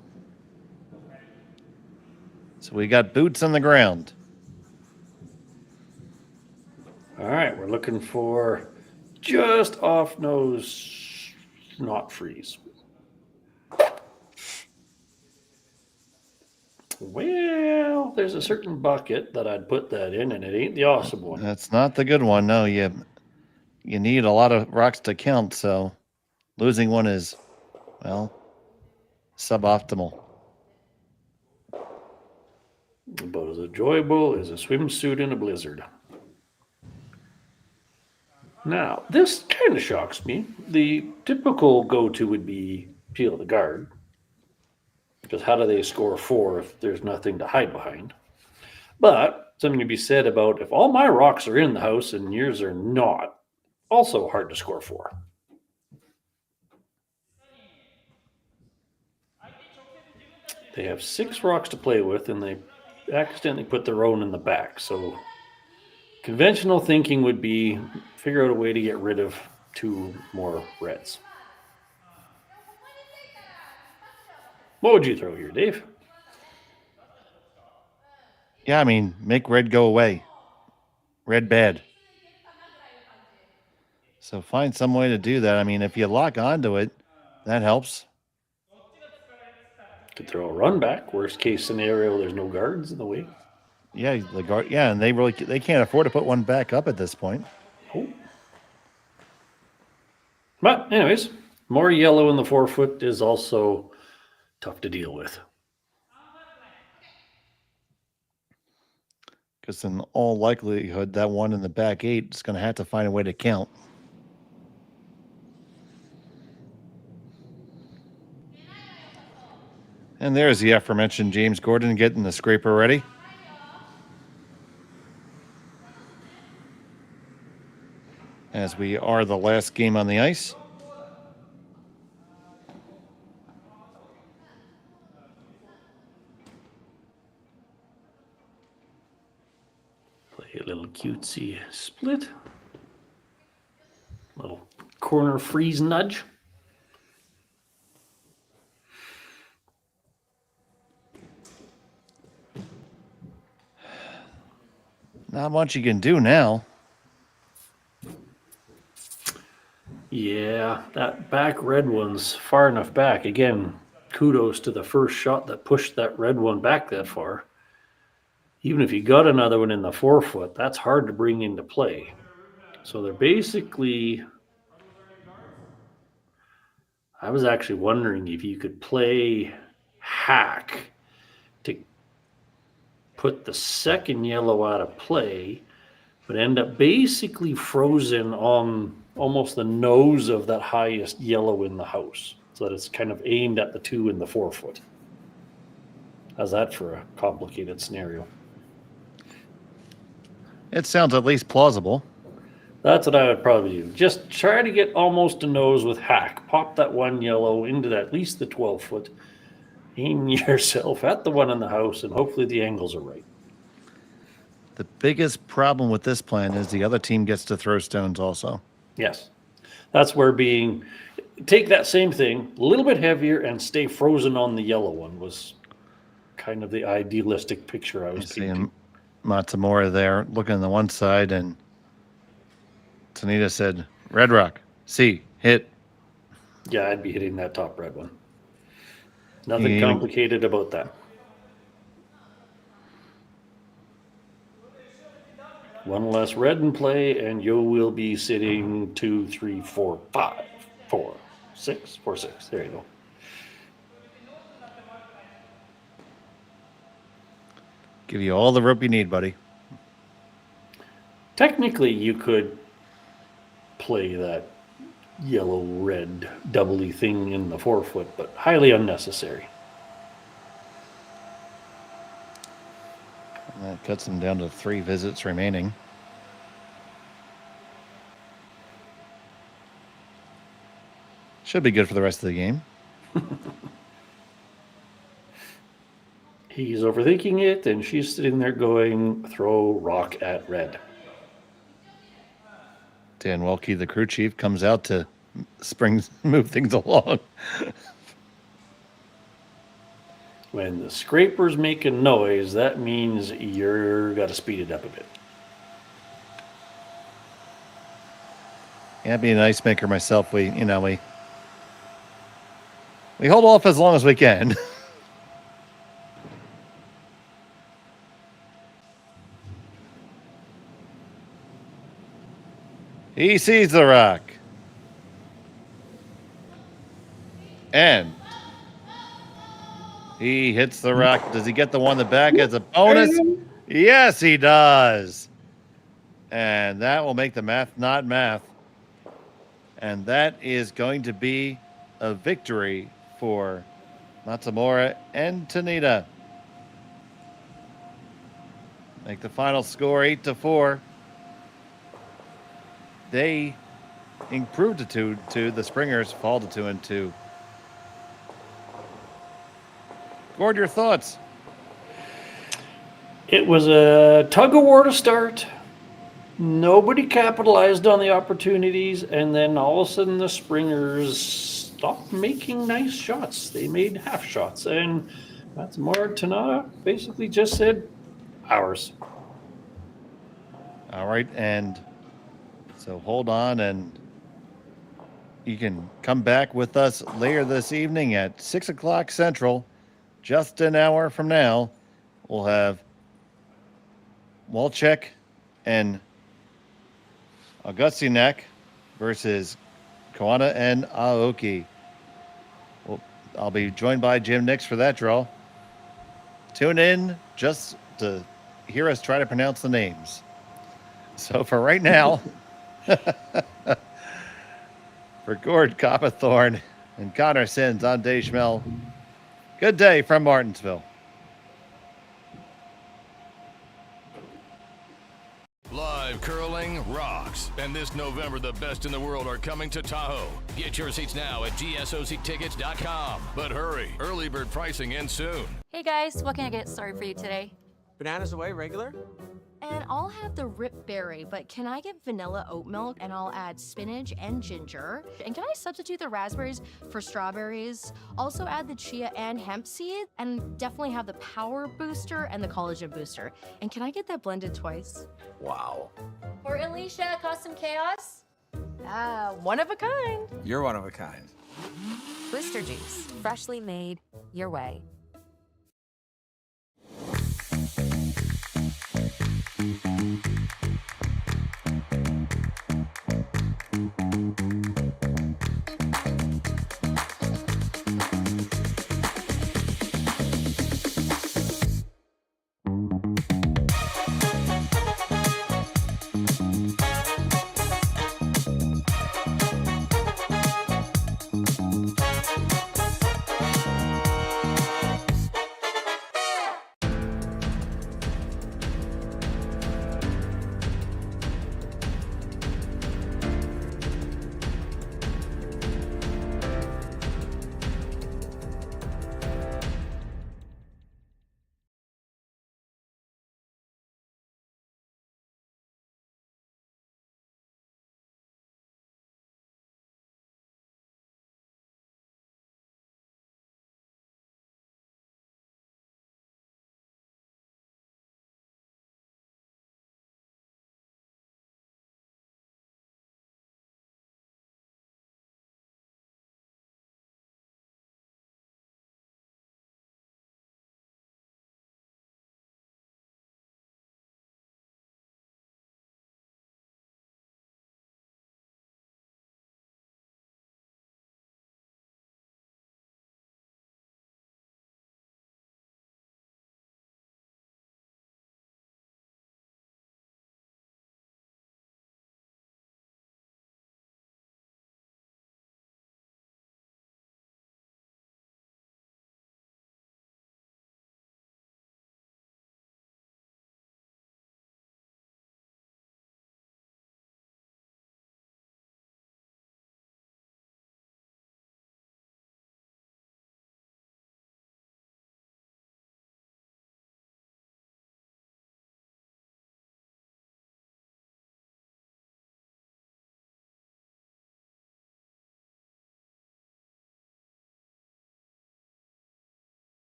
[SPEAKER 6] So we got boots on the ground.
[SPEAKER 7] All right, we're looking for just off nose, not freeze. Well, there's a certain bucket that I'd put that in, and it ain't the awesome one.
[SPEAKER 6] That's not the good one. No, you need a lot of rocks to count, so losing one is, well, suboptimal.
[SPEAKER 7] About as enjoyable as a swimsuit in a blizzard. Now, this kind of shocks me. The typical go-to would be peel the guard. Because how do they score 4 if there's nothing to hide behind? But something to be said about if all my rocks are in the house and yours are not, also hard to score 4. They have 6 rocks to play with, and they accidentally put their own in the back. So conventional thinking would be figure out a way to get rid of 2 more reds. What would you throw here, Dave?
[SPEAKER 6] Yeah, I mean, make red go away. Red bad. So find some way to do that. I mean, if you lock onto it, that helps.
[SPEAKER 7] Could throw a run back. Worst case scenario, there's no guards in the way.
[SPEAKER 6] Yeah, the guard. Yeah, and they can't afford to put one back up at this point.
[SPEAKER 7] Oh. But anyways, more yellow in the forefoot is also tough to deal with.
[SPEAKER 6] Because in all likelihood, that one in the back 8 is going to have to find a way to count. And there's the aforementioned James Gordon getting the scraper ready. As we are the last game on the ice.
[SPEAKER 7] Play a little cutesy split. Little corner freeze nudge.
[SPEAKER 6] Not much you can do now.
[SPEAKER 7] Yeah, that back red one's far enough back. Again, kudos to the first shot that pushed that red one back that far. Even if you got another one in the 4-foot, that's hard to bring into play. So they're basically... I was actually wondering if you could play hack to put the second yellow out of play, but end up basically frozen on almost the nose of that highest yellow in the house, so that it's kind of aimed at the 2 in the 4-foot. How's that for a complicated scenario?
[SPEAKER 6] It sounds at least plausible.
[SPEAKER 7] That's what I would probably do. Just try to get almost a nose with hack. Pop that one yellow into at least the 12-foot. Aim yourself at the one in the house, and hopefully the angles are right.
[SPEAKER 6] The biggest problem with this plan is the other team gets to throw stones also.
[SPEAKER 7] Yes. That's where take that same thing, a little bit heavier, and stay frozen on the yellow one was kind of the idealistic picture I was painting.
[SPEAKER 6] Matsumura there looking on the one side, and Tanida said, Red Rock, C, hit.
[SPEAKER 7] Yeah, I'd be hitting that top red one. Nothing complicated about that. One less red in play, and you will be sitting 2, 3, 4, 5, 4, 6, 4, 6. There you go.
[SPEAKER 6] Give you all the rope you need, buddy.
[SPEAKER 7] Technically, you could play that yellow-red doubly thing in the 4-foot, but highly unnecessary.
[SPEAKER 6] And that cuts them down to 3 visits remaining. Should be good for the rest of the game.
[SPEAKER 7] He's overthinking it, and she's sitting there going, throw rock at red.
[SPEAKER 6] Dan Welke, the crew chief, comes out to move things along.
[SPEAKER 7] When the scraper's making noise, that means you're got to speed it up a bit.
[SPEAKER 6] Yeah, being an ice maker myself, we hold off as long as we can. He sees the rock. And he hits the rock. Does he get the one in the back as a bonus? Yes, he does. And that will make the math not math. And that is going to be a victory for Matsumura and Tanida. Make the final score 8-4. They improved to 2-2. The Springers fall to 2-2. Gord, your thoughts?
[SPEAKER 7] It was a tug-of-war to start. Nobody capitalized on the opportunities, and then all of a sudden the Springers stopped making nice shots. They made half shots, and Matsumura Tanida basically just said, ours.
[SPEAKER 6] All right, and so hold on, and you can come back with us later this evening at 6 o'clock Central. Just an hour from now, we'll have Walczek and Augustinek versus Kawana and Aoki. Well, I'll be joined by Jim Nix for that draw. Tune in just to hear us try to pronounce the names. So for right now, for Gord Coppathorne and Connor Sins, I'm Dave Schmel. Good day from Martensville.
[SPEAKER 12] Live curling rocks. And this November, the best in the world are coming to Tahoe. Get your seats now at gsoctickets.com. But hurry, early bird pricing ends soon.
[SPEAKER 13] Hey guys, what can I get started for you today?
[SPEAKER 14] Bananas away, regular?
[SPEAKER 13] And I'll have the rip berry, but can I get vanilla oat milk? And I'll add spinach and ginger. And can I substitute the raspberries for strawberries? Also add the chia and hemp seed, and definitely have the power booster and the collagen booster. And can I get that blended twice?
[SPEAKER 14] Wow.
[SPEAKER 13] For Alicia, custom chaos? One of a kind.
[SPEAKER 14] You're one of a kind.
[SPEAKER 15] Booster juice, freshly made, your way.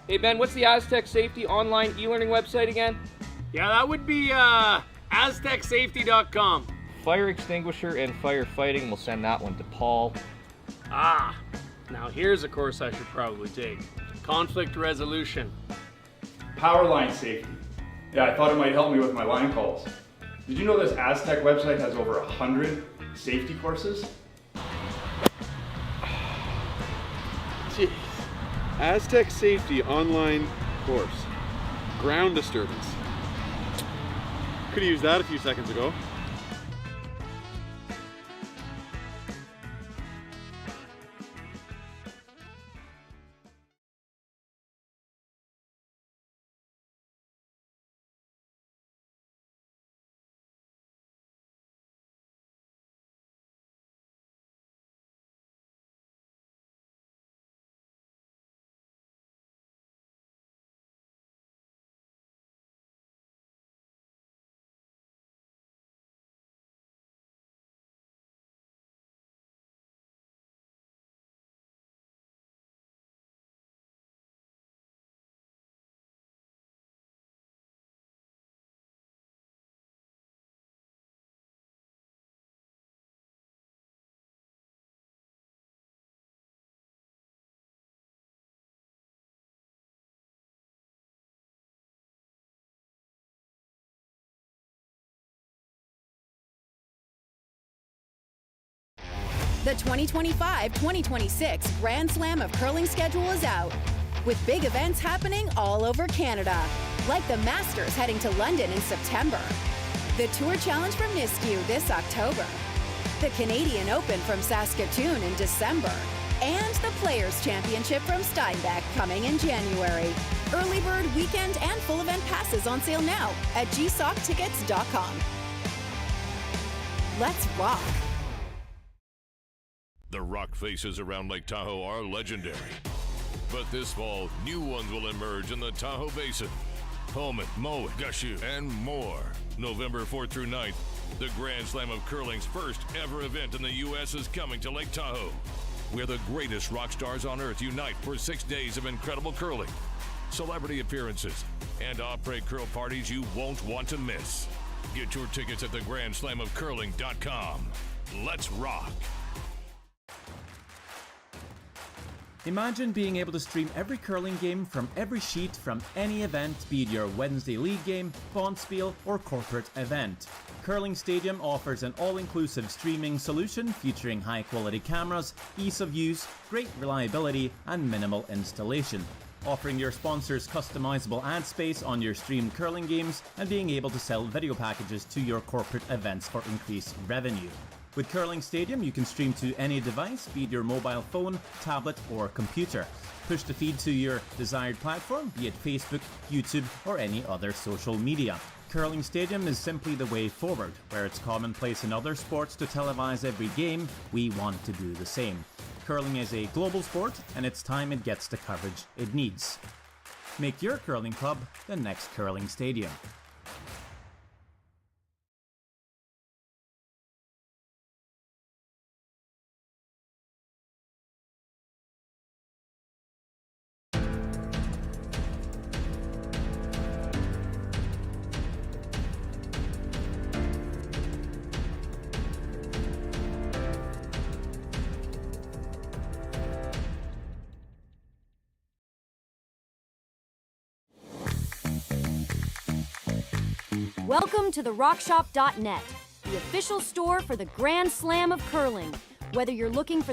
[SPEAKER 1] Hey Ben, what's the Aztec Safety online e-learning website again?
[SPEAKER 2] Yeah, that would be aztecsafety.com.
[SPEAKER 1] Fire extinguisher and firefighting, we'll send that one to Paul.
[SPEAKER 2] Ah, now here's a course I should probably take. Conflict resolution.
[SPEAKER 3] Power line safety. Yeah, I thought it might help me with my line calls. Did you know this Aztec website has over 100 safety courses?
[SPEAKER 4] Jeez. Aztec Safety online course. Ground disturbance. Could have used that a few seconds ago.
[SPEAKER 8] The 2025-2026 Grand Slam of Curling schedule is out, with big events happening all over Canada, like the Masters heading to London in September, the Tour Challenge from Nisku this October, the Canadian Open from Saskatchewan in December, and the Players' Championship from Steinbach coming in January. Early bird weekend and full event passes on sale now at gsocktickets.com. Let's rock!
[SPEAKER 12] The rock faces around Lake Tahoe are legendary. But this fall, new ones will emerge in the Tahoe Basin. Pullman, Mowat, Gushu, and more. November 4th through 9th, the Grand Slam of Curling's first ever event in the U.S. is coming to Lake Tahoe, where the greatest rock stars on earth unite for 6 days of incredible curling, celebrity appearances, and après curl parties you won't want to miss. Get your tickets at theGrandSlamOfCurling.com. Let's rock!
[SPEAKER 16] Imagine being able to stream every curling game from every sheet from any event, be it your Wednesday league game, bonspiel, or corporate event. Curling Stadium offers an all-inclusive streaming solution featuring high-quality cameras, ease of use, great reliability, and minimal installation. Offering your sponsors customizable ad space on your streamed curling games and being able to sell video packages to your corporate events for increased revenue. With Curling Stadium, you can stream to any device, be it your mobile phone, tablet, or computer. Push the feed to your desired platform, be it Facebook, YouTube, or any other social media. Curling Stadium is simply the way forward. Where it's commonplace in other sports to televise every game, we want to do the same. Curling is a global sport, and it's time it gets the coverage it needs. Make your curling club the next Curling Stadium.
[SPEAKER 5] Welcome to the RockShop.net, the official store for the Grand Slam of Curling. Whether you're looking for the